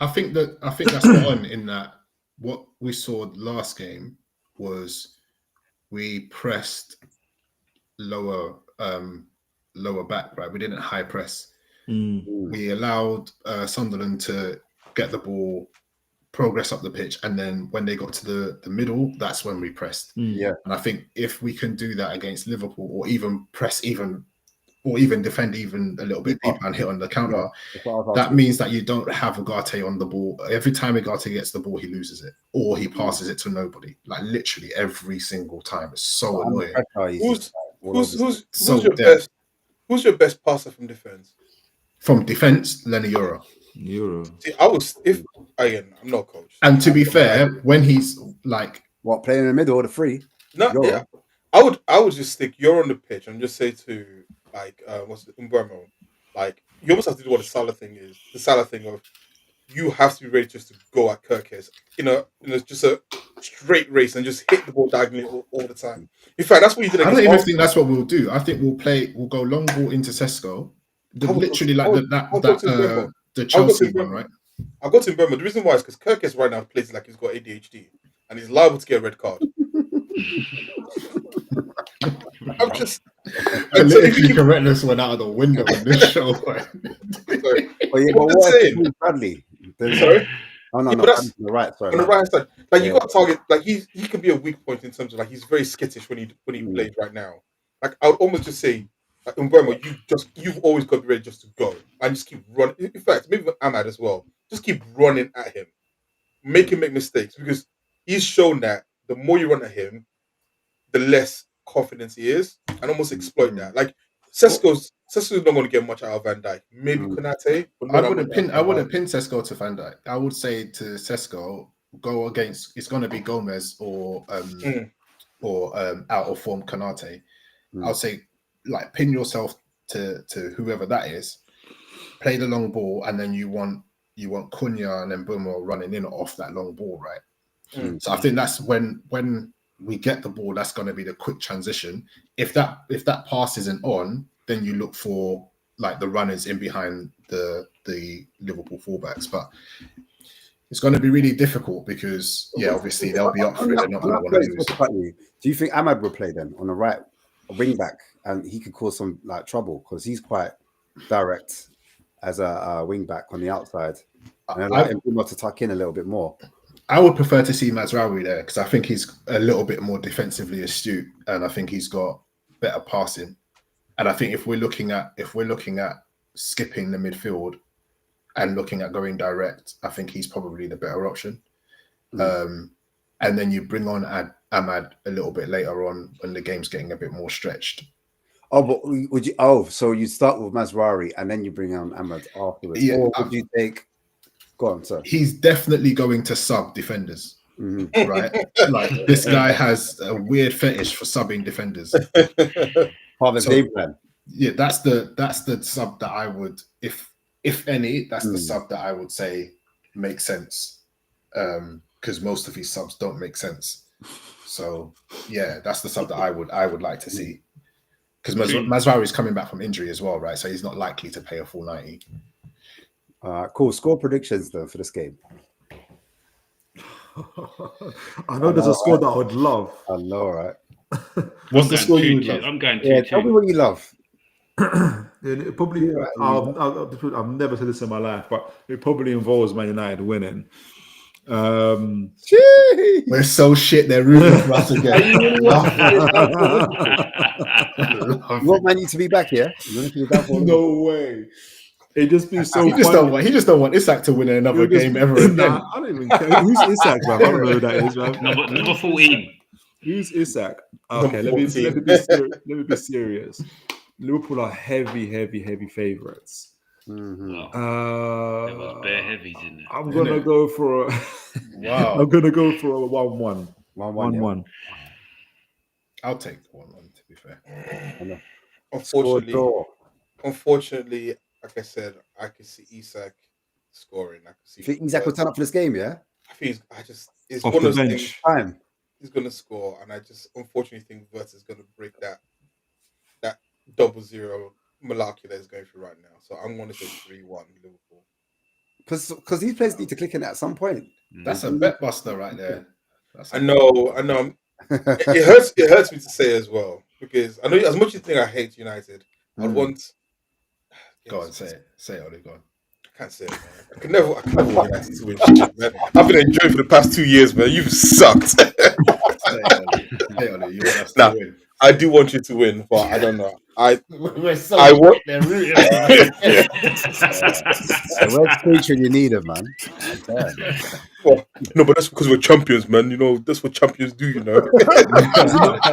think that's spot on in that what we saw last game was we pressed lower back, right? We didn't high press. We allowed Sunderland to get the ball, progress up the pitch, and then when they got to the middle, that's when we pressed. Yeah. And I think if we can do that against Liverpool, or even press or even defend even a little bit deeper and hit on the counter, that means that you don't have Ugarte on the ball. Every time Ugarte gets the ball, he loses it or he passes it to nobody. Like literally every single time. It's so annoying. Who's your best passer from defense? From defense, Lenny Euro. See, I'm not a coach. And to be fair, when he's like playing in the middle or the free? No, Euro. yeah. I would just stick Euro on the pitch and just say to Mbeumo, like you almost have to do what the Salah thing is. The Salah thing of you have to be ready just to go at Kirkes just a straight race and just hit the ball diagonally all the time. In fact, that's what you did. I don't even think that's what we'll do. I think we'll go long ball into Sesko. Literally like the Chelsea one, right? I'll go to Mbeumo. The reason why is because Kirkes right now plays like he's got ADHD and he's liable to get a red card. I'm just politically correctness went out of the window in this show. Sorry. What saying? Bradley. Sorry. Oh no, yeah, no, but that's on the right. Sorry, on the right hand side. Like you got to target. Like he can be a weak point in terms of like he's very skittish when he plays right now. Like I would almost just say, like, Mbeumo, you've always got to be ready just to go and just keep running. In fact, maybe with Ahmad as well, just keep running at him, make him make mistakes because he's shown that the more you run at him, the less confidence he is, and almost exploit that. Like Sesko's not going to get much out of Van Dijk. Maybe Konate. I wouldn't pin Sesko to Van Dijk. I would say to Sesko, go against. It's going to be Gomez or out of form Konate. I'll say like pin yourself to whoever that is. Play the long ball, and then you want Cunha and then Mbeumo running in off that long ball, right? So I think that's when we get the ball, that's going to be the quick transition. If that pass isn't on, then you look for like the runners in behind the Liverpool fullbacks. But it's going to be really difficult because obviously they'll be up for it. They're not going to want to lose. Do you think Ahmad would play then on the right wing back, and he could cause some like trouble because he's quite direct as a wing back on the outside, and I'd like him to tuck in a little bit more. I would prefer to see Mazraoui there because I think he's a little bit more defensively astute, and I think he's got better passing. And I think if we're looking at skipping the midfield and looking at going direct, I think he's probably the better option. And then you bring on Ahmad a little bit later on when the game's getting a bit more stretched. Oh, but would you? Oh, so you start with Mazraoui and then you bring on Ahmad afterwards, or would you take? Go on, sir. He's definitely going to sub defenders, right? Like this guy has a weird fetish for subbing defenders. Part of his game plan. Yeah, that's the sub that I would, if any, that's the sub that I would say makes sense. because most of his subs don't make sense. So yeah, that's the sub that I would like to see. Because Mazraoui is coming back from injury as well, right? So he's not likely to play a full 90. Cool. Score predictions though for this game. I know there's a score that I would love. I know, right? What's the score you would love? I'm going 2-2. Yeah, tell me what you love. It probably, I've never said this in my life, but it probably involves Man United winning. We're so shit. They're rooting for us again. You want Man U to be back, yeah? You want to be back? No way. It just be so. He just don't want Isak to win another game ever again. Nah, I don't even care. Who's Isak, man? I don't know who that is, man. Number 14. Who's Isak? Okay, let me be serious. Liverpool are heavy favourites. Mm-hmm. There was bare heavies in there. I'm gonna go for a. Wow. I'm gonna go for a 1-1. 1-1. I'll take the 1-1. To be fair. Unfortunately, like I said, I can see Isak scoring. I can see. Think Isak will turn up for this game, yeah? I think it's Off one the of those bench. things. He's gonna score, and I just unfortunately think Wirtz is gonna break that 0-0 malarkey that is going through right now. So I'm gonna say 3-1 Liverpool. Because these players need to click in at some point. That's a bet buster right there. I know. It hurts me to say as well, because I know as much as you think I hate United, I want. Go on, say it, Ollie. Go on. I can't say it, man. I can never want United to win shit, man. I've been enjoying for the past 2 years, man. You've sucked. Say it, Ollie. You want us to win? I do want you to win, but I don't know. We're so I want. Where's featuring you need him, man? Well, no, but that's because we're champions, man. You know, that's what champions do. You know.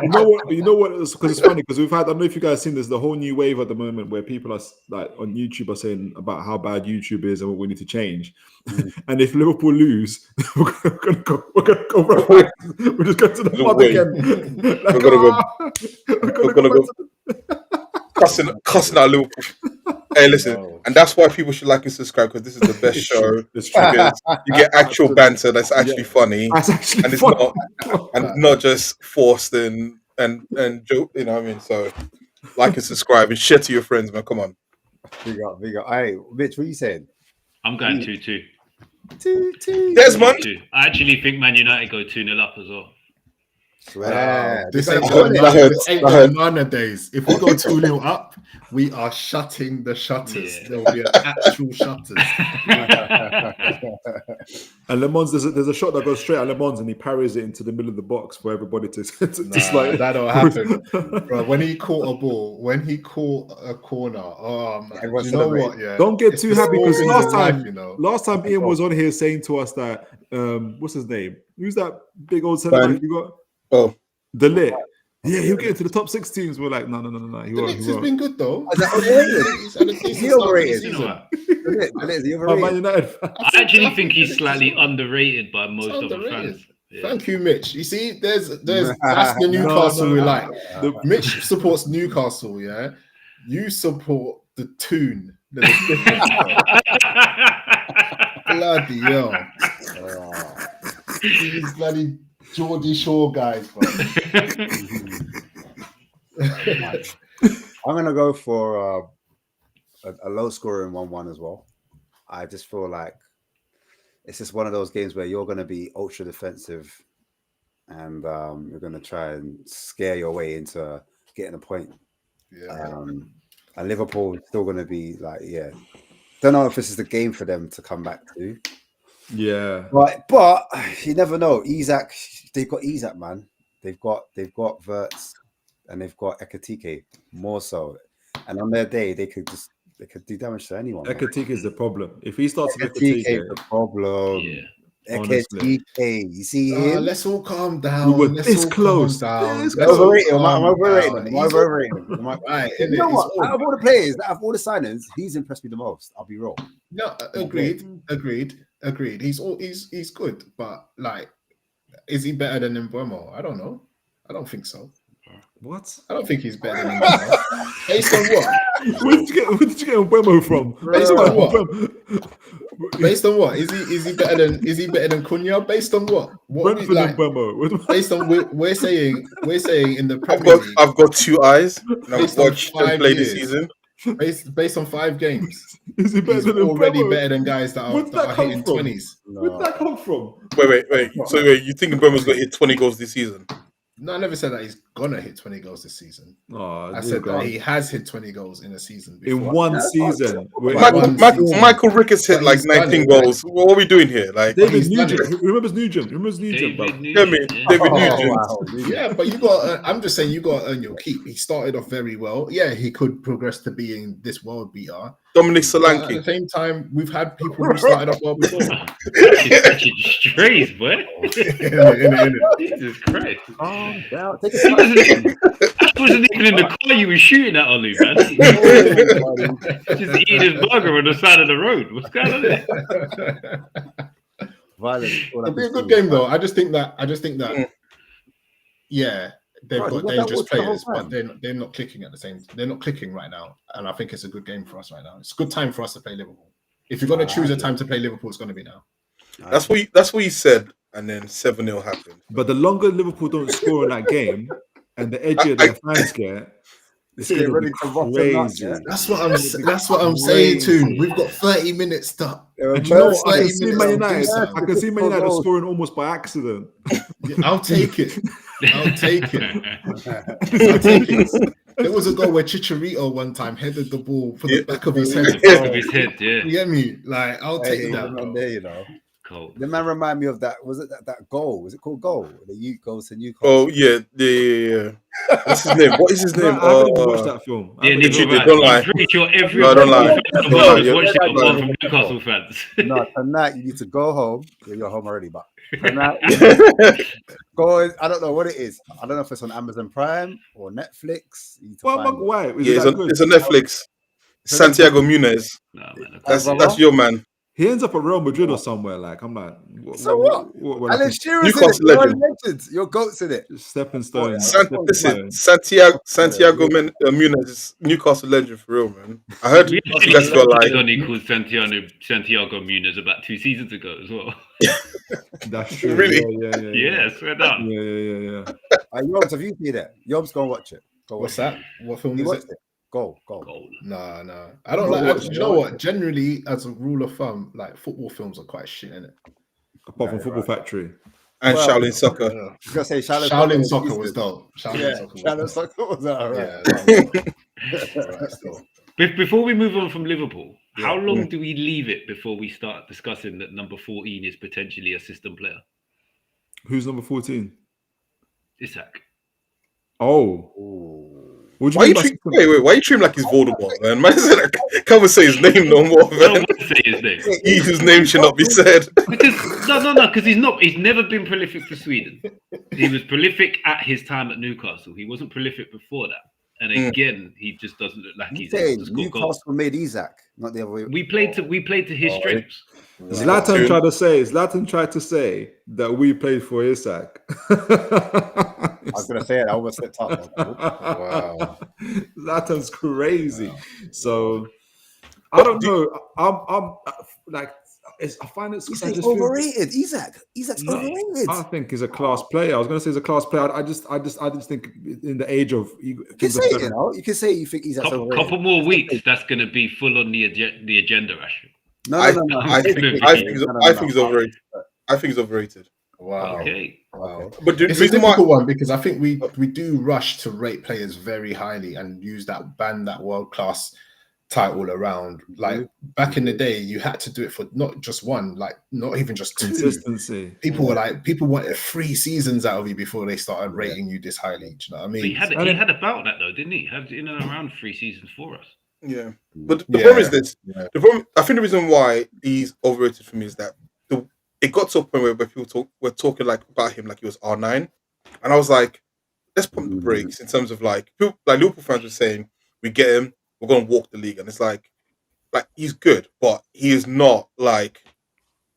You know what? Because it's funny because we've had. I don't know if you guys seen this. The whole new wave at the moment where people are like on YouTube are saying about how bad YouTube is and what we need to change. And if Liverpool lose, we're gonna go right. We're just going to the mud again. We're gonna go cussing out Liverpool. Hey, listen, and that's why people should like and subscribe, because this is the best show. Because you get actual banter that's actually funny, That's actually and it's funny. not just forced and joke. You know what I mean? So like and subscribe and share to your friends, man. Come on. Big up. Hey, Mitch, what are you saying? I'm going 2-2. 2-2. Desmond. 2-2. I actually think Man United go 2-0 up as well. This ain't That hurts. Nana days. If we go 2-0 up, we are shutting the shutters. Yeah. There will be an actual shutters. And Le Mans, there's a shot that goes straight at Le Mans and he parries it into the middle of the box for everybody to slide. That don't happen, bro. When he caught a ball, when he caught a corner, oh man, Everyone's you know celebrating. what? Yeah, Don't get It's too the happy small because things last in time, life, you know. last time Ian was on here saying to us that what's his name? Who's that big old celebrity you got? Oh, The Lit. Yeah, he'll get into the top 6 teams. We're like, no. He The won't. Knicks has been good though. Is that overrated? He's had a decent Is he start to the overrated? You know season. what? Is he I'm a Man overrated? United fan. I actually think he's slightly underrated by most of the Underrated. fans. Yeah. Thank you, Mitch. You see, that's the Newcastle we like. Mitch supports Newcastle, yeah. You support the tune. There's a difference, bro. Bloody hell. These bloody Geordie Shore guys, bro. I'm gonna go for a low scoring 1-1 as well. I just feel like it's just one of those games where you're gonna be ultra defensive and you're gonna try and scare your way into getting a point. Yeah. And Liverpool is still gonna be like, yeah. Don't know if this is the game for them to come back to. Yeah. But you never know. Isak, they've got Isak, man. They've got Wirtz and they've got Ekatike more so. And on their day, they could do damage to anyone. Ekatike is the problem. If he starts with Ekatike Ekatike, is the problem. Yeah. Honestly. Ekatike, you see him? Let's all calm down. We were Let's this all close. calm down. This Let's all Overrated. I'm calm overrated. down. I'm He's overrated. right. You know what? Out of all the players, out of all the signings, he's impressed me the most. I'll be real. No, agreed. He's good, but like, is he better than Mbeumo? I don't know. I don't think so. What? I don't think he's better than him now. Based on what? Where did you get Mbemo from? Based on what? Based on what? Is he better than Cunha? Based on what? What we, Brentford like? Mbemo. Based on we're saying in the Premier League. I've got 2 eyes and I've Based on watched them 5 play years. this season. Based on 5 games, Is he better he's than already Mbemo? better than guys that Where did are that come hitting from? 20s. Where did that come from? Wait. So you think Mbeumo's going to hit 20 goals this season? No, I never said that he's gonna hit 20 goals this season. Oh, I said that he has hit 20 goals in a season before. in one season. Michael Ricketts hit But like he's done 19 it, goals. What are we doing here? Like David he's done Nugent. it. Who remembers Nugent? David David Nugent. Wow. Yeah, but you got. I'm just saying you got to earn your keep. He started off very well. Yeah, he could progress to being this world beater. Dominic But at Solanke. the same time, we've had people who started off well before. He's catching strays, boy. Jesus Christ. Calm down. Take He a wasn't, Ash wasn't even in the car you were shooting at, Olu, man. Just eating his burger on the side of the road. What's going on there? Violence. It'll be a good game though. I just think that. Yeah, they've Bro, got you got that dangerous watch the whole players, but time. they're not clicking at the same. They're not clicking right now, and I think it's a good game for us right now. It's a good time for us to play Liverpool. If you're going to choose a time to play Liverpool, it's going to be now. That's what you said, and then 7-0 happened. But the longer Liverpool don't score in that game, and the edgier their fans get, it's Get going to ready be to rock the nut, crazy. yeah? That's what I'm saying too. We've got 30 minutes to. And you know what? I can 30 see minutes Man to United. do something. I can see Man United scoring almost by accident. I'll take it. I'll take it. There was a goal where Chicharito one time headed the ball for the back of his head. Back of his head, yeah. You get me? Like, I'll take that. Man there, you know. Cold. The man remind me of that. Was it that goal? Was it called goal? The youth goes to Newcastle. Oh yeah, what's his name? What is his name? I haven't even watched that film. Yeah, Literally, neither don't have I. lie. I'm pretty sure every No, don't lie. fan in the Don't world lie. has watched it You're- apart from Newcastle fans. No, tonight you need to go home. You're home already, but tonight go. I don't know what it is. I don't know if it's on Amazon Prime or Netflix. You need to find it. Why? Is Yeah, it that good? it's on Netflix. Santiago Munez. Nah, man. That's your man. He ends up at Real Madrid or somewhere. Like, I'm like, So what? like Alan Shearer's in it. Newcastle You're a legend. legend. Your goat's in it. stepping stone. Listen, Santiago Munez is Newcastle legend for real, man. I heard We you guys got like called Santiago Munez about 2 seasons ago as well. That's true. Really? Yeah, swear down. Yeah. Yobs, have you seen it? Yobs, go and watch it. Go What's watch that? What film it. You is watched it? it. Go. Gold. No. I don't like. You know what? Generally, as a rule of thumb, like football films are quite shit, innit? Apart from Football Factory. and Well, Shaolin Soccer. I was gonna say Shaolin Soccer was dope. Shaolin Soccer was alright. Yeah, that was alright still. Before we move on from Liverpool, how Yeah. long do we leave it before we start discussing that number 14 is potentially a system player? Who's number 14? Isak. Oh. What do Why you you mean by treat why you treat him like he's Voldemort, man? Man said I can't even say his name no more, I don't man. want to say his name. His name should not be said. Because no, because he's never been prolific for Sweden. He was prolific at his time at Newcastle. He wasn't prolific before that. And again, he just doesn't look like he's able to score Newcastle goals. made Isak, not the other way. We played to his strengths. Zlatan tried to say that we played for Isak. I was gonna say it. I almost slipped up. Wow. Zlatan's crazy. So I don't know. I'm like, I find it. I Isak's just feel- overrated. Isak's No, overrated. I think he's a class player. I was going to say he's a class player. I just think in the age of You can say it, you know. You can say you think Isak's overrated. Couple more weeks, that's going to be full on the agenda, Ash. No. I think he's overrated. I think he's overrated. Wow. Okay. Wow. But the It's a reason why difficult one because I think we do rush to rate players very highly and use that world class title around. Like back in the day, you had to do it for not just one, like not even just two. consistency. People were like, people wanted 3 seasons out of you before they started rating you this highly. Do you know what I mean? But he had about that though, didn't he? Had in and around 3 seasons for us. Yeah, but the problem is this. Yeah. The problem, I think the reason why he's overrated for me is that it got to a point where people were talking like about him like he was R9, and I was like, let's pump the brakes in terms of like people, like Liverpool fans were saying, we get him, we're going to walk the league, and it's like he's good, but he is not like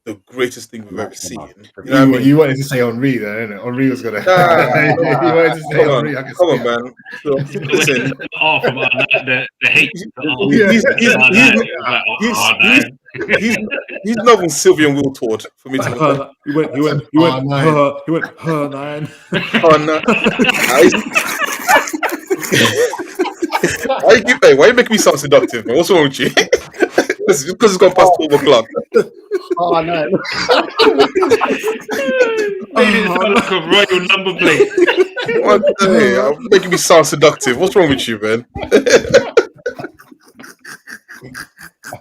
the greatest thing we've ever seen. You know what I mean? You wanted to say Henry, though, didn't it? Henry was gonna. You wanted to say Henry. Come on, man. So, listen, from the hate. He's not even Sylvian Wiltord for me to look. He went 9. Why you make me sound seductive, man? What's wrong with you? Because it's gone past 12 o'clock. Oh no! Made it sound like a royal number plate. What the hell? You're making me sound seductive. What's wrong with you, man?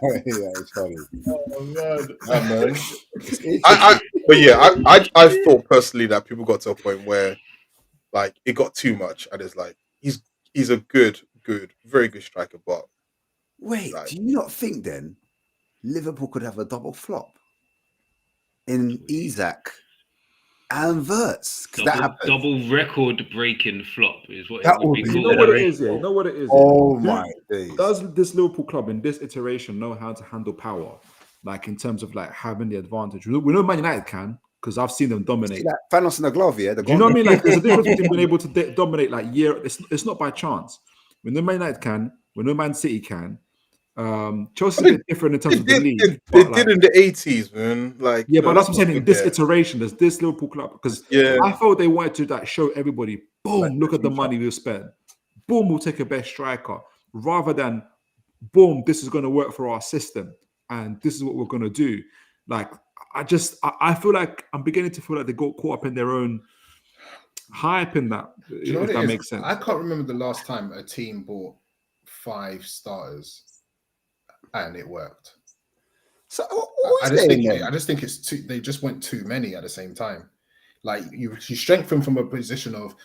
Yeah, it's funny. Oh man. I thought personally that people got to a point where, like, it got too much, and it's like he's a good, very good striker, but wait, like, do you not think then Liverpool could have a double flop in Isak and Wirtz? Because that happened. Double record-breaking flop is what That it would be would be called. You know what it is, yeah. You know what it is. Oh my days! Does this Liverpool club in this iteration know how to handle power, like in terms of like having the advantage? We know Man United can, because I've seen them dominate. Like Thanos in the glove, yeah. Do you know what I mean? Like, there's a difference between being able to dominate like year. It's not by chance. We know Man United can. We know Man City can. Chelsea's a bit different in terms of the league. They did in the 80s, man. Like, yeah, but that's what I'm saying. In this iteration, there's this Liverpool club, because yeah, I thought they wanted to like show everybody, boom, like, look at the money we've spent. Boom, we'll take a best striker, rather than boom, this is going to work for our system and this is what we're going to do. Like, I feel like I'm beginning to feel like they got caught up in their own hype in that. If that makes sense. I can't remember the last time a team bought 5 starters and it worked. So I just think it's too. They just went too many at the same time. Like you strengthen from a position of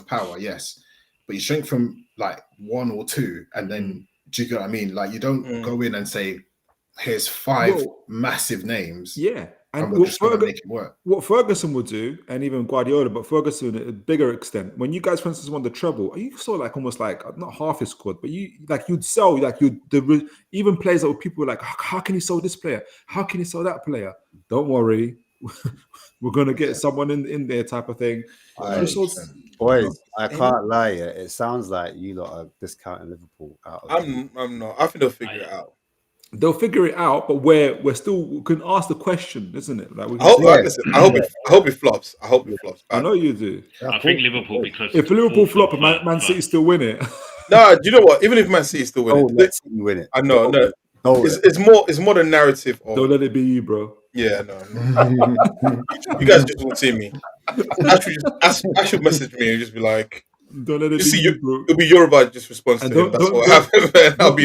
power, yes, but you strengthen from like 1 or 2, and then do you get what I mean? Like you don't go in and say, "Here's 5 massive names." Yeah, and we're just going to make it work. What Ferguson would do, and even Guardiola, but Ferguson at a bigger extent. When you guys, for instance, won the treble, you saw like almost like not half his squad, but you'd sell even players that were people were like, how can he sell this player? How can he sell that player? Don't worry, we're gonna get someone in there, type of thing. Boys, I can't lie. It sounds like you lot are discounting Liverpool out. I'm not. I think they'll figure it out. They'll figure it out, but we can ask the question, isn't it? Like I hope it flops. I hope it flops. I know you do. I think Liverpool, because if Liverpool flop, Man City still win it. No, do you know what? Even if Man City still win it, let's win it. I know. No, it's more the narrative. Don't let it be you, bro. Yeah, no. You guys just won't see me. I should message me and just be like, don't let it be you, bro. It'll be Yoruba just response to him. That's what happened. I'll be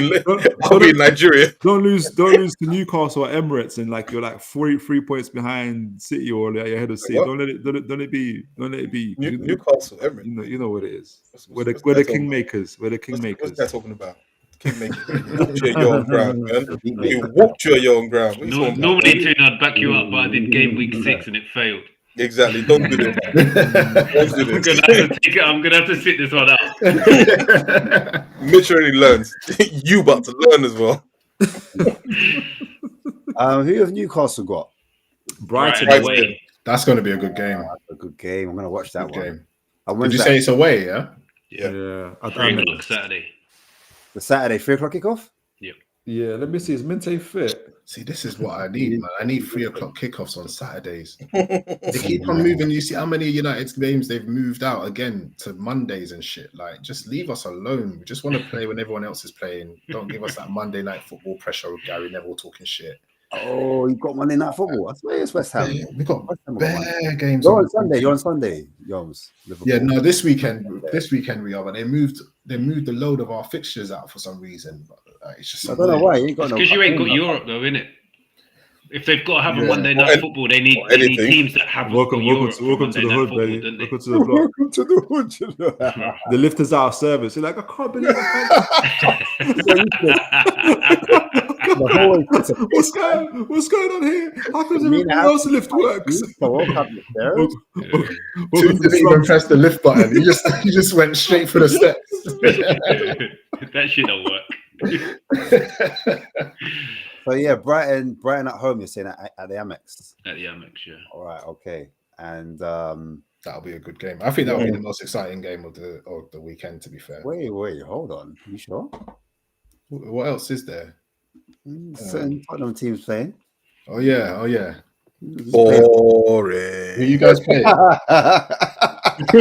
in Nigeria. Don't lose to Newcastle or Emirates, and like you're like 3 points behind City or like you're ahead of City. Don't let it be. Don't let it be. Newcastle, Emirates. You know what it is. We're the kingmakers. We're the kingmakers. What's that talking about? Kingmakers. Walked you at your own ground, man. You walked you at your own ground. Normally, Tune, I'd back you up, but I did game week 6 and it failed. Exactly. Don't do this. Don't do this. I'm gonna have to sit this one out. Mitch already learns. You about to learn as well. Who have Newcastle got? Brighton away. That's going to be a good game. A good game. I'm going to watch that game. One. Did you say it's away? Yeah. Yeah. 3 o'clock Saturday. The Saturday 3 o'clock kickoff. Yep. Yeah. Let me see. Is Minte fit? See, this is what I need, man. I need 3 o'clock kickoffs on Saturdays. They keep on moving. You see how many United games they've moved out again to Mondays and shit. Like, just leave us alone. We just want to play when everyone else is playing. Don't give us that Monday night football pressure with Gary Neville talking shit. Oh, you've got Monday night football. I swear it's West Ham. Yeah, we got bare games. You're on Sunday. You're on Sunday, Yoms. Yeah, no, this weekend we are, but they moved a load of our fixtures out for some reason. But it's just I don't know why. Because you ain't got Europe though, innit? If they've got to have a Monday night football, they need teams that have welcome to the hood, baby. Welcome to the block. Welcome to the hood. The lift is out of service. You're like, I can't believe it. What's going on here? How come everything else lift works? You didn't even press the lift button. You just went straight for the steps. That shit don't work. So yeah, Brighton at home. You're saying at the Amex. At the Amex, yeah. All right, okay, and that'll be a good game. I think that'll be the most exciting game of the weekend. To be fair. Wait, hold on. You sure? What else is there? Certain Tottenham teams playing. Oh yeah. Boring. Who you guys playing? Who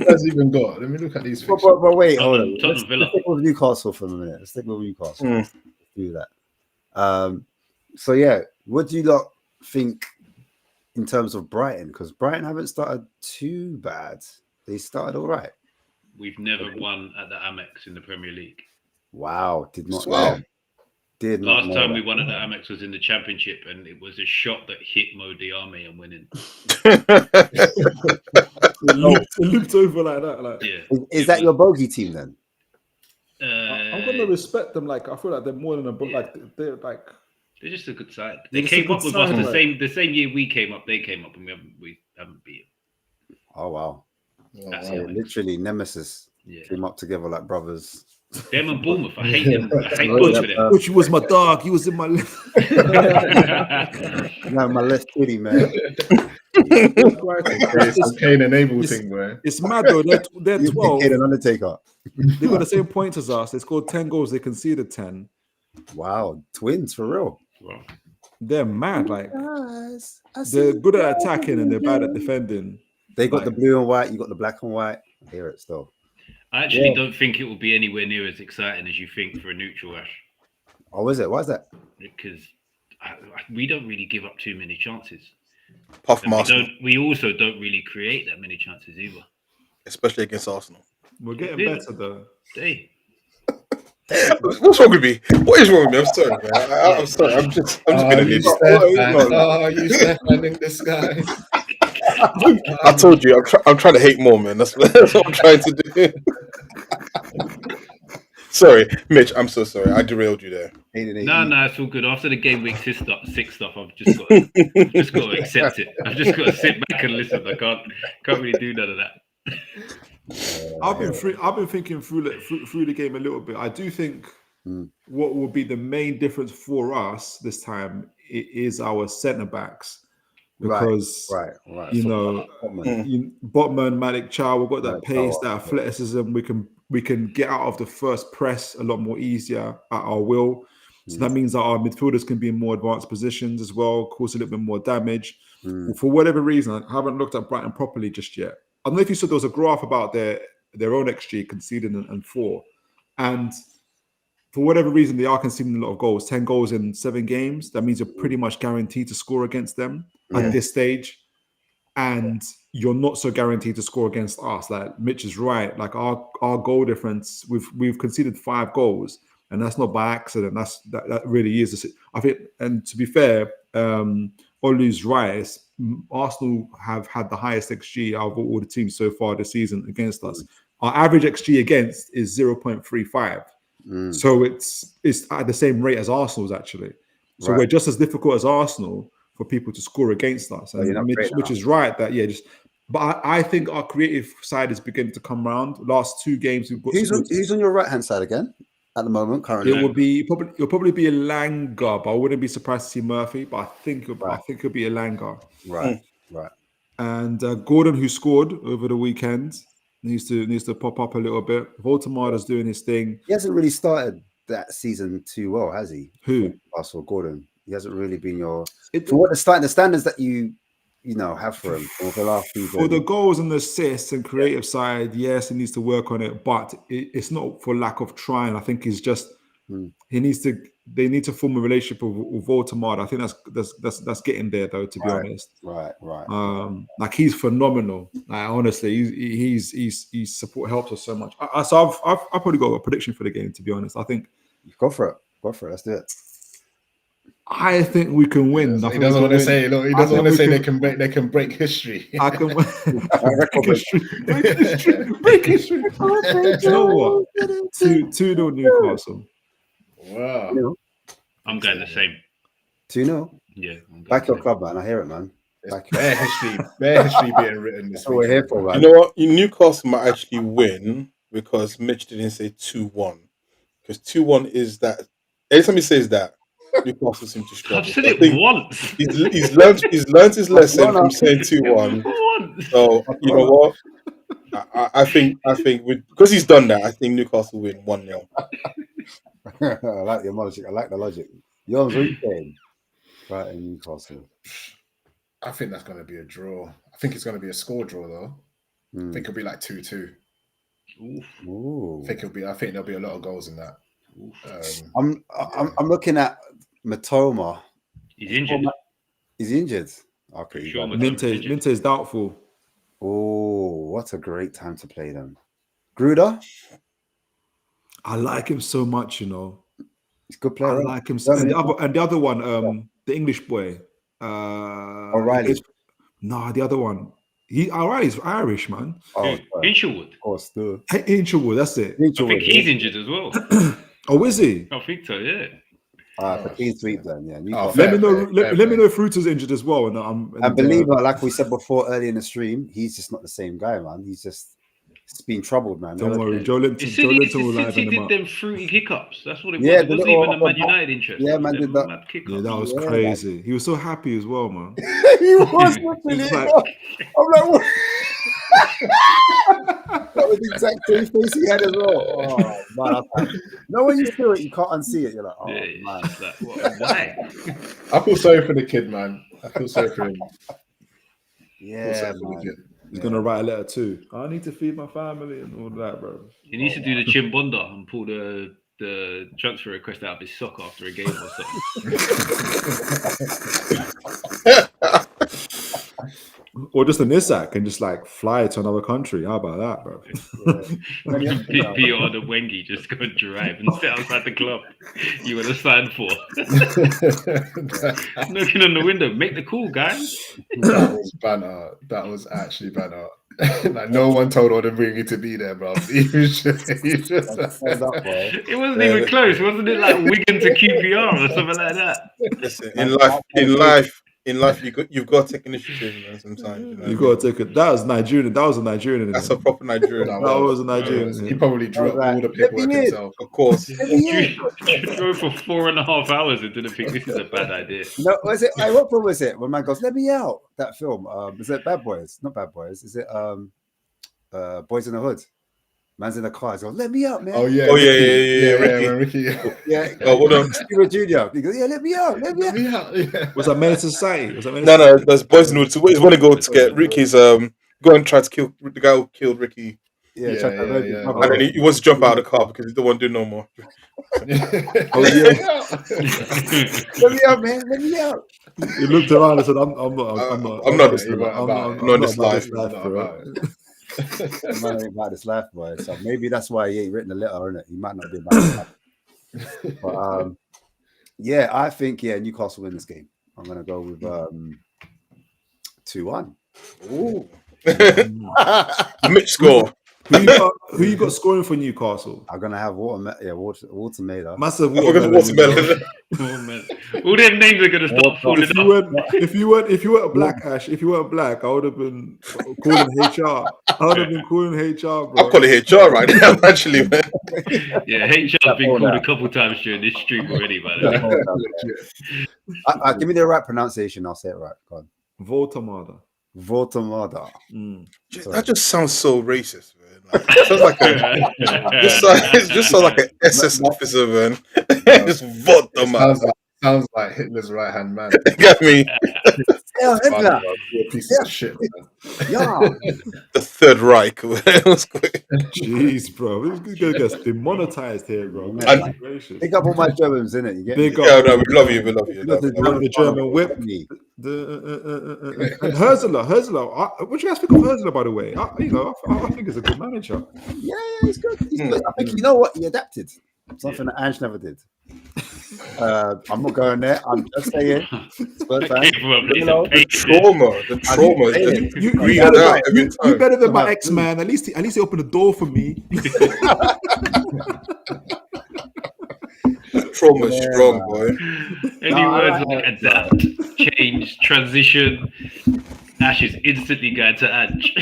has even got? Let me look at these. But wait, hold on. Tottenham Villa. Let's stick with Newcastle for a minute. Let's stick with Newcastle. Let's do that. So yeah, what do you lot think in terms of Brighton? Because Brighton haven't started too bad. They started all right. We've never won at the Amex in the Premier League. Wow, did not Swear. know. Did not Last know time that. we won at the Amex was in the Championship, and it was a shot that hit Mo Diame and winning. It looped over like that. Like, Yeah. Is that your bogey team then? I'm gonna respect them. Like, I feel like they're more than a book. Like, they're like. They're just a good side. They're They just a came good up with side, us like- the same year we came up. They came up, and we haven't beat Oh wow. That's So it. literally nemesis them. Yeah. came up together like brothers. Them and Bournemouth. I hate them. I hate both of them. Which was my dog. He was in my left. No, my left kitty, man. It's Cain and Abel thing, where It's mad though. They're You 12. an Undertaker. They got the same points as us. They scored 10 goals. They conceded 10. Wow, twins for real. Wow. They're mad. Like, they're good at attacking and they're bad at defending. They got Like- the blue and white. You got the black and white. I hear it still. I actually don't think it will be anywhere near as exciting as you think for a neutral, Ash, Oh, is it? Why is that? because we don't really give up too many chances. Puff And Master, we also don't really create that many chances either. especially against Arsenal. We're getting Yeah. better though. Hey, What's wrong with me? What is wrong with me? I'm sorry, man. I'm sorry. I'm just being an idiot. you Stefan in disguise. I told you, I'm trying to hate more, man. That's what I'm trying to do. Sorry, Mitch. I'm so sorry. I derailed you there. no, it's all good. After the game week 6 stuff, I've just got to accept it. I've just got to sit back and listen. I can't really do none of that. I've been thinking through the game a little bit. I do think what will be the main difference for us this time is our centre backs, because Right. you So, know, Botman. Botman, Malik Chow, we've got that Malik pace, Chow, that athleticism. We can get out of the first press a lot more easier at our will. So that means that our midfielders can be in more advanced positions as well, cause a little bit more damage. For whatever reason, I haven't looked at Brighton properly just yet. I don't know if you saw there was a graph about their own XG conceding and 4. And for whatever reason, they are conceding a lot of goals, 10 goals in 7 games. That means you're pretty much guaranteed to score against them at this stage. And you're not so guaranteed to score against us. Like Mitch is right. Like our goal difference, we've conceded 5 goals, and that's not by accident. That really is. I think, and to be fair, Olu's right. Arsenal have had the highest XG out of all the teams so far this season against us. Our average XG against is 0.35. So it's at the same rate as Arsenal's actually. So we're just as difficult as Arsenal for people to score against us. And Mitch is right that but I think our creative side is beginning to come around. Last 2 games we've got. Who's on your right hand side again at the moment currently? It'll probably be Elanga, but I wouldn't be surprised to see Murphy. But I think it'll be Elanga. Right. And Gordon, who scored over the weekend, needs to pop up a little bit. Voldemort doing his thing. He hasn't really started that season too well, has he? Who? Russell Gordon. He hasn't really been for what the standards that you have for him for the last season. For the goals and the assists and creative side, yes, he needs to work on it, but it's not for lack of trying. I think he's just they need to form a relationship with Voldemort. I think that's getting there though, to be honest. Right. Like he's phenomenal. Like honestly, he's support helps us so much. So I've probably got a prediction for the game, to be honest. I think go for it. Let's do it. I think we can win. He doesn't want to say. Look, he doesn't want to say they can break history. I can win. break history. You know what? 2-0 Newcastle. Wow. I'm going the same. 2-0. Yeah. Back your club, man. I hear it, man. Bare history being written this That's what we're here for, man. You know what? Newcastle might actually win because Mitch didn't say 2-1. because 2-1 is that. Anytime he says that, Newcastle seem to struggle. I've said it once. He's learned his lesson from saying 2-1. So you know what? I think because he's done that, I think Newcastle win 1-0. I like your logic. I like the logic. Yours, what are you saying? Right, in Newcastle. I think that's going to be a draw. I think it's going to be a score draw though. I think it'll be like 2-2. Ooh. I think there'll be a lot of goals in that. I'm looking at Matoma. He's injured. He's injured. Okay. Sure, Minte is doubtful. Oh, what a great time to play them. Gruder? I like him so much, you know. He's a good player. I like him. And the other one, the English boy. O'Reilly. The other one. O'Reilly's Irish, man. Oh, Hinchelwood. Of course, dude. Hinchelwood, that's it. I think he's injured as well. Oh, is he? I think so, yeah. For clean sweep then, yeah. Let me know if Fruiter's injured as well. And believe it, like we said before early in the stream, he's just not the same guy, man. He's been troubled, man. Don't worry, Joe Linton will liven him up. He did them fruity hiccups. That's what it was. Yeah, it wasn't even a Man United interest. Yeah, man did that. Yeah, that was crazy. Man. He was so happy as well, man. He was literally. I'm like, what? That was the exact same face he had as well. Oh, man. No, when you feel it, you can't unsee it. You're like, oh, man. Like, why? I feel sorry for the kid, man. I feel sorry for him. Yeah, he's gonna write a letter too. I need to feed my family and all that, bro. He needs to do the chimbonda and pull the transfer request out of his sock after a game or something. Or just an Isak and just like fly to another country. How about that, bro? Peter or the Wengi just go drive and sit outside the club you want to sign for. Knocking on the window, make the call, guys. That was banner. That was actually banner. Like no one told Odemwingie to be there, bro. It wasn't even close. Wasn't it like Wigan to QPR or something like that? Listen, in life, you've got to take initiative, man. Sometimes you've got to take it. That was Nigerian. That was a Nigerian. That's a proper Nigerian. That was a Nigerian. He probably drew up all the paperwork himself. Of course. You drove for 4.5 hours and didn't think this is a bad idea. No, was it? What film was it? When man goes, "Let me out." That film. Is it Bad Boys? Not Bad Boys. Is it Boys in the Hood? Man's in the car. He's going, "Let me out, man." Oh yeah. Ricky. Yeah. Oh, hold on. Steven Jr. He goes, "Yeah, let me out. Let me out." Yeah. Was that Menace to Society? No. That's Boys in the Hood. So he's want to go to get Ricky's go and try to kill the guy who killed Ricky. Yeah. And then he wants to jump out of the car because he don't want to do no more. Oh yeah. Let me out, man. Let me out. He looked around and said, "I'm not this life, bro." Man ain't about this life, boy. So maybe that's why he ain't written a letter, innit? He might not be about this life. But yeah, I think Newcastle win this game. I'm gonna go with 2-1. Ooh. Mitch score. Who you got scoring for Newcastle? I'm gonna have Watermelon. Massive watermelon. All them names are gonna start falling off. If you weren't black, Ash, if you weren't black, I would have been calling HR. I would have been calling HR, bro. I'm calling HR right now, actually, man. Yeah, HR's been called a couple times during this stream already, by the way. Give me the right pronunciation. I'll say it right. Go on. Votamada. That just sounds so racist, man. Like, it just sounds like an SS officer, man. Just Votamada. Sounds like Hitler's right hand man. You get me? Hitler. Piece of shit, man. Yeah. The Third Reich. Jeez, bro. We're gonna get demonetized here, bro. Pick up all my Germans, innit? You get me? Yeah, no, we love you. The German whip. And Herzler. What do you guys think of Herzler, by the way? I think he's a good manager. Yeah, he's good. He's good. I think you know what? He adapted. Something that Ange never did. I'm not going there. I'm just saying. The trauma. You better than my ex-man. At least he opened the door for me. Trauma strong, boy. Any words like adapt, change, transition, Ash is instantly going to Ange.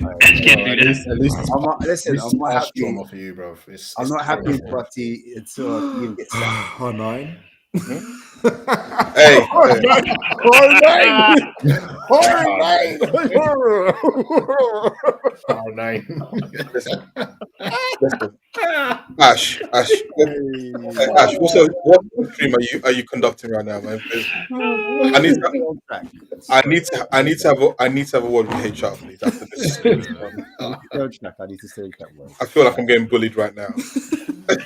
At least I'm not, listen, I'm not happy. trauma for you, bro. I'm not happy, but until a team gets sacked. R9. Hey, listen. Ash, what stream are you conducting right now, man? I need to have a word with HR, please. After this, I need to stay on track, bro. I feel like I'm getting bullied right now.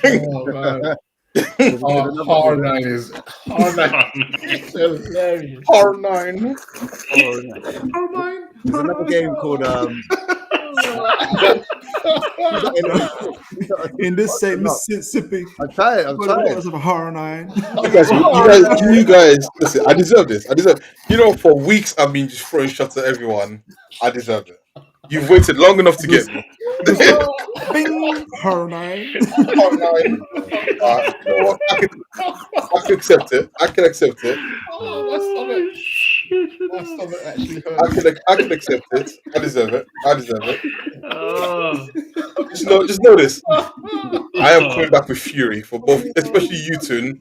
Oh man. R9 is hilarious. R9. There's another game called in this same Mississippi. I'm trying. Of R9. You guys, listen. I deserve this. For weeks I've been just throwing shots at everyone. I deserve it. You've waited long enough to get me. Bing, R9. You know what? I can accept it. I can accept it. My stomach actually hurts. I can accept it. I deserve it. Just know this. I am coming back with fury for both, especially you two.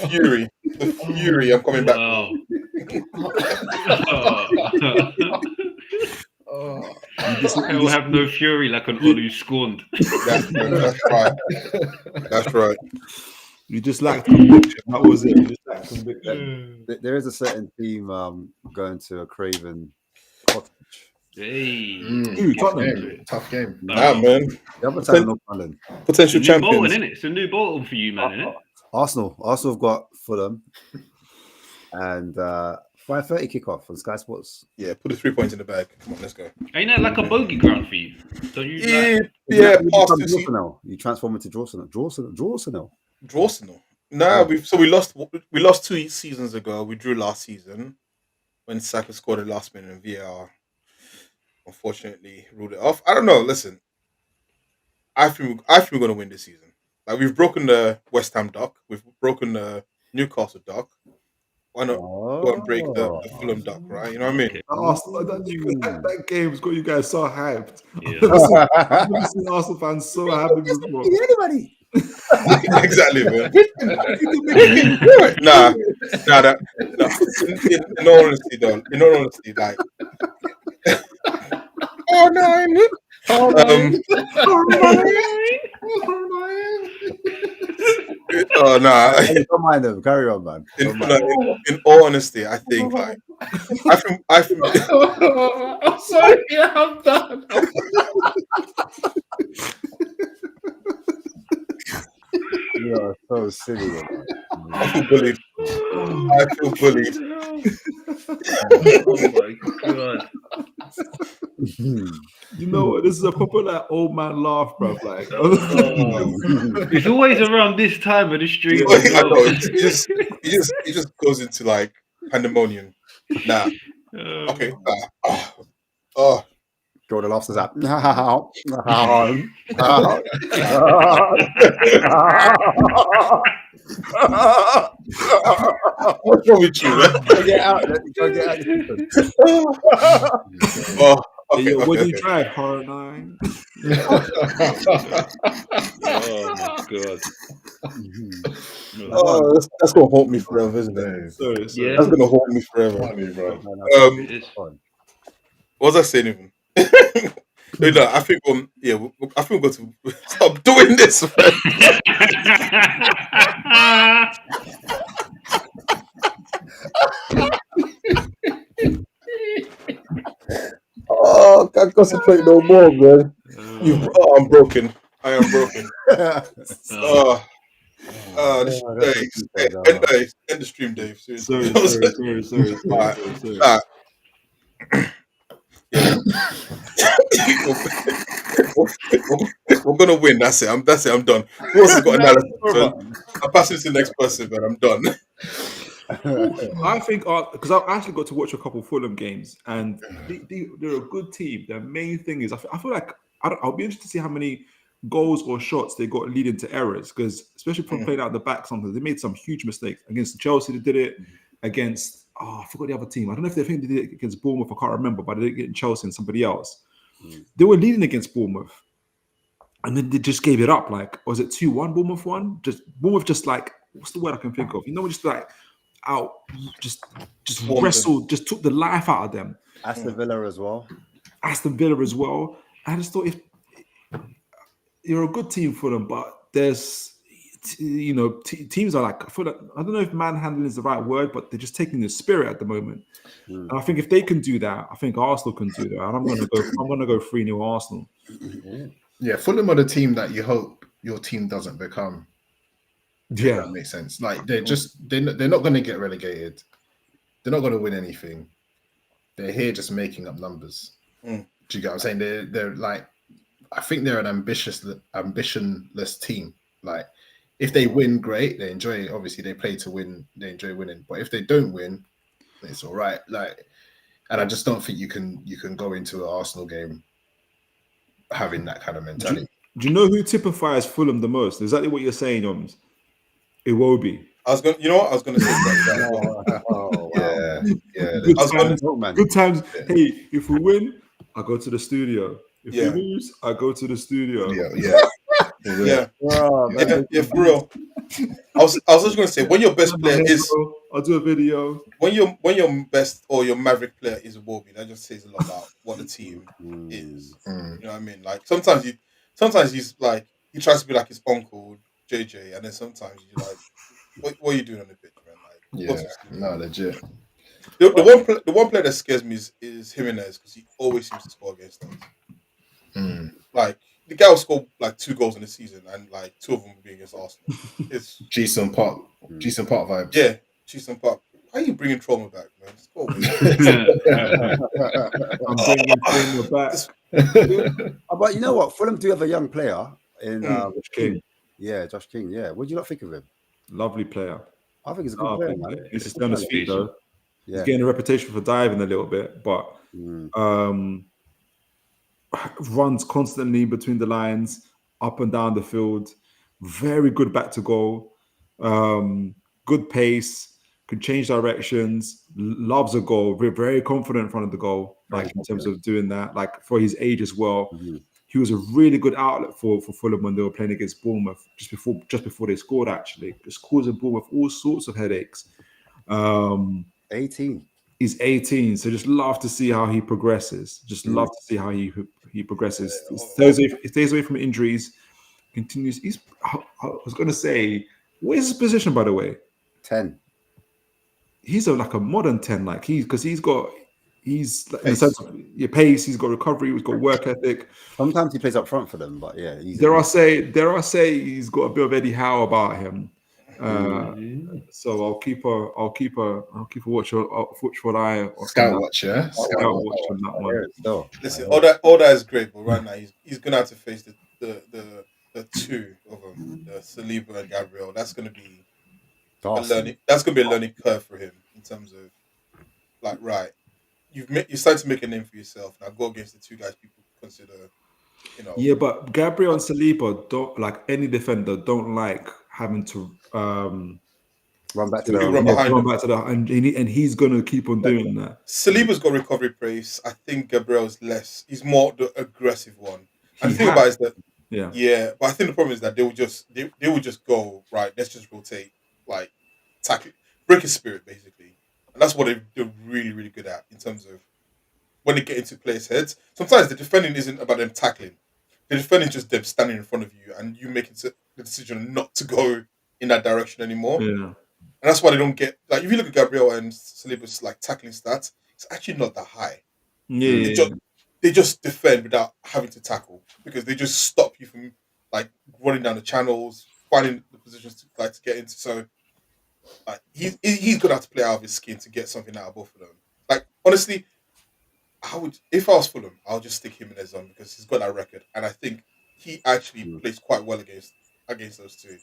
Fury. The fury I'm coming back I will have no fury like an Olu scorned. That's right. You just lacked conviction. That was it. You just lacked conviction. There is a certain team going to a Craven Cottage. Hey. Tottenham. Tough game. Nah, man. The other side of North London. Potential champions. Bolton, innit? It's a new Bolton for you, man, innit? Arsenal have got Fulham and 5:30 kickoff on Sky Sports. Yeah, put the 3 points in the bag. Come on, let's go. Ain't that like a bogey ground for you? Don't you? You transform into Drawsonell. Drawsonell. Nah, we lost 2 seasons ago. We drew last season when Saka scored the last minute and VAR unfortunately ruled it off. I don't know. Listen, I think we're gonna win this season. Like, we've broken the West Ham duck, we've broken the Newcastle duck. Why not go and break the Fulham duck, right? You know what I mean? That game's got you guys so hyped. Yeah. I've never seen Arsenal fans so happy before. Anybody? Exactly, man. Nah. In all honesty, like. Oh no! Oh no! Don't mind them. Carry on, man. In all honesty, I think like I think. I'm sorry, I'm done. You are so silly. Man. I feel bullied. Oh my god! You know what? This is a proper like old man laugh, bro. Like, it's always around this time of the stream. I know. It just goes into like pandemonium. Nah. Okay. Go to Lobster's app. What's wrong with you, man? Get out. Okay, what did you try? R9. Oh my god! That's gonna haunt me forever, isn't it? Sorry. Yeah. That's gonna haunt me forever. What was I saying even? No, I think we're going to stop doing this. Oh, can't concentrate no more, man. I'm broken. I am broken. End the stream, Dave. Seriously. Sorry. We're gonna win. That's it. I'm done. Who else has got analysis? I'm passing to the next person, but I'm done. I think because I've actually got to watch a couple Fulham games, and they're a good team. The main thing is I feel like I'll be interested to see how many goals or shots they got leading to errors, because especially from playing out the back, sometimes they made some huge mistakes against Chelsea. They did it against I forgot the other team. I don't know if they did it against Bournemouth. I can't remember, but they did it in Chelsea and somebody else. They were leading against Bournemouth, and then they just gave it up. Like, was it 2-1? Bournemouth won. Bournemouth just like, what's the word I can think of? Just like just wrestled, just took the life out of them. Aston Villa as well. I just thought, if you're a good team for them, but there's teams are like, I don't know if manhandling is the right word, but they're just taking the spirit at the moment. And I think if they can do that, I think Arsenal can do that. And I'm gonna go 3-0 Arsenal. Yeah, Fulham are the team that you hope your team doesn't become. Yeah, that makes sense. Like they're not going to get relegated. They're not going to win anything. They're here just making up numbers. Do you get what I'm saying? They're like, I think they're an ambitionless team. Like, if they win, great. They enjoy it. Obviously, they play to win. They enjoy winning. But if they don't win, it's all right. Like, and I just don't think you can go into an Arsenal game having that kind of mentality. Do you know who typifies Fulham the most? Exactly what you're saying, Oms. Iwobi. I was going to say that as well. Oh, wow. Yeah. Good times. Hey, if we win, I go to the studio. If we lose, I go to the studio. Yeah, for real. I was just going to say, when your best player is, I'll do a video. When your best or your maverick player is Iwobi, that just says a lot about what the team is. You know what I mean? Like sometimes he's like, he tries to be like his uncle JJ, and then sometimes you're like, what are you doing on the pitch, man? Like, legit. The one player that scares me is Jimenez, because he always seems to score against us. Like, the guy will score like 2 goals in the season, and like 2 of them will be against Arsenal. It's Jason Park vibes. Yeah, Jason Park. Why are you bringing trauma back, man? Just go I'm bringing trauma back. But you know what? Fulham do have a young player in Josh King. Yeah, Josh King. Yeah, what do you not think of him? Lovely player. I think he's a good player, man. He's just on his feet though. Yeah. He's getting a reputation for diving a little bit, but runs constantly between the lines, up and down the field. Very good back to goal. Good pace. Could change directions. Loves a goal. We're very confident in front of the goal, like in terms of doing that. Like for his age as well. He was a really good outlet for Fulham when they were playing against Bournemouth just before they scored. Actually, just causing Bournemouth all sorts of headaches. 18. He's 18, so just love to see how he progresses. Just love to see how he progresses. He stays away from injuries. Continues. I was going to say, what is his position, by the way? 10. He's like a modern 10, like he's like, in the sense of pace. He's got recovery. He's got work ethic. Sometimes he plays up front for them, but yeah, dare I say he's got a bit of Eddie Howe about him. So I'll keep a watchful eye. Scout watch, yeah. Scout watch on that one. Listen, all that is great, but right now he's gonna have to face the 2 of them, the Saliba and Gabriel. That's gonna be a learning curve for him in terms of like, right, you started to make a name for yourself. Now go against the 2 guys people consider, Yeah, but Gabriel and Saliba don't, like any defender, don't like having to run back to the and he's gonna keep on doing that. Saliba's got recovery pace. I think Gabriel's less. He's more the aggressive one. And the thing about it is that but I think the problem is that they would just go, right, let's just rotate, like tackle, break his spirit basically. And that's what they're really, really good at in terms of when they get into players' heads. Sometimes the defending isn't about them tackling. The defending is just them standing in front of you and you making the decision not to go in that direction anymore. Yeah. And that's why they don't get, like, if you look at Gabriel and Saliba's like tackling stats, it's actually not that high. Yeah. They just defend without having to tackle because they just stop you from like running down the channels, finding the positions to get into. So like he's gonna have to play out of his skin to get something out of both of them. Like honestly, if I was Fulham, I would just stick him in their zone because he's got that record, and I think he actually plays quite well against those 2.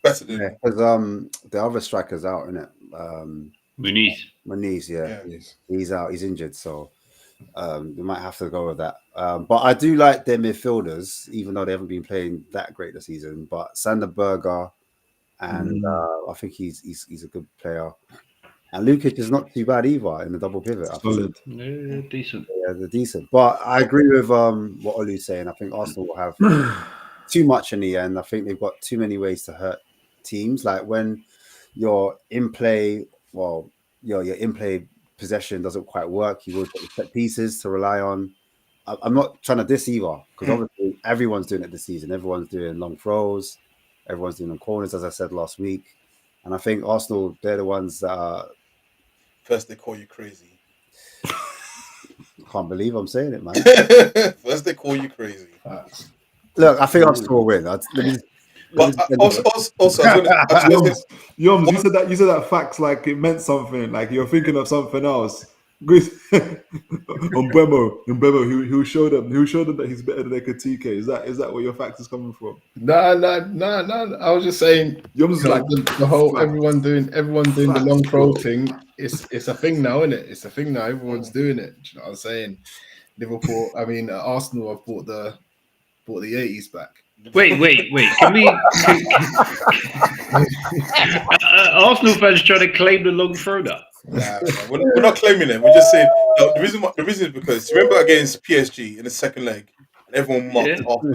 Better than because the other striker's out, isn't it? Muniz, he's out, he's injured, so we might have to go with that. But I do like their midfielders, even though they haven't been playing that great this season. But Sander Berger, and I think he's a good player. And Lukic is not too bad either in the double pivot. I think. Solid. Yeah, decent. Yeah, they're decent. But I agree with what Olu's saying. I think Arsenal will have too much in the end. I think they've got too many ways to hurt teams. Like when your in play, well, your in play possession doesn't quite work. You will got the set pieces to rely on. I'm not trying to diss either because obviously everyone's doing it this season. Everyone's doing long throws. Everyone's doing on corners, as I said last week. And I think Arsenal, they're the ones that are. First they call you crazy. Can't believe I'm saying it, man. First they call you crazy. Look, I think Arsenal will win. Also, Yoms, you said that facts like it meant something, like you're thinking of something else. Mbemo, he'll show them that he's better than Ekatike. Is that where your facts is coming from? No. I was just saying, Yoms like the whole everyone doing the long throw thing. It's a thing now, isn't it? It's a thing now. Everyone's doing it. Do you know what I'm saying? Liverpool. I mean, Arsenal have brought the 80s back. Wait. Can we? Arsenal fans trying to claim the long throw now. Nah, we're not claiming it. We're just saying the reason is because remember against PSG in the second leg, and everyone mocked after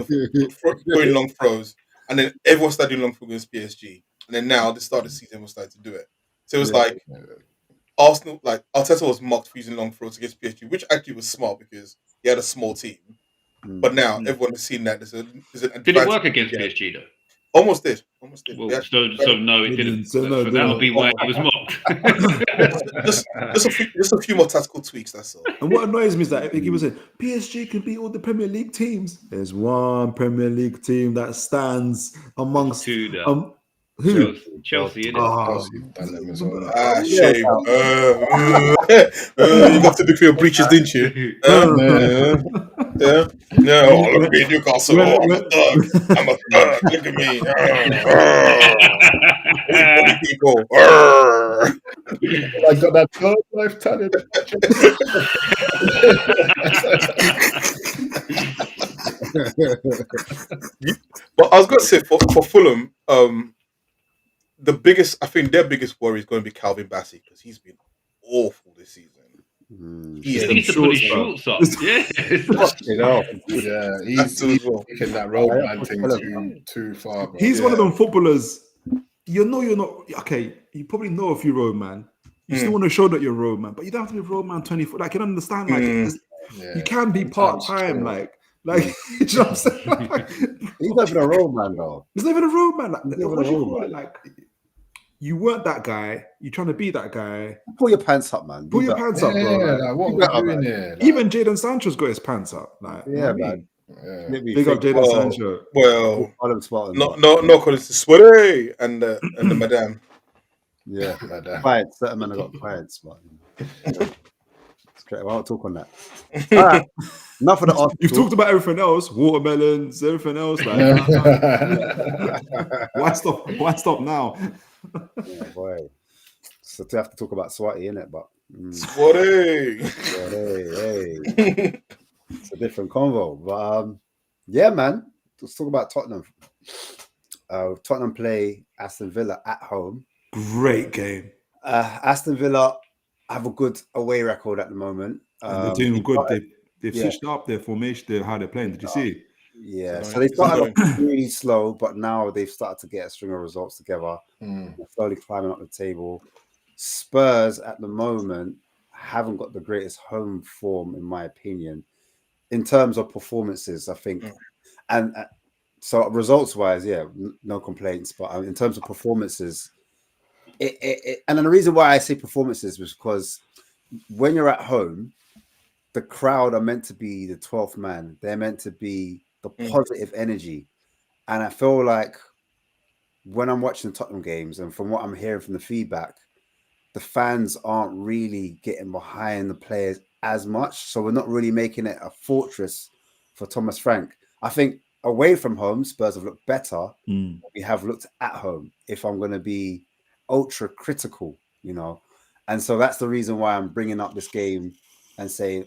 throwing long throws, and then everyone started doing long throws against PSG, and then now the start of the season was starting to do it. So it was like Arsenal, like Arteta was mocked for using long throws against PSG, which actually was smart because he had a small team. But now everyone has seen that there's an Did it work against PSG though? Almost did. Well, so no, it didn't. So that'll be why it was mocked. just a few more tactical tweaks. That's all. And what annoys me is that he was saying PSG can beat all the Premier League teams. There's one Premier League team that stands amongst two. Who? Chelsea, isn't it? Chelsea done them as well. Shame. You got to be for your breaches, didn't you? Yeah. No, look at me, Newcastle. I'm a thug. Look at me. People. I got that third life talent. But I was going to say for Fulham, their biggest worry is going to be Calvin Bassey because he's been awful this season. He needs to put his shorts up. Yeah, he's taking that roadman thing too far. Bro. He's one of them footballers. You're not okay. You probably know a few roadman. You still want to show that you're a roadman, but you don't have to be a roadman 24. Like, you can understand, like you can be part time, like. You know what I'm saying? Like, he's not even a roadman, though. He's not even a roadman. Like, you weren't that guy. You're trying to be that guy. Pull your pants up, man. Pull your pants up, bro. Like, what are we doing here? Like, even Jadon Sancho's got his pants up. Like, man. Big up Jadon Sancho. Well, no, because it's Sweaty and the madame. Yeah, quiet. Certain men have got quiet, but straight. I won't talk on that. All right. Enough of the Arsenal. You've talked about everything else, watermelons, everything else. Like, why stop now? Yeah, boy. So to have to talk about Swati, innit? But Swati. Hey. It's a different convo. But yeah, man. Let's talk about Tottenham. Tottenham play Aston Villa at home. Great game. Aston Villa have a good away record at the moment. They're doing good. They've switched up their formation, how they're playing. Did you see? Yeah, so they started off really slow, but now they've started to get a string of results together. They're slowly climbing up the table. Spurs at the moment haven't got the greatest home form, in my opinion, in terms of performances, I think. And so results-wise, no complaints. But in terms of performances, and then the reason why I say performances was because when you're at home, the crowd are meant to be the 12th man. They're meant to be the positive energy. And I feel like when I'm watching the Tottenham games and from what I'm hearing from the feedback, the fans aren't really getting behind the players as much. So we're not really making it a fortress for Thomas Frank. I think away from home, Spurs have looked better. We have looked at home, if I'm going to be ultra critical, And so that's the reason why I'm bringing up this game and saying,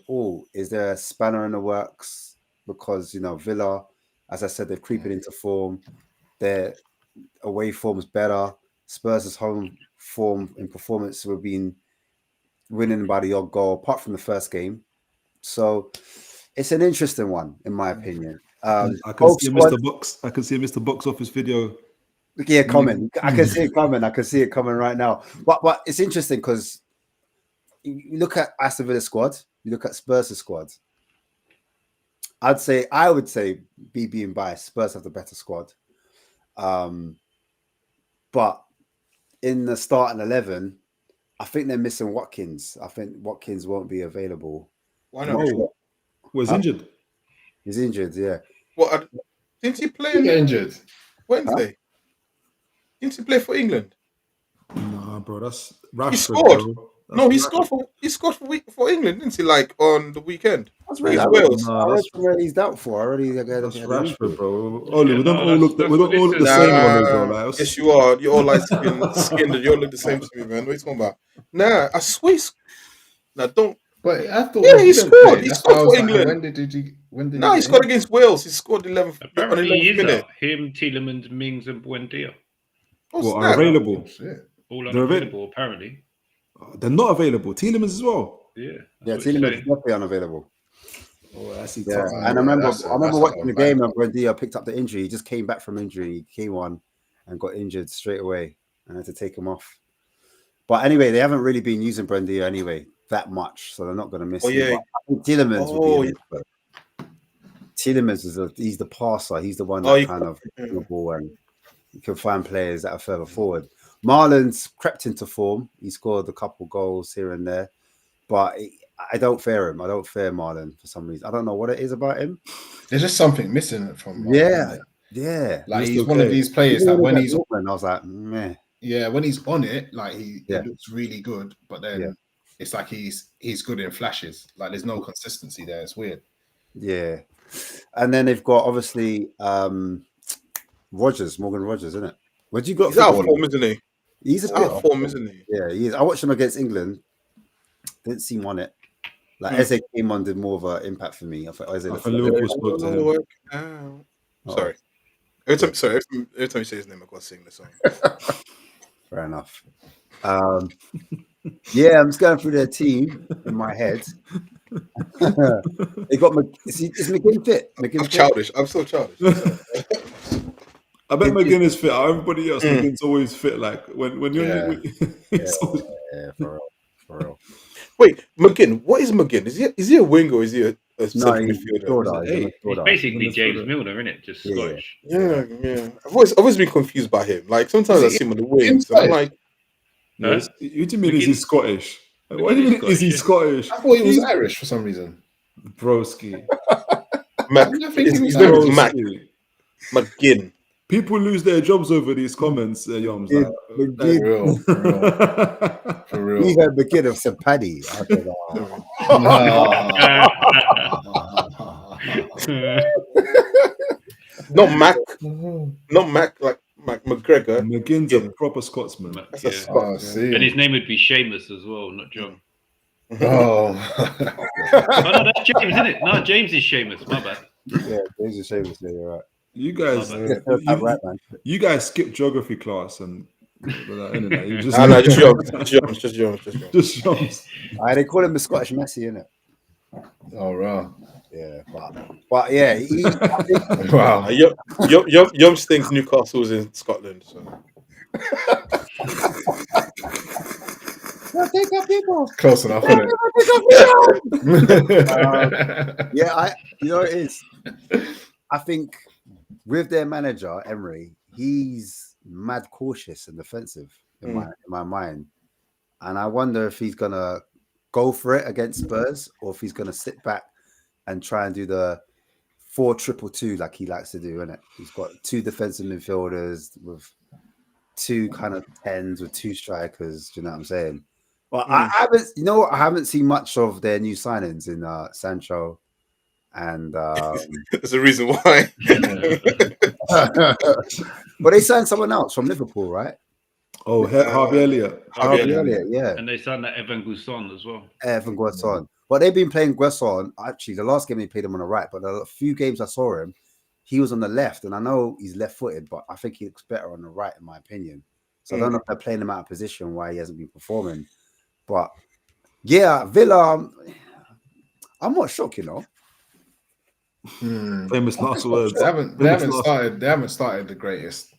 is there a spanner in the works? Because, Villa, as I said, they're creeping into form. Their away form's better. Spurs' home form in performance. We've been winning by the odd goal, apart from the first game. So it's an interesting one, in my opinion. I can see Mr. Box. I can see Mr. Box Office video. Yeah, coming. I can see it coming. I can see it coming right now. But it's interesting because you look at Aston Villa squad, you look at Spurs' squad. I would say, being biased, Spurs have the better squad. But in the starting 11, I think they're missing Watkins. I think Watkins won't be available. Why not? Oh, was injured. He's injured, yeah. What? Didn't he play? Get injured Wednesday? Huh? Didn't he play for England? Nah, bro, that's Rashford. He scored. No, he Rashford. scored for England, didn't he? Like on the weekend. That's really Wales. He's doubtful. That's Rashford, bro. Oli, we don't all look the same, Oli, bro. Like, yes, you are. You're all like skinned, and you all look the same to me, man. What are you talking about? Nah, I swear. Nah, don't. But I thought he scored. He scored for England. When did he scored against Wales. He scored 11th. Apparently, he is out. Him, Tielemans, Mings, and Buendia. Are available. All unavailable, apparently. They're not available. Tielemans as well. Yeah. Tielemans is definitely unavailable. Oh, I see. Yeah. And I remember watching the game and Buendia picked up the injury. He just came back from injury. He came on and got injured straight away and had to take him off. But anyway, they haven't really been using Buendia anyway that much, so they're not going to miss him. Yeah. I think Tielemans would be in it. Tielemans he's the passer. He's the one that kind of the ball, and you can find players that are further forward. Marlon's crept into form. He scored a couple goals here and there, but I don't fear him. I don't fear Marlon for some reason. I don't know what it is about him. There's just something missing from Marlon. Yeah. Like he's one of these players that when he's on, I was like, meh. Yeah, when he's on it, like he looks really good, but then it's like he's good in flashes. Like there's no consistency there. It's weird. Yeah. And then they've got obviously Morgan Rogers, isn't it? What do you got? He's out of form, isn't he? He's out of form, isn't he? Yeah, he is. I watched him against England. Didn't see him on it. Like Eze came on, did more of an impact for me. I thought Liverpool spoke to him. Sorry. Every time you say his name, I've got to sing the song. Fair enough. Yeah, I'm just going through their team in my head. They got is McGinn fit? I'm childish. I'm so childish. I bet McGinn is fit. Everybody else, McGinn's always fit. Like when you're for real. Wait, McGinn. What is McGinn? Is he a winger or is he a central midfielder? He's basically James Milner, isn't it? Just Scottish. Yeah. I've always been confused by him. Like sometimes I see him on the wings, and I'm like, no, what do you mean? Is he Scottish? What do you mean? Is he Scottish? I thought he was Irish for some reason. Broski. His name is Mac. McGinn. People lose their jobs over these comments, Yoms. For real. We heard McGinn of St. Paddy. Not Mac, like Mac McGregor. McGinn's a proper Scotsman. And his name would be Seamus as well, not John. Oh, no, that's James, isn't it? No, James is Seamus. My bad. Yeah, James is Seamus. Yeah, you're right. You guys skip geography class and you just just jumps. They call him the Scottish Messi, innit? Oh, right. Yeah, but yeah, wow. Yum thinks Newcastle's in Scotland, so. Take up people. Close enough, isn't it? You know it is. I think with their manager Emery, he's mad cautious and defensive in my mind, and I wonder if he's gonna go for it against Spurs or if he's gonna sit back and try and do the 4-2-2 like he likes to do, innit? He's got 2 defensive midfielders with 2 kind of 10s with 2 strikers. Do you know what I'm saying? Well, I haven't seen much of their new signings in Sancho, and there's a reason why. But they signed someone else from Liverpool, right? Oh, Harvey Elliott. Harvey Elliott, yeah. And they signed that Evan Guesson as well. Evan Guesson. But they've been playing Guesson. Actually, the last game they played him on the right, but a few games I saw him, he was on the left, and I know he's left-footed, but I think he looks better on the right, in my opinion. So I don't know if they're playing him out of position why he hasn't been performing. But yeah, Villa, I'm not shocked, you know. Famous last words. They haven't started the greatest.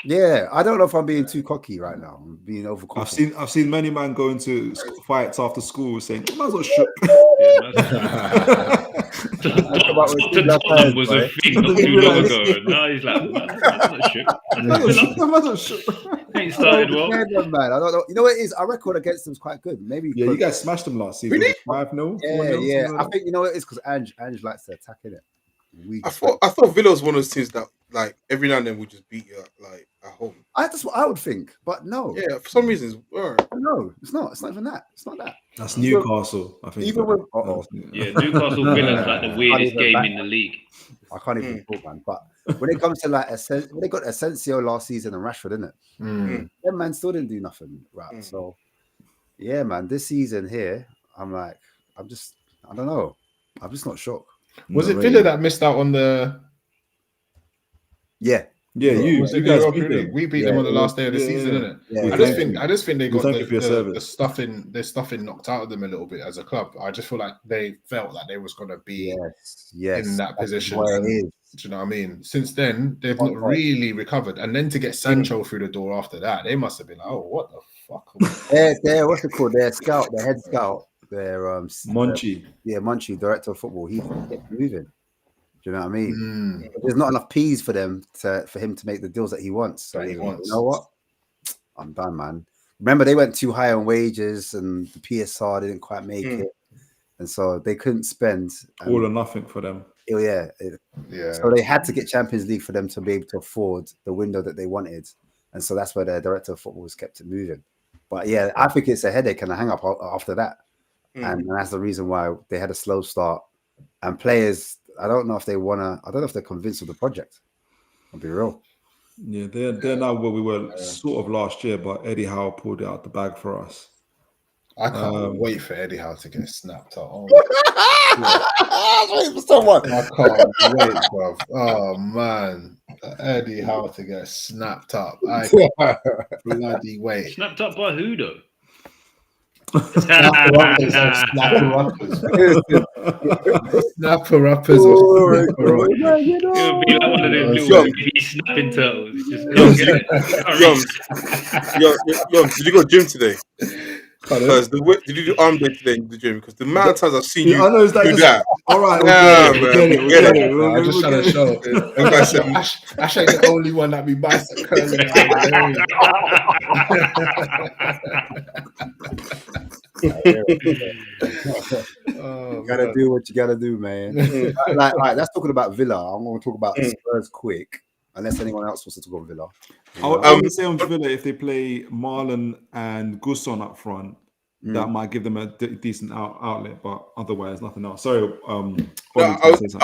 Yeah, I don't know if I'm being too cocky right now. I'm being overconfident. I've seen many men going to fights after school saying, "Might as well shook." Tottenham was a thing not too long ago. Now he's like, man, ain't started well. Man, I don't know. You know what it is? Our record against them is quite good. Maybe You guys smashed them last season. Really? 5-0. Yeah. I think you know what it is because Ange likes to attack it. I thought Villa was one of those teams that like every now and then we just beat you like at home. That's what I would think, but no. Yeah, for some reasons. No, it's not. It's not even that. It's not that. That's Newcastle. I think. Even with Newcastle Villa's like the weirdest game in the league. I can't even talk, man. But when it comes to like when they got Asensio last season and Rashford, didn't it? Them man still didn't do nothing, right? So yeah, man. This season here, I don't know. I'm just not shocked. Was it Villa that missed out on the? Yeah. Yeah, you guys beat them. We beat them on the last day of the season, didn't it? Yeah, I just think they got the stuffing knocked out of them a little bit as a club. I just feel like they felt like they was gonna be in that position. Do you know what I mean? Since then, they've not really recovered. And then to get Sancho through the door after that, they must have been like, oh, what the fuck? They're what's it called? Their scout, their head scout, their Munchie. Munchie, director of football. He kept moving. Do you know what I mean? There's not enough P's for him for him to make the deals that he wants. So you know what? I'm done, man. Remember, they went too high on wages, and the PSR didn't quite make it, and so they couldn't spend all or nothing for them. So they had to get Champions League for them to be able to afford the window that they wanted, and so that's where their director of football has kept it moving. But yeah, I think it's a headache and a hang up after that, and that's the reason why they had a slow start. And players, I don't know if they wanna. I don't know if they're convinced of the project. I'll be real. Yeah, they're now where we were sort of last year, but Eddie Howe pulled it out the bag for us. I can't wait for Eddie Howe to get snapped up. Wait for someone. I can't wait, bruv. Oh man, Eddie Howe to get snapped up. I bloody wait. Snapped up by who though? Snapper uppers. Snapper uppers. It would be like one of those little snapping turtles. Just did you go to the gym today? Because did you do arm day today in the gym? Because the amount of times I've seen you do that. All right, we get it. I'm just trying to show. Ash ain't the only one that be bicep curling. Gotta do what you gotta do, man. Like, that's talking about Villa. I'm going to talk about Spurs quick, unless anyone else wants to talk about Villa. I would say on Villa, if they play Marlon and Gusson up front, that might give them a decent outlet, but otherwise nothing else. Sorry, I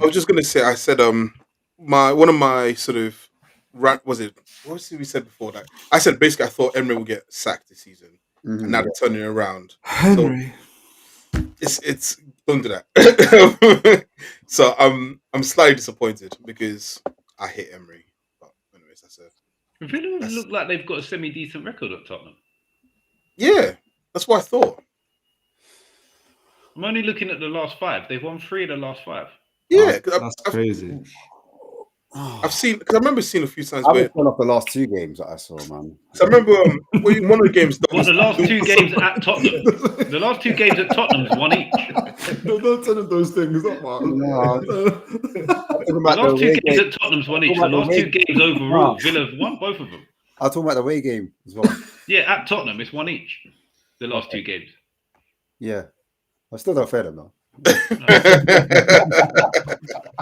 was just gonna say. I said one of my sort of what we said before that. I said basically I thought Emery would get sacked this season, and now they're turning it around. Henry. So it's don't do that. So I'm slightly disappointed because I hate Emery. But anyways, Villa look like they've got a semi-decent record at Tottenham. Yeah, that's what I thought. I'm only looking at the last 5. They've won 3 of the last 5. Yeah, that's crazy. I've seen because I remember seeing a few times I've been off the last 2 games that I saw, man. So I remember one of the games. The last 2 games at Tottenham. The last 2 games at Tottenham's 1 each. Don't tell them those things, up, man. The last 2 games at Tottenham's 1 each. The last 2 games overall, Villa have won both of them. I'll talk about the away game as well. Yeah, at Tottenham, it's 1 each. The last 2 games. Yeah, I still don't fair them though.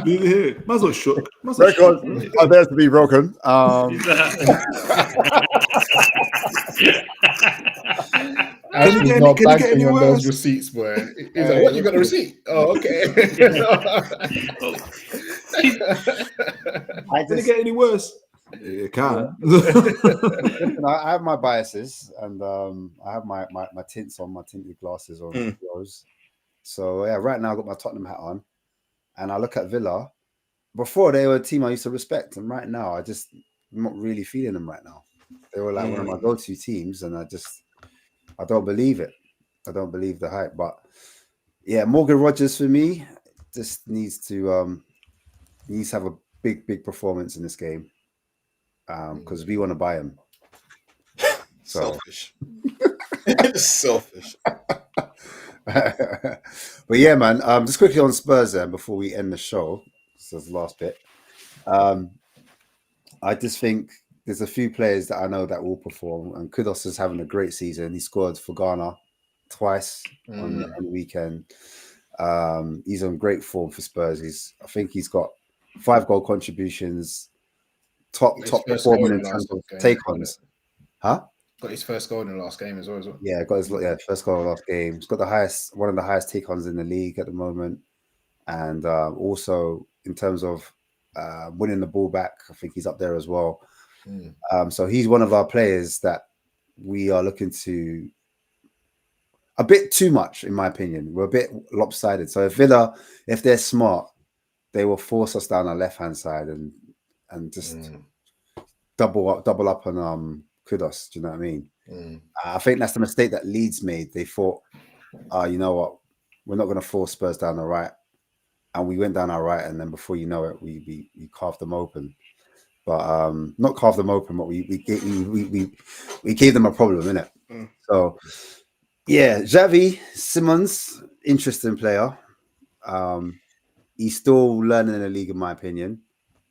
Might as well shook. Records are there to be broken. Ash was not banking on those receipts, boy. He's like, "What? You got a receipt? Oh, okay." Did it get any worse? It can. I have my biases, and I have my tints on, my tinted glasses on those. So yeah, right now I've got my Tottenham hat on, and I look at Villa. Before they were a team I used to respect, and right now I'm not really feeling them right now. They were like one of my go-to teams, and I don't believe it. I don't believe the hype. But yeah, Morgan Rogers for me just needs to have a big performance in this game because we want to buy him. So. Selfish. Selfish. But yeah, man. Just quickly on Spurs then before we end the show. This is the last bit. I just think there's a few players that I know that will perform, and Kudos is having a great season. He scored for Ghana twice on the weekend. He's on great form for Spurs. I think he's got 5 goal contributions, top performing in terms of take-ons. Huh? Got his first goal in the last game as well. Yeah, got his first goal in the last game. He's got one of the highest take-ons in the league at the moment, and also in terms of winning the ball back, I think he's up there as well. So he's one of our players that we are looking to a bit too much, in my opinion. We're a bit lopsided. So if Villa, if they're smart, they will force us down our left-hand side and just double up on Kudos. Do you know what I mean? I think that's the mistake that Leeds made. They thought, you know what, we're not going to force Spurs down the right, and we went down our right, and then before you know it, we carved them open. But not carved them open, but we gave them a problem, innit? So yeah, Xavi Simons, interesting player. He's still learning in the league, in my opinion.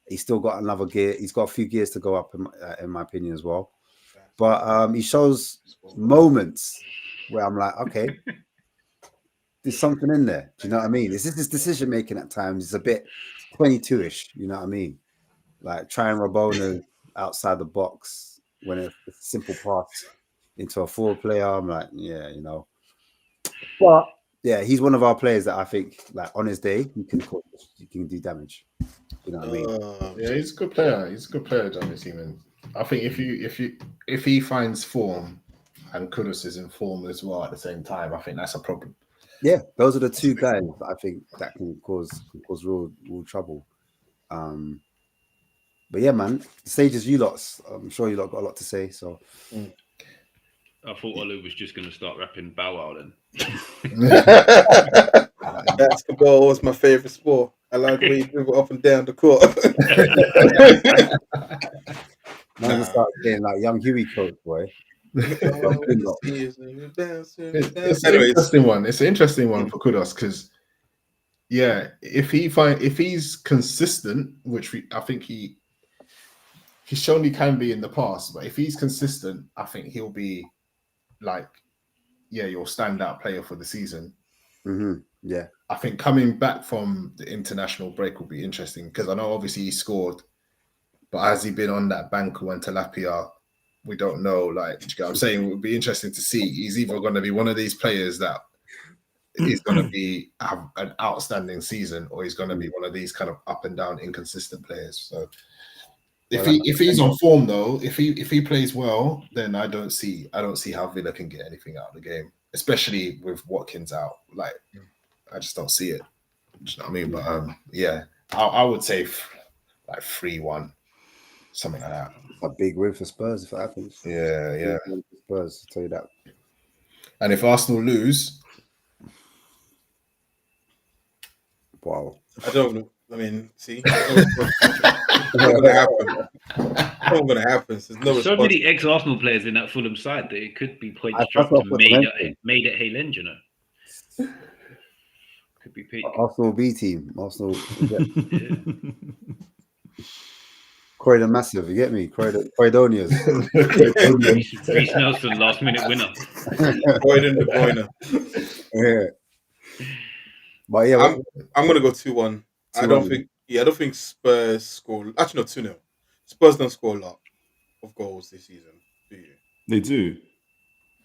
He's still got another gear. He's got a few gears to go up, in my opinion, as well. But he shows moments where I'm like, okay, there's something in there. Do you know what I mean? His decision making at times is a bit 22-ish. You know what I mean? Like trying Rabona outside the box when it's a simple pass into a forward player. I'm like, yeah, you know. But yeah, he's one of our players that I think, like on his day, he can do damage. You know what I mean? Yeah, he's a good player. He's a good player, Johnny Seaman. I think if he finds form and Kudus is in form as well at the same time, I think that's a problem. Yeah, those are the two guys that I think that can cause real trouble. But yeah, man, the stage is you lots. I'm sure you lot got a lot to say. So I thought Olu was just going to start rapping Bow Wow then. Basketball was my favorite sport. I like the way you dribble up and down the court. Now we start getting like young Huey coach, boy. It's an interesting one. It's an interesting one for Kudos because, yeah, if he's consistent, which I think he's shown he can be in the past, but if he's consistent, I think he'll be like, yeah, your standout player for the season. Yeah, I think coming back from the international break will be interesting because I know obviously he scored, but has he been on that Banco and Tilapia? We don't know. Like, you know what I'm saying, it would be interesting to see. He's either going to be one of these players that is going to have an outstanding season, or he's going to be one of these kind of up and down inconsistent players. So if he's on form though, if he plays well, then I don't see how Villa can get anything out of the game, especially with Watkins out. Like, I just don't see it. Do you know what I mean? But yeah, I would say like 3-1, something like that. a big win for Spurs if it happens. Yeah. Spurs, I'll tell you that. And if Arsenal lose, wow. I don't know. I mean, see, it's not going to happen. It's not going to happen. There's no so many ex-Arsenal players in that Fulham side that it could be quite struck to made at Hayland, you know. Could be peak. Arsenal B team. Arsenal. Croydon massive, you get me? Croydonians. Reece Nelson, last minute winner. Croydon De Bruyne. Yeah. But yeah, I'm gonna go 2-1. I don't think Spurs score. Actually, no, 2-0. Spurs don't score a lot of goals this season, do you? They do.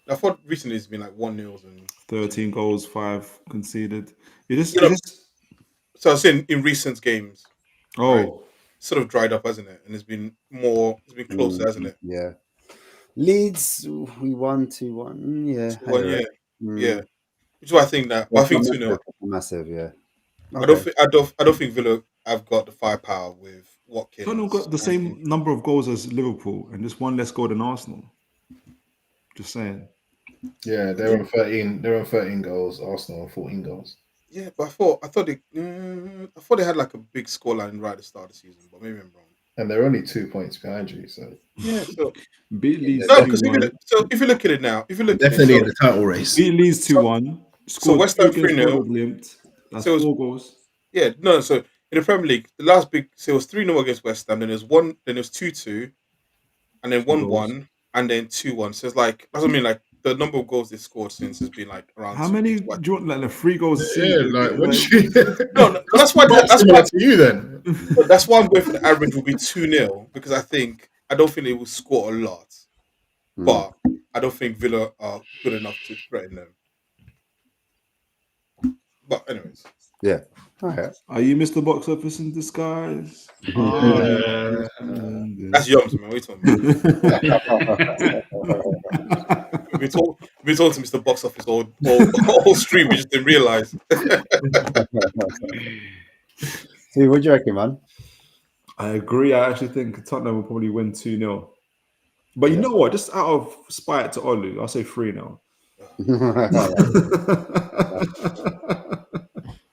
I thought recently it's been like 1-0 and 13 goals, 5 conceded. So I was saying in recent games. Oh, right, sort of dried up, hasn't it? And it's been closer, hasn't it? Yeah. Leeds, we won 2-1. Yeah. Yeah. Which is why I think that. I think 2-0. Massive, yeah. Okay. I don't think Villa have got the firepower with Watkins. Tottenham got the same number of goals as Liverpool and just one less goal than Arsenal. Just saying. Yeah, they're on 13. They're on 13 goals. Arsenal on 14 goals. Yeah, but I thought they had like a big scoreline right at the start of the season, but maybe I'm wrong. And they're only 2 points behind you, so yeah. So beat Leeds. No, because if you look at it now, definitely in the title race. Beat Leeds 2-1. So West Ham 3-0. That's so 4 goals. Yeah, no. So in the Premier League, the last big, so it was 3-0 against West Ham. Then there's 2-2, and then 1-1, and then 2-1. So it's like, that's what I mean. Like the number of goals they scored since has been like around. How many? Do you want like the 3 goals? Yeah, like what? No, that's why. That's similar why to you then. That's why I'm going for the average will be 2-0 because I don't think they will score a lot, but I don't think Villa are good enough to threaten them. But anyways, yeah. Okay. Are you Mr. Box Office in disguise? That's Yoms, man. What are you talking about? we talking to Mr. Box Office all stream. We just didn't realize. See, what do you reckon, man? I agree. I actually think Tottenham will probably win 2-0. But you know what? Just out of spite to Olu, I'll say 3-0.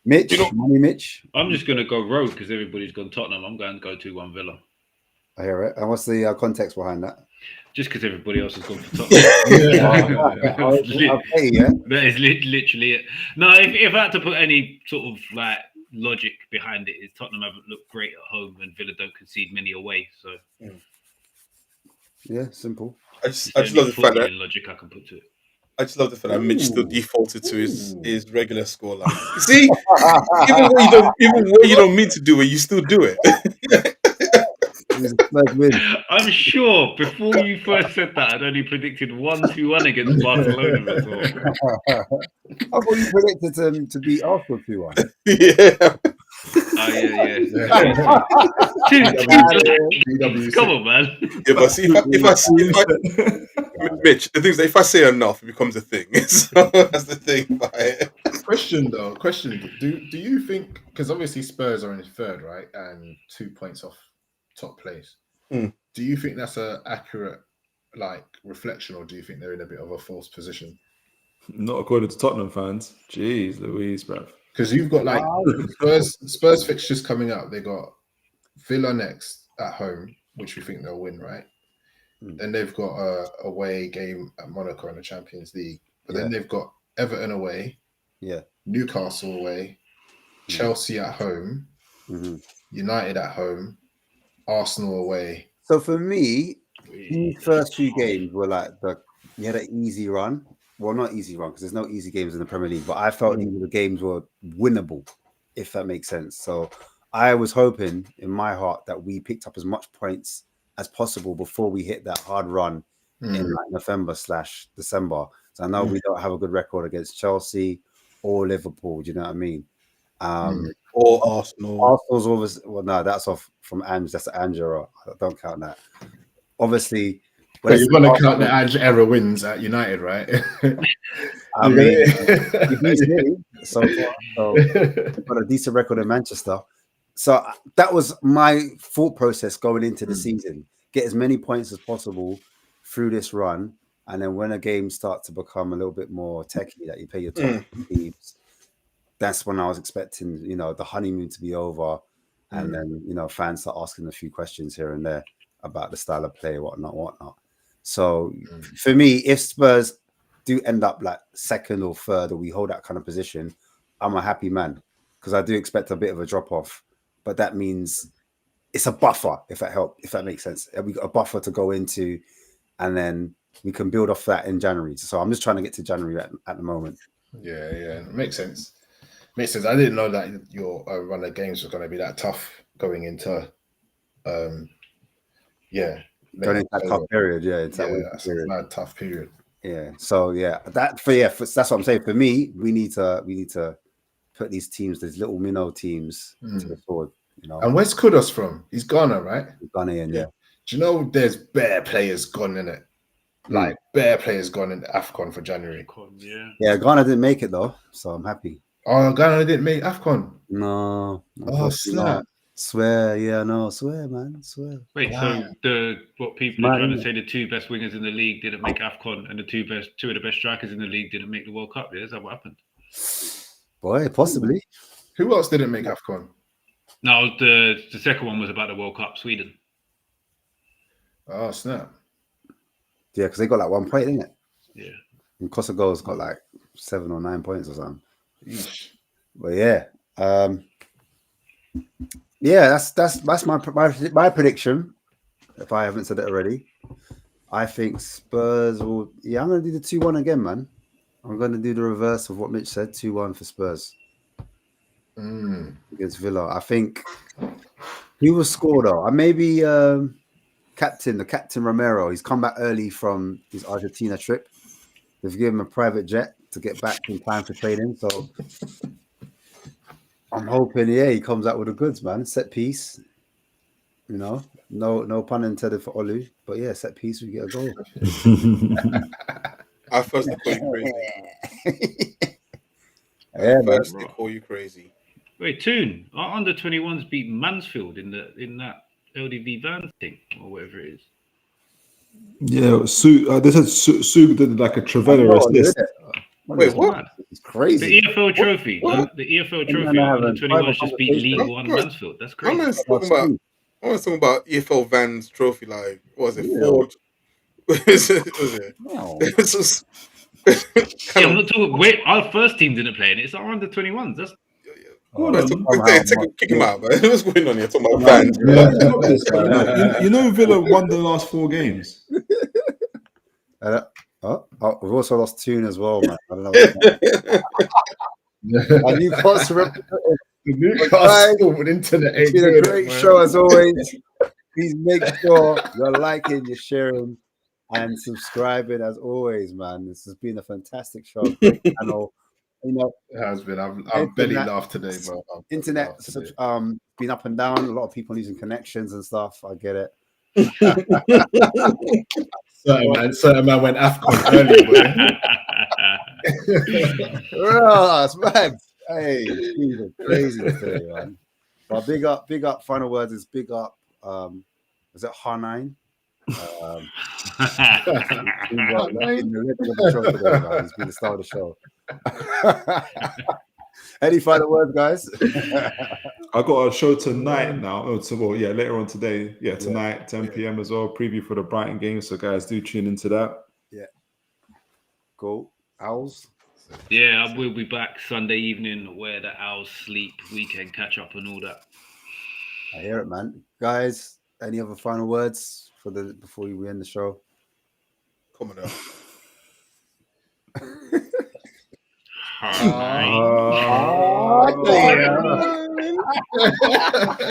Mitch, money Mitch. I'm just going to go rogue because everybody's gone Tottenham. I'm going to go 2-1 Villa. I hear it. And what's the context behind that? Just because everybody else has gone for Tottenham. That is literally it. No, if I had to put any sort of like logic behind it, is Tottenham haven't looked great at home and Villa don't concede many away. So yeah, simple. I just love the fact that logic I can put to it. I just love the fact that Mitch still defaulted to his regular scoreline. See, even when you don't mean to do it, you still do it. I'm sure before you first said that, I'd only predicted 1-1 against Barcelona as well. I thought you predicted them to beat Arsenal 2-1. Yeah. Oh yeah. Come on, man. Yeah, but see, if I Mitch, the thing is that if I say enough, it becomes a thing. So that's the thing by it. Question. Do you think, because obviously Spurs are in third, right, and 2 points off top place. Do you think that's an accurate reflection, or do you think they're in a bit of a false position? Not according to Tottenham fans. Jeez Louise, bruv. Because you've got Spurs fixtures coming up. They got Villa next at home, which we think they'll win, right? Then they've got a away game at Monaco in the Champions League. But then they've got Everton away, Newcastle away, Chelsea at home, United at home, Arsenal away. So for me, the first 2 games were like you had an easy run. Well, not easy run because there's no easy games in the Premier League, but I felt the games were winnable, if that makes sense. So I was hoping in my heart that we picked up as much points as possible before we hit that hard run in November/December. So I know we don't have a good record against Chelsea or Liverpool. Do you know what I mean? Or Arsenal. Arsenal's always no, that's off from Ange. That's Angera. I don't count that. Obviously. But you want to count the Ange era wins at United, right? I mean, so got a decent record in Manchester. So that was my thought process going into the season. Get as many points as possible through this run. And then when a game starts to become a little bit more techy, that you play your top teams, that's when I was expecting, the honeymoon to be over. And then, fans start asking a few questions here and there about the style of play, whatnot. So for me, if Spurs do end up like second or third, or we hold that kind of position, I'm a happy man because I do expect a bit of a drop off. But that means it's a buffer, if that makes sense. We got a buffer to go into, and then we can build off that in January. So I'm just trying to get to January at the moment. Yeah, makes sense. I didn't know that your run of games was going to be that tough going into, Going into that tough period, it's that's a tough period. Yeah. So that's what I'm saying. For me, we need to put these little minnow teams to the sword. And where's Kudos from? He's Ghana, right? He's Ghanaian, yeah. Do you know there's bare players gone in it? Like bare players gone in AFCON for January. Yeah, Ghana didn't make it though, so I'm happy. Oh, Ghana didn't make AFCON. No. Oh snap! Swear, yeah, no, swear, man, swear. Wait, Wow. so what people are Man, trying to innit? say the two best wingers in the league didn't make AFCON, and the two of the best strikers in the league didn't make the World Cup. Yeah, is that what happened? Boy, possibly. Who else didn't make AFCON? No, the second one was about the World Cup, Sweden. Oh, snap. Yeah, because they got like 1 point, didn't it? Yeah. And Kosovo's got like 7 or 9 points or something. Yeesh. But yeah, yeah, that's my prediction. If I haven't said it already, I think Spurs will. Yeah, I'm gonna do the 2-1 again, man. I'm gonna do the reverse of what Mitch said. 2-1 for Spurs against Villa. I think who will score though? Maybe the captain Romero. He's come back early from his Argentina trip. They've given him a private jet to get back in time for training. So I'm hoping, yeah, he comes out with the goods, man. Set piece. You know, no pun intended for Olu, but yeah, set piece, we get a goal. I first call you crazy. Yeah, man. First they call you crazy. Wait, Toon, our under 21s beat Mansfield in that LDV Vans thing or whatever it is. Yeah, they said Sue did like a Trevella assist. Wait, what? It's crazy. The EFL trophy. What? The EFL trophy under 21s just beat League One Mansfield. That's crazy. I was talking about EFL Vans trophy. Like, what was it? Ford. was it? No. It's just. Yeah, I'm not talking. Wait, our first team didn't play in it. It's our under 21s. That's Kick him out, man. What's going on here? Talking about Vans. You know, Villa won the last 4 games. We've also lost Toon as well, man. I don't know. And Newcastle Newcastle internet. It's been a great show as always. Please make sure you're liking, you're sharing, and subscribing as always, man. This has been a fantastic show. Great channel. You know, It has been. I've barely laughed today, bro. Internet's been up and down. A lot of people losing connections and stuff. I get it. Certain man went AFCON early, bro. It's mad. Hey, Jesus, crazy today, man. But big up. Final words is big up. Is it H9? He's been the star of the show. Any final words, guys? I got a show tonight now. Later on today. Yeah, tonight, 10 p.m. as well. Preview for the Brighton game. So, guys, do tune into that. Yeah. Cool. Owls? Yeah, I will be back Sunday evening where the Owls sleep, weekend catch up and all that. I hear it, man. Guys, any other final words before we end the show? Come on now. Hi.